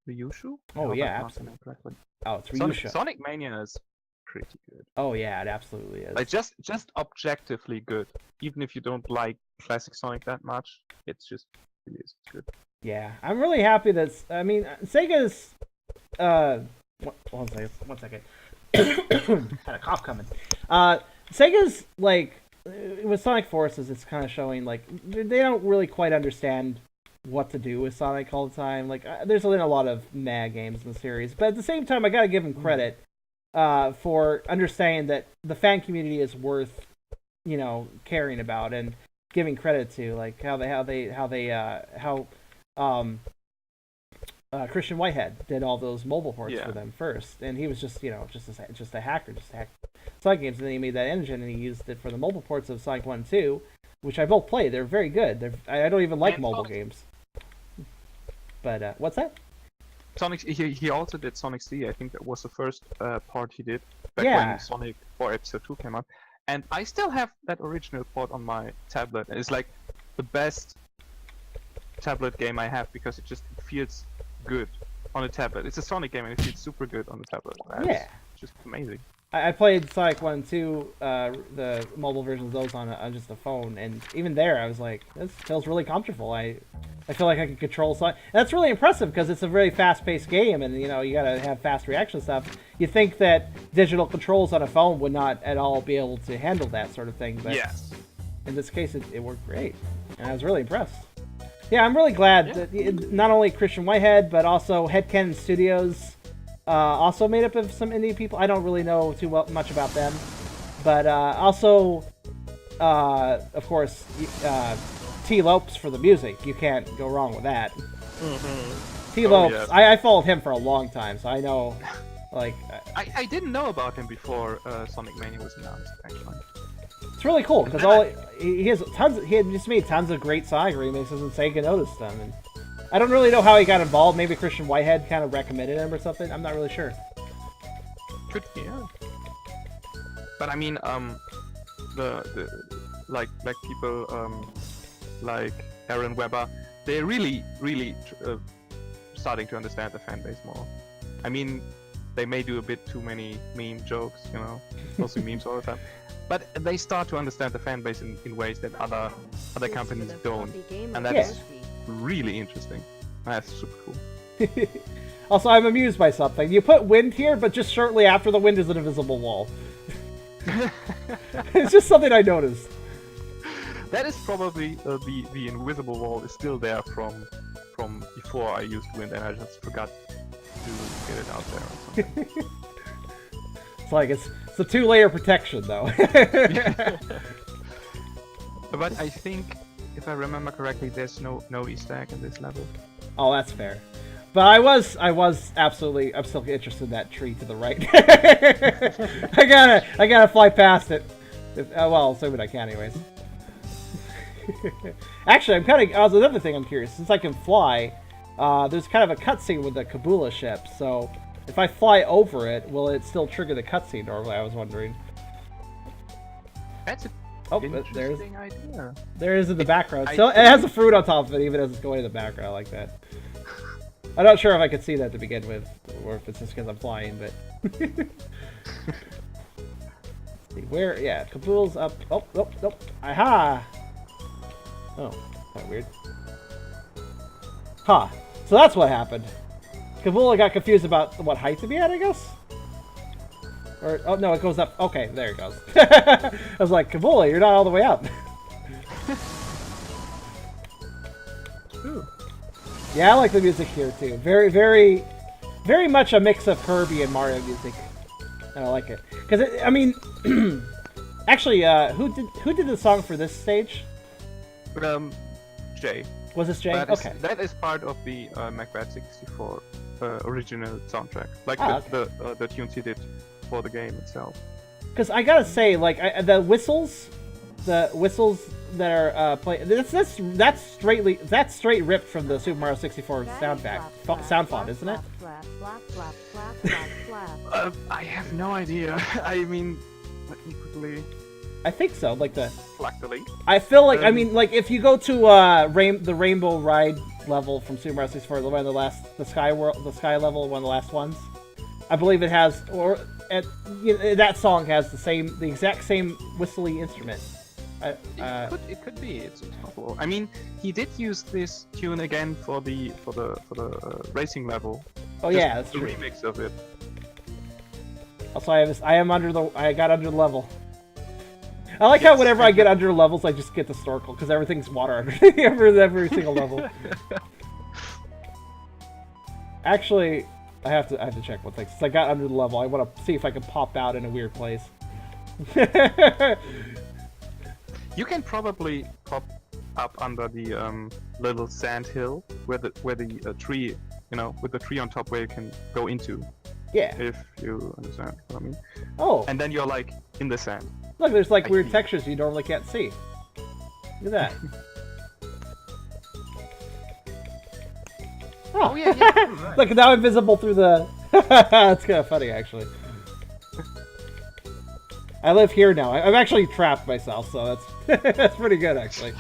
Ryushu? Oh I yeah, hope I pronounced absolutely. it correctly. Oh, it's Ryusha. Sonic Mania is pretty good. Oh yeah, it absolutely is. Like just objectively good. Even if you don't like classic Sonic that much, it's just really is good. Yeah, I'm really happy that Sega's. One second. Had a cough coming. Sega's like with Sonic Forces, it's kind of showing like they don't really quite understand what to do with Sonic all the time. Like there's been a lot of meh games in the series, but at the same time, I gotta give them credit for understanding that the fan community is worth caring about and giving credit to, like how Christian Whitehead did all those mobile ports for them first, and he was just a hacker, just hacked Sonic games, and then he made that engine and he used it for the mobile ports of Sonic 1 and 2, which I both played. They're very good. I don't even like mobile games. But what's that? Sonic. He also did Sonic C. I think that was the first part he did back when Sonic 4 Episode 2 came out. And I still have that original port on my tablet. It's like the best tablet game I have because it feels good on a tablet. It's a Sonic game and it feels super good on the tablet. It's just amazing. I played Sonic 1 and 2, the mobile versions of those on just a phone, and even there I was like, this feels really comfortable. I feel like I can control Sonic. And that's really impressive because it's a very fast-paced game, and you gotta have fast reaction stuff. You think that digital controls on a phone would not at all be able to handle that sort of thing, but in this case it worked great, and I was really impressed. Yeah, I'm really glad that not only Christian Whitehead, but also Headcanon Studios, also made up of some indie people. I don't really know too much about them, but also, of course, T. Lopes for the music. You can't go wrong with that. Mm-hmm. T. Lopes, I followed him for a long time, so I know, like... I didn't know about him before Sonic Mania was announced, actually. It's really cool, because he had just made tons of great Sonic remixes, and Sega noticed them, and I don't really know how he got involved. Maybe Christian Whitehead kind of recommended him or something. I'm not really sure. Could but I mean, the like people like Aaron Webber, they're really starting to understand the fan base more. I mean, they may do a bit too many meme jokes, mostly memes all the time, but they start to understand the fan base in ways that other companies don't, and that's really interesting. That's super cool. Also, I'm amused by something. You put wind here, but just shortly after the wind is an invisible wall. It's just something I noticed. That is probably the invisible wall is still there from before I used wind, and I just forgot to get it out there or something. It's like it's a 2-layer protection, though. But I think, if I remember correctly, there's no Easter egg in this level. Oh, that's fair. But I was absolutely, I'm still interested in that tree to the right. I gotta fly past it. Well, assuming I can, anyways. Actually, another thing I'm curious. Since I can fly, there's kind of a cutscene with the Kabula ship. So if I fly over it, will it still trigger the cutscene? Normally, I was wondering. That's a interesting idea. There is in the background. So it has a fruit on top of it, even as it's going in the background. I like that. I'm not sure if I could see that to begin with, or if it's just because I'm flying, but... see, where... Yeah, Kabul's up... Oh, nope, nope. Aha! Oh, that's weird. Huh. So that's what happened. Kabul got confused about what height to be at, I guess? Or... Oh, no, it goes up. Okay, there it goes. I was like, Kabul, you're not all the way up. Ooh. Yeah, I like the music here too. Very, very, very much a mix of Kirby and Mario music. And I like it because I mean, actually, who did the song for this stage? Jay. Was this Jay? Okay. That is part of the Macbat 64 original soundtrack, like okay. the tunes he did for the game itself. Because I gotta say, like the whistles that are playing. That's straight ripped from the Super Mario 64 sound font, isn't it? I have no idea. I mean, let me quickly. I think so. Like the. Luckily. I feel like I mean like if you go to the Rainbow Ride level from Super Mario 64, the one of the sky level, one of the last ones. I believe it has that song has the exact same whistly instrument. It could be. It's possible. I mean, he did use this tune again for the racing level. Oh yeah, that's true. Remix of it. Also, I got under the level. I like how whenever I get under levels, I just get the snorkel because everything's water under every single level. Actually, I have to check one thing. Since I got under the level, I want to see if I can pop out in a weird place. You can probably pop up under the little sand hill where the tree, with the tree on top where you can go into. Yeah. If you understand what I mean. Oh. And then you're like in the sand. Look, there's like weird textures you normally can't see. Look at that. Oh yeah. Right. Look, now I'm visible through the... That's kind of funny, actually. I live here now. I've actually trapped myself, so that's pretty good, actually.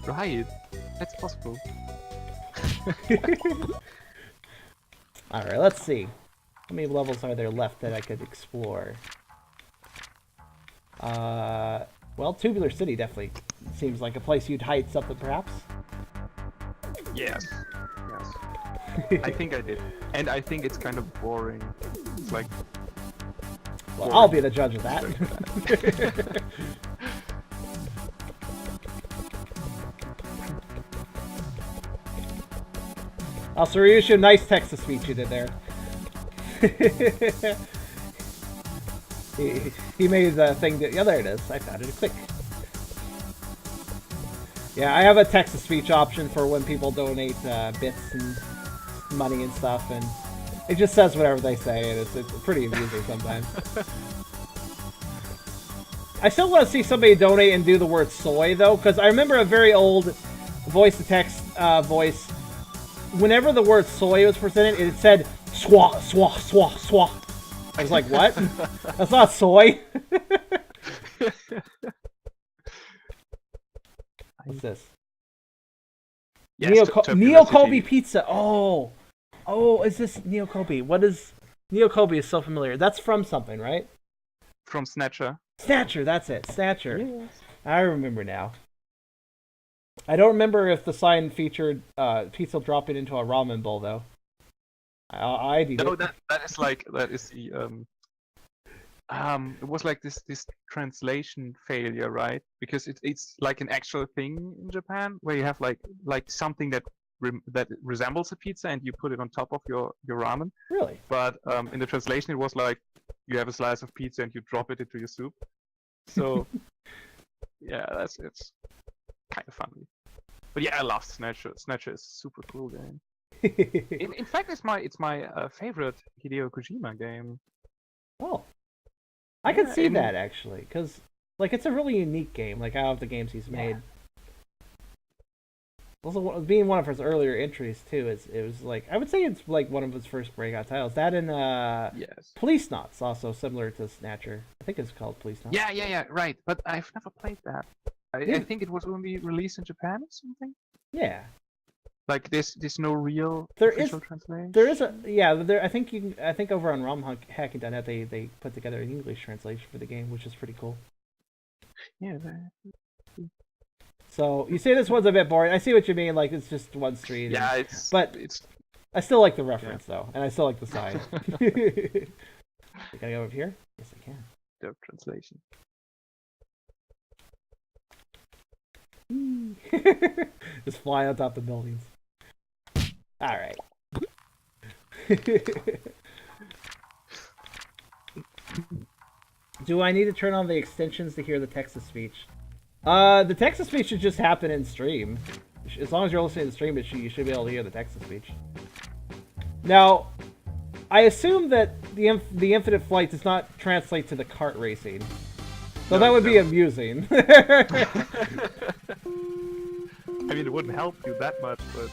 Right. That's possible. Alright, let's see. How many levels are there left that I could explore? Well, Tubular City definitely seems like a place you'd hide something, perhaps. Yes. I think I did. And I think it's kind of boring. It's like... Well, I'll be the judge of that. Also, Ryushu, nice text-to-speech you did there. he made the thing that... Yeah, there it is. I found it quick. Yeah, I have a text-to-speech option for when people donate bits and money and stuff, and it just says whatever they say, and it's pretty amusing sometimes. I still want to see somebody donate and do the word soy, though, because I remember a very old voice-to-text voice. Whenever the word soy was presented, it said swa, swa, swa, swa. I was like, what? That's not soy. What's this? Yes, Neo Kobe pizza. Oh, is this Neo Kobe? What is Neo Kobe? Is so familiar. That's from something, right? From Snatcher. Snatcher, that's it. Snatcher. Yes. I remember now. I don't remember if the sign featured pizza dropping into a ramen bowl, though. I did No, it. that is like that is the it was like this translation failure, right? Because it's like an actual thing in Japan where you have like something that that resembles a pizza and you put it on top of your ramen. Really? But in the translation it was like you have a slice of pizza and you drop it into your soup. So yeah, it's kind of funny. But yeah, I love Snatcher. Snatcher is a super cool game. In fact, it's my favorite Hideo Kojima game. Oh, I can Yeah, see and- that actually, because like it's a really unique game. Like out of the games he's made. Also, being one of his earlier entries too, it was like I would say it's like one of his first breakout titles. That and Yes. Police Knots, also similar to Snatcher. I think it's called Police Knots. Yeah, right. But I've never played that. Yeah. I think it was only released in Japan or something. Yeah. Like there's no real There official translation. There is a there. I think over on RomHacking.net they put together an English translation for the game, which is pretty cool. Yeah. So you say this one's a bit boring. I see what you mean. Like it's just one street. Yeah, and- it's but it's I still like the reference though, and I still like the sign. Can I go over here? Yes, I can. the translation. Just flying on top of the buildings. All right. Do I need to turn on the extensions to hear the text-to-speech? The text-to-speech should just happen in stream. As long as you're listening to the stream, you should be able to hear the text-to-speech. Now, I assume that the infinite flight does not translate to the kart racing. So that would be amusing. I mean, it wouldn't help you that much, but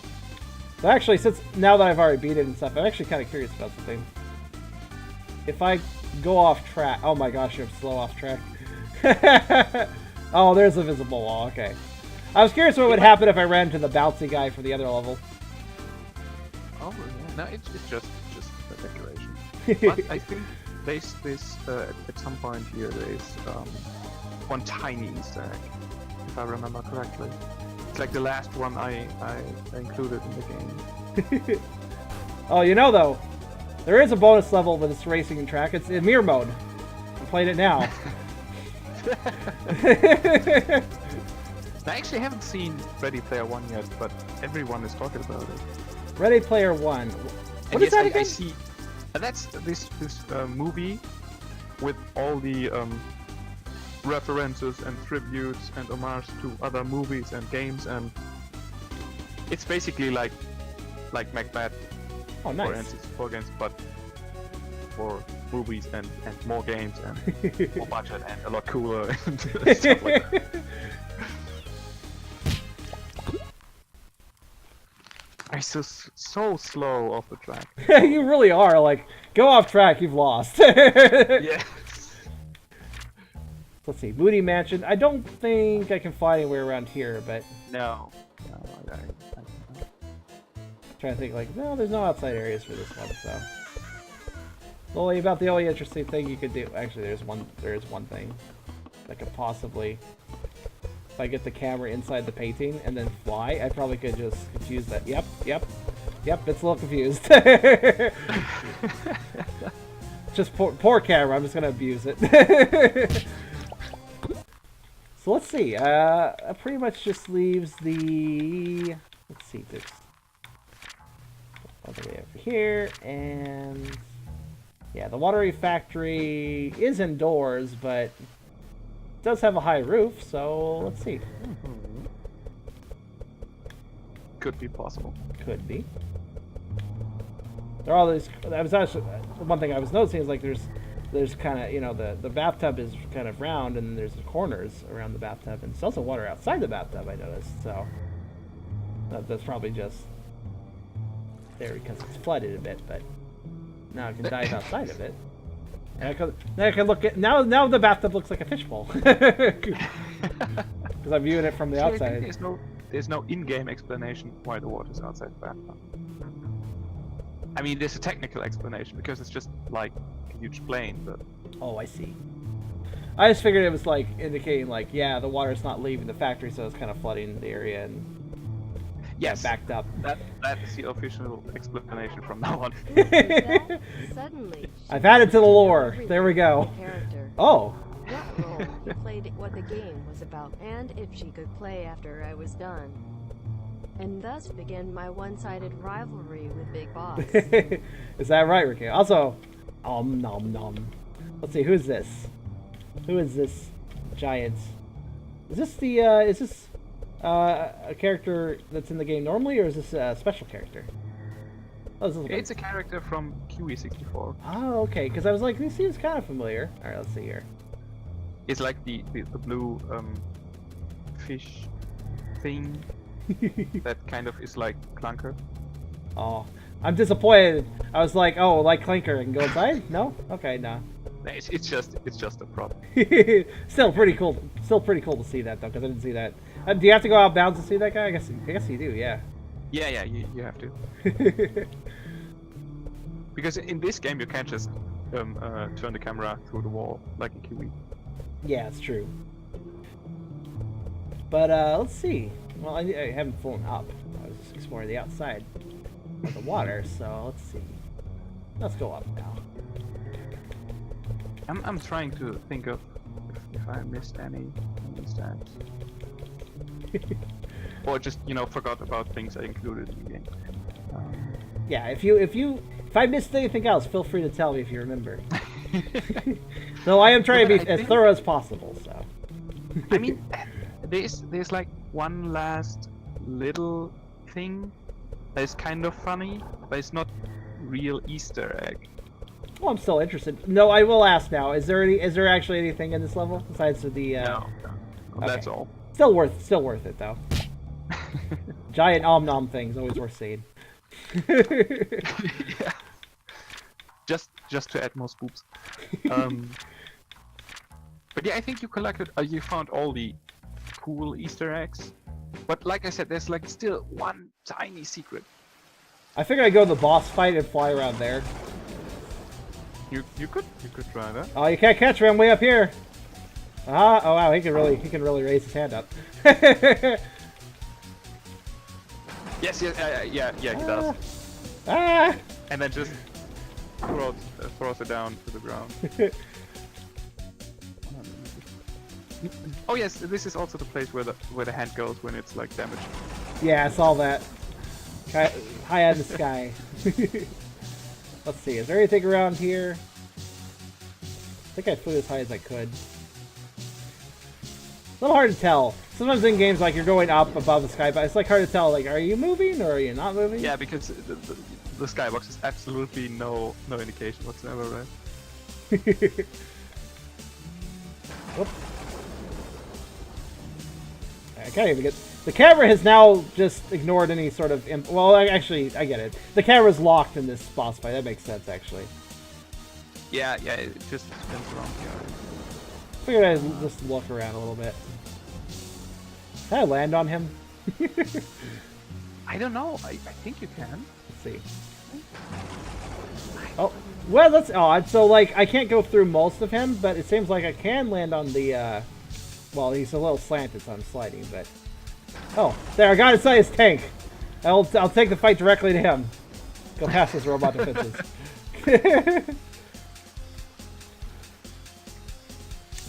But actually, since now that I've already beat it and stuff, I'm actually kind of curious about something. If I go off track, oh my gosh, you're slow off track. Oh, there's a visible wall. Okay, I was curious what would happen if I ran into the bouncy guy for the other level. oh yeah, no, it's just a decoration. But I think there's at some point here there's one tiny Easter egg, if I remember correctly. It's like the last one I included in the game. Oh, you know though, there is a bonus level with this racing track. It's in mirror mode. I'm playing it now. I actually haven't seen Ready Player One yet, but everyone is talking about it. Ready Player One. What And is yes, that I again? see. That's this movie with all the references and tributes and homages to other movies and games, and it's basically like Macbat Oh, for nice. N64 games, but for movies and more games and more budget and a lot cooler and stuff like that. I'm so slow off the track. You really are. Like, go off track, you've lost. Yeah. Let's see, Moody Mansion. I don't think I can fly anywhere around here, but No. trying to think like, no, there's no outside areas for this one, so. Well, about the only interesting thing you could do. Actually, there is one thing that could possibly, if I get the camera inside the painting and then fly, I probably could just confuse that. Yep, it's a little confused. Just poor camera. I'm just gonna abuse it. So let's see. It pretty much just leaves the. Let's see. There's all the way over here, and yeah, the watery factory is indoors, but it does have a high roof. So let's see. Could be possible. Could be. There are all these. I was actually one thing I was noticing is like there's kind of, you know, the bathtub is kind of round and there's corners around the bathtub, and there's also water outside the bathtub, I noticed. So that's probably just there because it's flooded a bit, but now I can dive outside of it. And I can look at now the bathtub looks like a fishbowl because I'm viewing it from the See, I think outside. there's no in-game explanation why the water's outside the bathtub. I mean, there's a technical explanation because it's just like a huge plane, but Oh, I see. I just figured it was like indicating like, yeah, the water's not leaving the factory, so it's kind of flooding the area. And Yes, backed up. that is the official explanation from now on. Then, suddenly, I've added to the lore. There we go. Character. Oh. What role he played, what the game was about, and if she could play after I was done. And thus began my one-sided rivalry with Big Boss. Is that right, Ricky? Also, nom nom. Let's see, who's this? Who is this giant? Is this the a character that's in the game normally, or is this a special character? Oh, this is It's a character from Kiwi 64. Oh, okay. Because I was like, this seems kind of familiar. All right, let's see here. It's like the blue fish thing that kind of is like Clunker. Oh, I'm disappointed. I was like, oh, like Clinker, I can go inside? No? Okay, no. It's just a prop. Still pretty cool. Still pretty cool to see that though, because I didn't see that. Do you have to go out bounds to see that guy? I guess you do. Yeah. Yeah, you have to. Because in this game you can't just turn the camera through the wall like in Kiwi. Yeah, it's true. But let's see. Well, I haven't flown up. I was just exploring the outside of the water. So let's see. Let's go up now. I'm trying to think of if I missed any stats. Or just, forgot about things I included in the game. Yeah, if I missed anything else, feel free to tell me if you remember. So I am trying to be as thorough as possible. So. I mean, there's like one last little thing that is kind of funny, but it's not real Easter egg. Well, I'm still interested. No, I will ask now. Is there actually anything in this level besides the? No, that's all. Still worth it though. Giant om nom things always worth seeing. Yeah. Just to add more spoops. But yeah, I think you collected. You found all the cool Easter eggs. But like I said, there's like still one tiny secret. I figured I'd go to the boss fight and fly around there. You could try that. Oh, you can't catch me. I'm way up here. Ah, oh wow, he can really raise his hand up. Yes, yeah, he does. Ah! And then just throws it down to the ground. Oh yes, this is also the place where the hand goes when it's like damaged. Yeah, I saw that. High out of the sky. Let's see, is there anything around here? I think I flew as high as I could. It's a little hard to tell. Sometimes in games, like, you're going up above the sky, but it's like hard to tell, like, are you moving or are you not moving? Yeah, because the skybox is absolutely no indication whatsoever, right? Whoop. I can't even get... The camera has now just ignored any sort of... Well, actually, I get it. The camera's locked in this boss fight. That makes sense, actually. Yeah, it just spins around here. Figured I'd just look around a little bit. Can I land on him? I don't know. I think you can. Let's see. Oh, well, that's odd. So, like, I can't go through most of him, but it seems like I can land on the, well, he's a little slanted, so I'm sliding, but... Oh, there, I got inside his tank. I'll take the fight directly to him. Go past his robot defenses.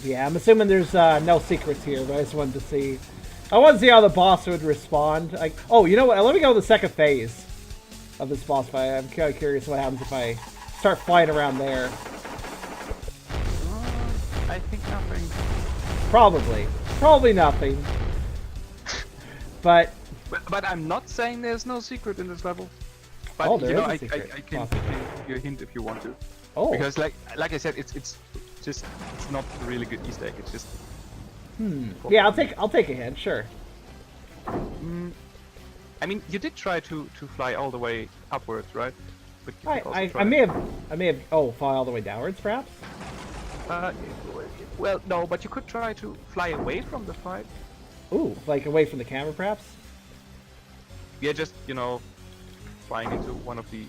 Yeah, I'm assuming there's no secrets here, but I just wanted to see... I wanted to see how the boss would respond. Like, oh, you know what? Let me go to the second phase of this boss fight. I'm kind of curious what happens if I start flying around there. I think nothing. Probably nothing. But I'm not saying there's no secret in this level. But oh, there is I a secret. I can give you a hint if you want to. Oh. Because like I said, it's not a really good Easter egg. It's just. Yeah, I'll take a hint. Sure. I mean, you did try to fly all the way upwards, right? But you could also I try- may have fly all the way downwards, perhaps. Well, no, but you could try to fly away from the fight. Ooh, like away from the camera, perhaps. Yeah, just flying into one of the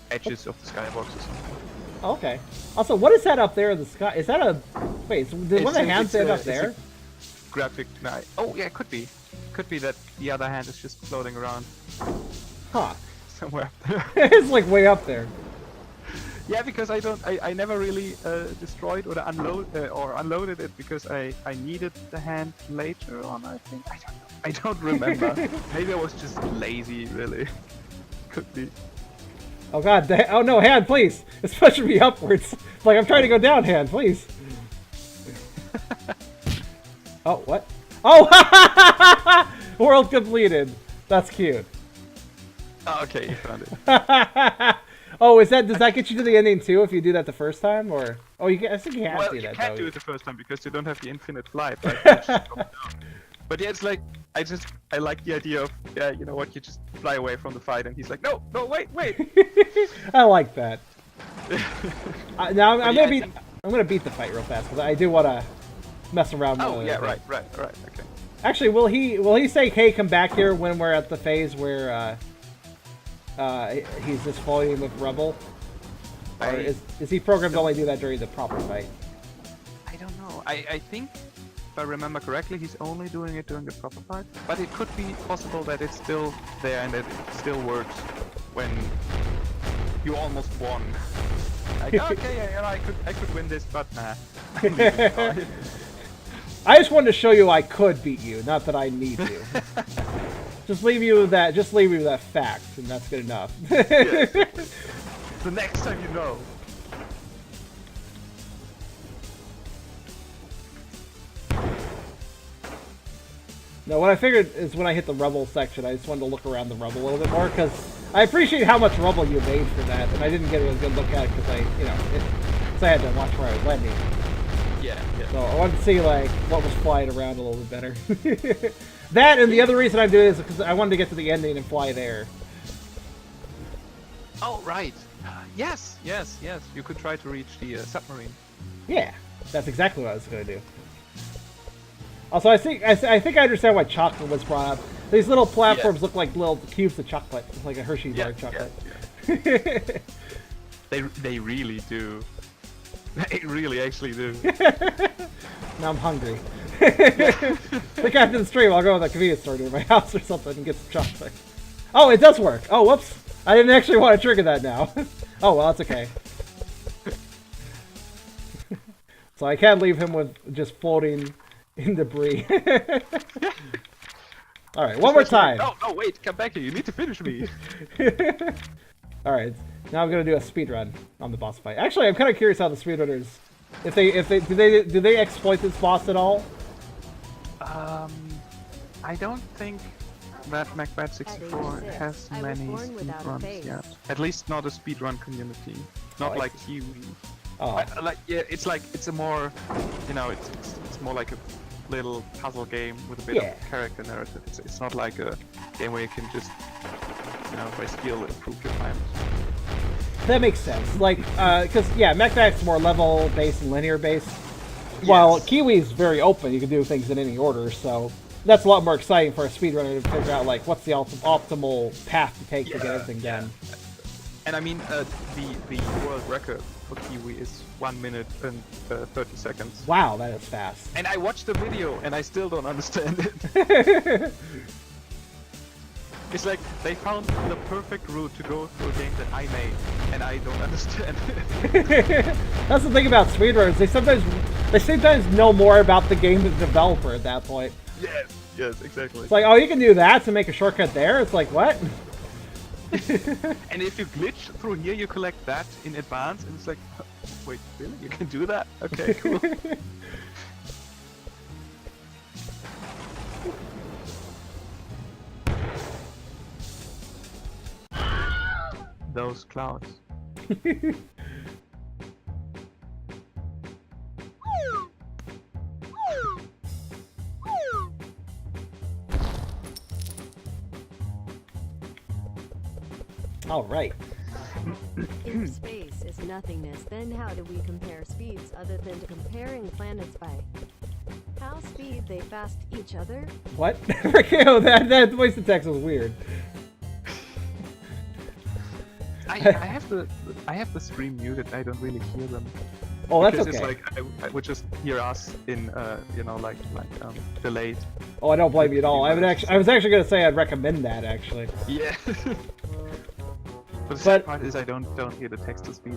edges of the skybox or something. Oh, okay. Also, what is that up there in the sky? Is that a... Wait, did one of the hands stand up there? Graphic night. Oh, yeah, it could be. could be that the other hand is just floating around Huh. somewhere up there. It's like way up there. Yeah, because I never really destroyed or unloaded it because I needed the hand later on. I think I don't remember. Maybe I was just lazy, really. Could be. Oh god, oh no, hand, please! It's pushing me upwards. It's like I'm trying to go down, hand, please. Oh, what? Oh! World completed. That's cute. Oh, okay, you found it. Oh, does that get you to the ending too if you do that the first time, or? Oh, I think you have Well, to do you that. can't though. do it the first time because you don't have the infinite flight. Like, you just come down. But yeah, it's like I like the idea of you know what, you just fly away from the fight, and he's like, no, wait. I like that. Now I'm yeah, gonna beat the fight real fast because I do want to mess around. Oh with yeah, it. right, okay. Actually, will he say, "Hey, come back here" when we're at the phase where he's just following with Rebel? Or is he programmed to only do that during the proper fight? I don't know. I think, if I remember correctly, he's only doing it during the proper fight. But it could be possible that it's still there and that it still works when you almost won. Like, okay, yeah, I could win this, but nah. I just wanted to show you I could beat you, not that I need to. Just leave you with that fact, and that's good enough. The next time you know. No, what I figured is when I hit the Rebel section, I just wanted to look around the Rebel a little bit more, because I appreciate how much Rebel you made for that, and I didn't get a good look at it because I had to watch where I was landing. Yeah. So I wanted to see like what was flying around a little bit better. That, and the other reason I'm doing it is because I wanted to get to the ending and fly there. Oh, right. Yes. You could try to reach the submarine. Yeah, that's exactly what I was going to do. Also, I think I understand why chocolate was brought up. These little platforms look like little cubes of chocolate, like a Hershey bar of chocolate. Yeah. They really do. They really actually do. Now I'm hungry. Like after the stream, I'll go to the convenience store near my house or something and get some chocolate. Oh, it does work. Oh, whoops. I didn't actually want to trigger that now. Oh, well, that's okay. So I can't leave him with just floating in debris. Alright, one more time. No, wait, come back here. You need to finish me. Alright, now I'm gonna do a speed run on the boss fight. Actually, I'm kind of curious how the speedrunners, if they do they exploit this boss at all? I don't think that Macbat 64 has many speedruns yet. At least not a speedrun community. Not like Kiwi. Oh. It's a more, it's more like a little puzzle game with a bit of character narrative. It's not like a game where you can just, by skill improve your times. That makes sense. Like, because Macbat's more level based and linear based. While Kiwi's very open, you can do things in any order. So that's a lot more exciting for a speedrunner to figure out like what's the optimal path to take to get everything done. And I mean, the world record for Kiwi is 1 minute and 30 seconds. Wow, that is fast. And I watched the video and I still don't understand it. It's like they found the perfect route to go through a game that I made, and I don't understand it. That's the thing about speedrunners. They sometimes know more about the game than the developer at that point. Yes, exactly. It's like, oh, you can do that to make a shortcut there? It's like, what? And if you glitch through here, you collect that in advance, and it's like, wait, really? You can do that? Okay, cool. Those clouds. All right. If space is nothingness, then how do we compare speeds other than to comparing planets by how speed they fast each other? What? Oh, that voice to text was weird. I have the stream muted. I don't really hear them. Oh, that's because okay. it's like I would just hear us in delayed. Oh, I don't blame you at all. I Conversions. was actually gonna say I'd recommend that actually. Yeah. But the But- sad part is I don't hear the text to speech,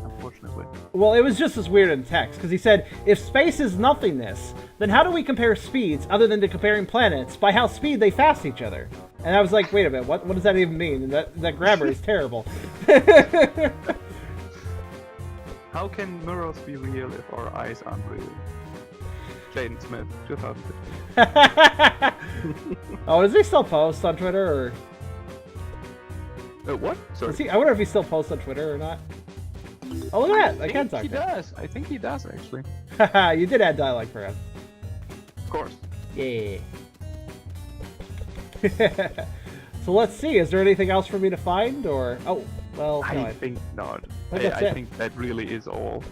unfortunately. Well, it was just as weird in text because he said, "If space is nothingness, then how do we compare speeds other than to comparing planets by how speed they pass each other?" And I was like, "Wait a minute, what does that even mean?" And that grammar is terrible. How can mirrors be real if our eyes aren't real? Jaden Smith, 2015. Oh, does he still post on Twitter or? What? Sorry. I wonder if he still posts on Twitter or not. Oh, look at that! I can talk he to him. does. I think he does actually. Haha, you did add dialogue for him. Of course. Yeah. So let's see. Is there anything else for me to find, or oh, well, no, I think not. I think that's I it. think that really is all.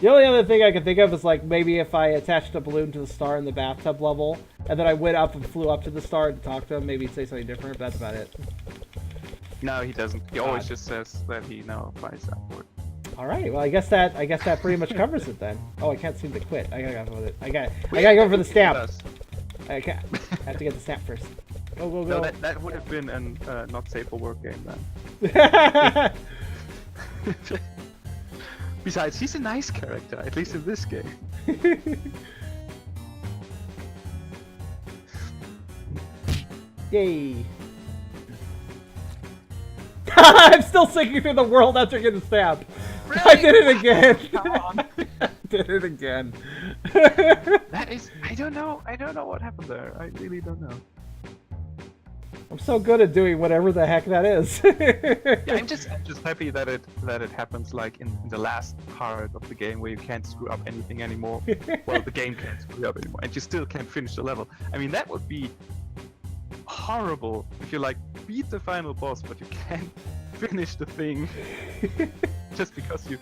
The only other thing I could think of is like maybe if I attached a balloon to the star in the bathtub level, and then I went up and flew up to the star to talk to him. Maybe he'd say something different. But that's about it. No, he doesn't. He always just says that he now finds out for it. All right. Well, I guess that pretty much covers it then. Oh, I can't seem to quit. I gotta go with it. I gotta go for the stamp. Yes. I have to get the stamp first. Go, go, No, go. that would have been an not safe for work game then. Besides, he's a nice character, at least in this game. Yay. I'm still sinking through the world after getting stabbed. I did it again. Come on. Did it again. That is, I don't know what happened there. I really don't know. I'm so good at doing whatever the heck that is. Yeah, I'm just happy that it happens like in the last part of the game where you can't screw up anything anymore. Well, the game can't screw up anymore, and you still can't finish the level. I mean, that would be horrible if you like beat the final boss, but you can't finish the thing just because you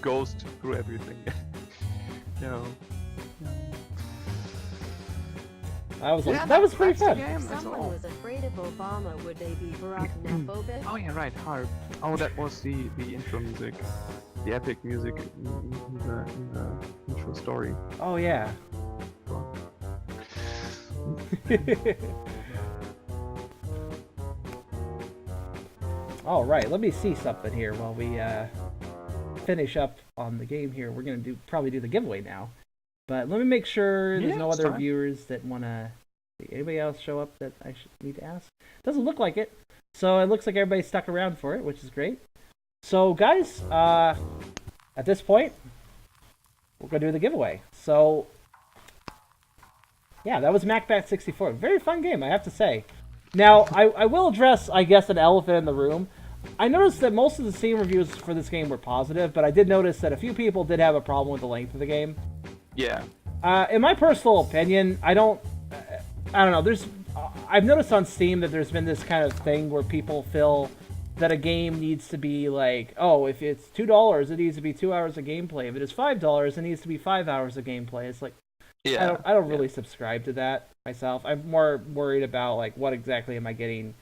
ghost through everything. No. That was pretty fun. If someone was afraid of Obama, would they be Barack-phobic? Oh yeah, right, harp. Oh, that was the intro music, the epic music in the intro story. Oh yeah. All right, let me see something here while we finish up on the game here. We're gonna probably do the giveaway now, but let me make sure there's no it's other fine. viewers that wanna. Anybody else show up that I should need to ask? Doesn't look like it. So it looks like everybody stuck around for it, which is great. So guys, at this point, we're gonna do the giveaway. So yeah, that was Macbat 64. Very fun game, I have to say. Now, I will address, I guess, an elephant in the room. I noticed that most of the Steam reviews for this game were positive, but I did notice that a few people did have a problem with the length of the game. Yeah. In my personal opinion, I don't know. I've noticed on Steam that there's been this kind of thing where people feel that a game needs to be like, oh, if it's $2, it needs to be 2 hours of gameplay. If it is $5, it needs to be 5 hours of gameplay. It's like, Yeah. I don't really subscribe to that myself. I'm more worried about like what exactly am I getting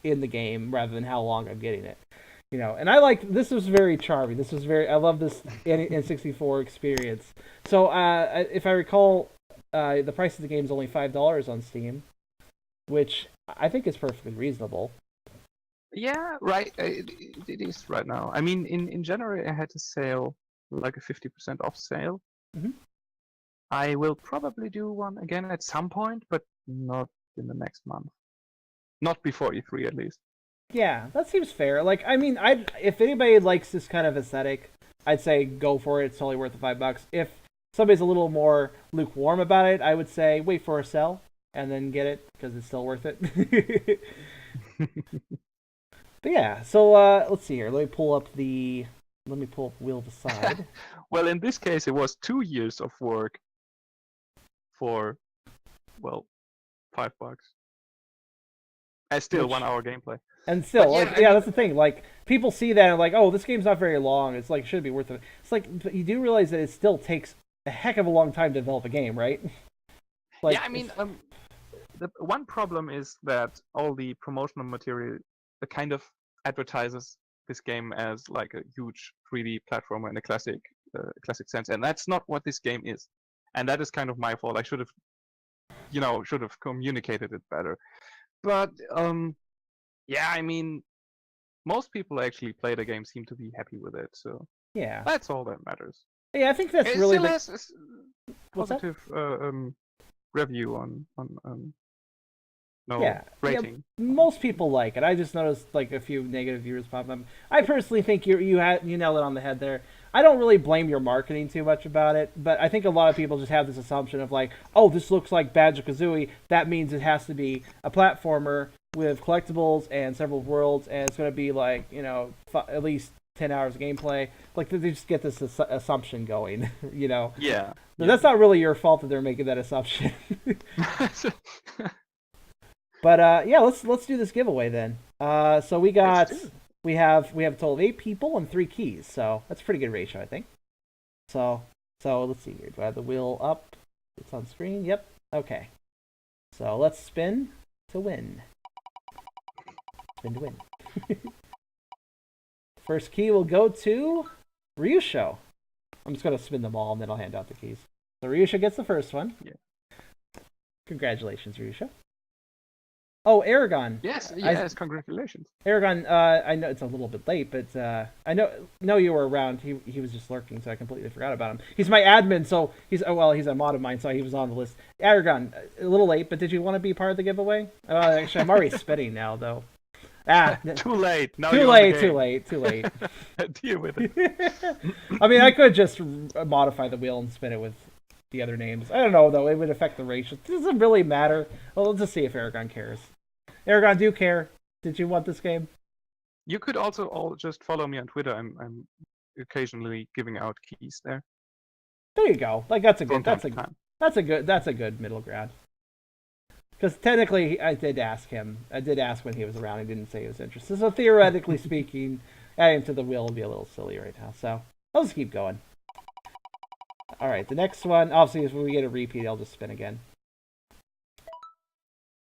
in the game rather than how long I'm getting it. You know, and this was very charming. I love this N64 experience. So, if I recall, the price of the game is only $5 on Steam, which I think is perfectly reasonable. Yeah, right. It is right now. I mean, in January I had a sale, like a 50% off sale. Mhm. I will probably do one again at some point, but not in the next month. Not before E3, at least. Yeah, that seems fair. Like, I mean, if anybody likes this kind of aesthetic, I'd say go for it. It's totally worth the $5. If somebody's a little more lukewarm about it, I would say wait for a sale and then get it because it's still worth it. But yeah, so let's see here. Let me pull up Wheel of the Side. Well, in this case, it was 2 years of work for, well, $5. And still Which- 1 hour gameplay. And still, But yeah, like, I mean- that's the thing. Like, people see that and like, oh, this game's not very long. It's like, should be worth it. It's like, but you do realize that it still takes a heck of a long time to develop a game, right? Like, Yeah, I mean, the one problem is that all the promotional material kind of advertises this game as like a huge 3D platformer in a classic sense, and that's not what this game is. And that is kind of my fault. I should have communicated it better. But yeah, I mean, most people actually play the game seem to be happy with it, so Yeah. that's all that matters. Yeah, I think that's It really still the... has What's that? positive review on no Yeah, rating. most people like it. I just noticed like a few negative reviews pop up. I personally think you nailed it on the head there. I don't really blame your marketing too much about it, but I think a lot of people just have this assumption of like, oh, this looks like Banjo-Kazooie. That means it has to be a platformer with collectibles and several worlds, and it's going to be like, at least 10 hours of gameplay. Like, they just get this assumption going, Yeah. That's not really your fault that they're making that assumption. But yeah, let's do this giveaway then. So we have a total of 8 people and 3 keys, so that's a pretty good ratio, I think. So let's see here. Do I have the wheel up? It's on screen. Yep. Okay. So let's spin to win. Spin to win. First key will go to Ryusho. I'm just gonna spin them all and then I'll hand out the keys. So Ryusho gets the first one. Yeah. Congratulations, Ryusho. Oh, Aragon. Yes, congratulations. Aragon, I know it's a little bit late, but I know you were around. He was just lurking, so I completely forgot about him. He's my admin, so he's a mod of mine, so he was on the list. Aragon, a little late, but did you want to be part of the giveaway? Actually, I'm already spinning now, though. Too late. Now too late. Deal with it. I mean, I could just modify the wheel and spin it with the other names. I don't know, though. It would affect the ratio. It doesn't really matter. Well, let's just see if Aragon cares. Aragon, do you care? Did you want this game? You could also all just follow me on Twitter. I'm occasionally giving out keys there. There you go. Like that's a good middle ground. Because technically, I did ask him. I did ask when he was around. He didn't say he was interested. So theoretically speaking, adding to the wheel would be a little silly right now. So let's keep going. All right, the next one. Obviously, if we get a repeat, I'll just spin again.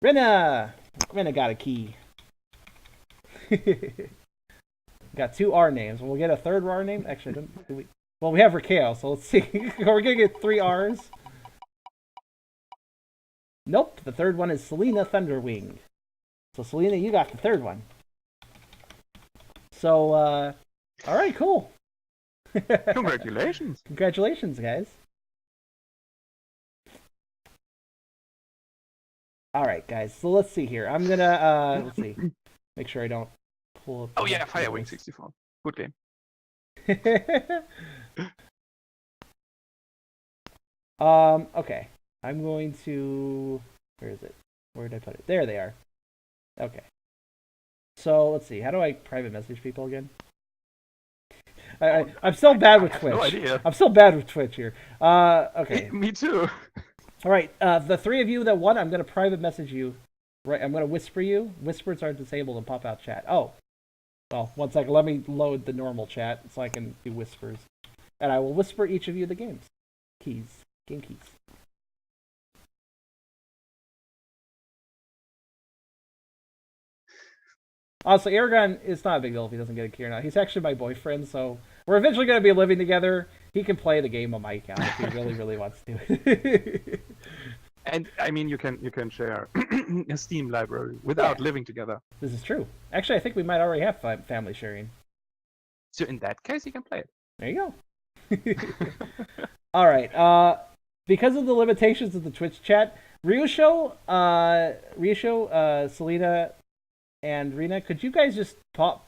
Rena got a key. Got 2 R names. We'll get a third R name. Actually, we have Rakeo, so let's see. We're gonna get 3 R's. Nope, the third one is Selena Thunderwing. So Selena, you got the third one. So, all right, cool. Congratulations. Congratulations, guys. All right, guys. So let's see here. I'm gonna let's see. Make sure I don't pull up. Oh yeah, Firewing 64. Good game. Okay. I'm going to. Where is it? Where did I put it? There they are. Okay. So let's see. How do I private message people again? I'm so bad with Twitch. No idea. I'm so bad with Twitch here. Okay. Me too. All right. The 3 of you that won, I'm gonna private message you. Right. I'm gonna whisper you. Whispers are disabled in pop-out chat. Oh. Well, one second. Let me load the normal chat so I can do whispers, and I will whisper each of you the games. Game keys. Also, Aragon, it's not a big deal if he doesn't get a key or not. He's actually my boyfriend, so we're eventually going to be living together. He can play the game on my account if he really, really wants to. And I mean, you can share a Steam library without living together. This is true. Actually, I think we might already have family sharing. So in that case, you can play it. There you go. All right. Because of the limitations of the Twitch chat, Ryusho, Selena, and Rena, could you guys just pop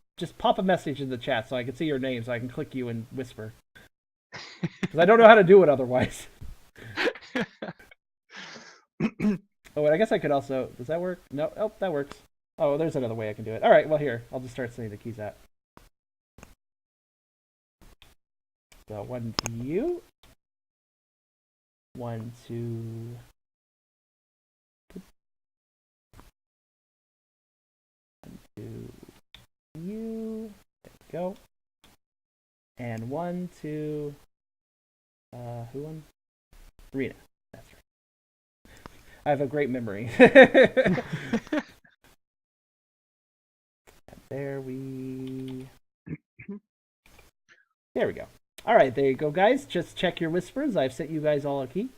a message in the chat so I can see your name so I can click you and whisper? Because I don't know how to do it otherwise. Oh, and I guess I could also. Does that work? No. Oh, that works. Oh, there's another way I can do it. All right. Well, here I'll just start sending the keys out. So 1 to you. 1 to. To you. There we go. And 1 to who won? Rena. That's right. I have a great memory. There we There we go. All right, there you go, guys. Just check your whispers. I've sent you guys all a key.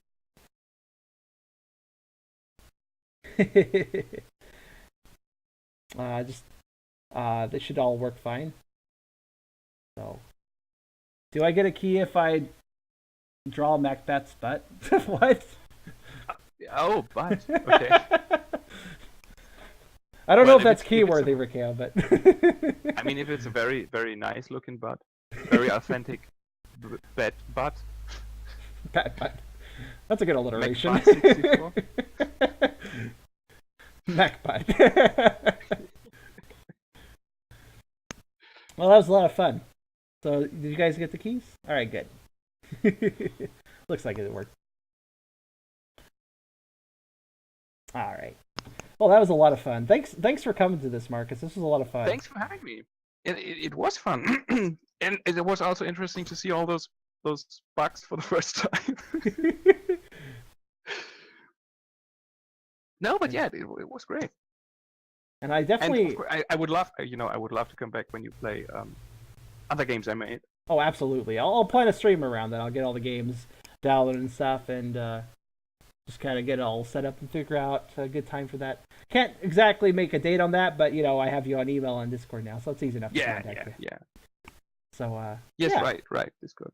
This should all work fine. So, do I get a key if I draw Macbat's butt? What? Oh, but okay. I don't know Well, if that's if key it's worthy, Raquel, but I mean, if it's a very, very nice looking butt, very authentic butt. Bat butt. That's a good alliteration. Macbat 64. Macbat. Well, that was a lot of fun. So, did you guys get the keys? All right, good. Looks like it worked. All right. Well, that was a lot of fun. Thanks for coming to this, Marcus. This was a lot of fun. Thanks for having me. It was fun, and it was also interesting to see all those bugs for the first time. No, but yeah, it was great. And I And definitely... of course, I would love, I would love to come back when you play other games I made. Oh, absolutely. I'll plan a stream around that. I'll get all the games downloaded and stuff, and just kind of get it all set up and figure out a good time for that. Can't exactly make a date on that, but I have you on email and Discord now, so it's easy enough to contact you. Yeah. So Yes, yeah. right. Discord.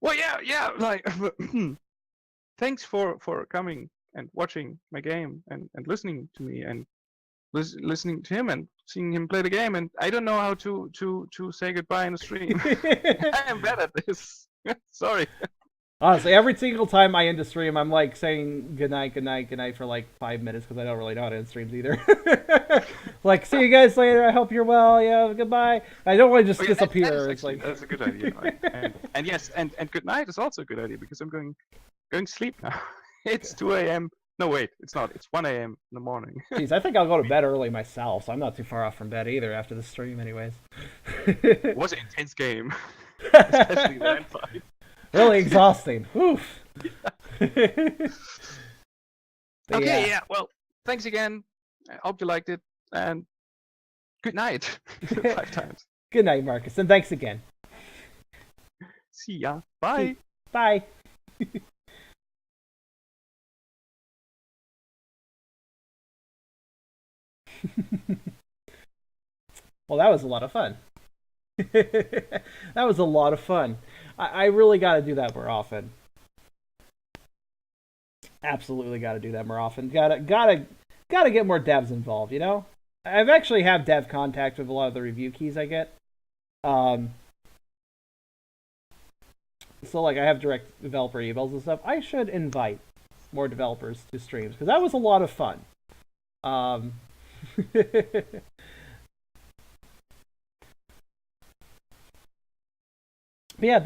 Well, yeah. Like, thanks for coming and watching my game and listening to me and listening to him and seeing him play the game. And I don't know how to say goodbye in the stream. I am bad at this. Sorry. Honestly, every single time I end a stream, I'm like saying good night for like 5 minutes because I don't really know how to end streams either. Like, see you guys later. I hope you're well. Yeah, goodbye. I don't want to just disappear. It's like That's a good idea. Right? And yes, and good night is also a good idea because I'm going to sleep now. It's 2 a.m. No, wait, it's not. It's 1 a.m. in the morning. Jeez, I think I'll go to bed early myself, so I'm not too far off from bed either after the stream, anyways. It was an intense game, especially the end fight. Really exhausting. Oof. Okay, yeah. Well, thanks again. I hope you liked it, and good night. 5 times. Good night, Marcus, and thanks again. See ya. Bye. Bye. Well, that was a lot of fun. That was a lot of fun. I really got to do that more often. Absolutely got to do that more often. Gotta get more devs involved. I've actually have dev contact with a lot of the review keys I get. So like I have direct developer emails and stuff. I should invite more developers to streams because that was a lot of fun. But yeah,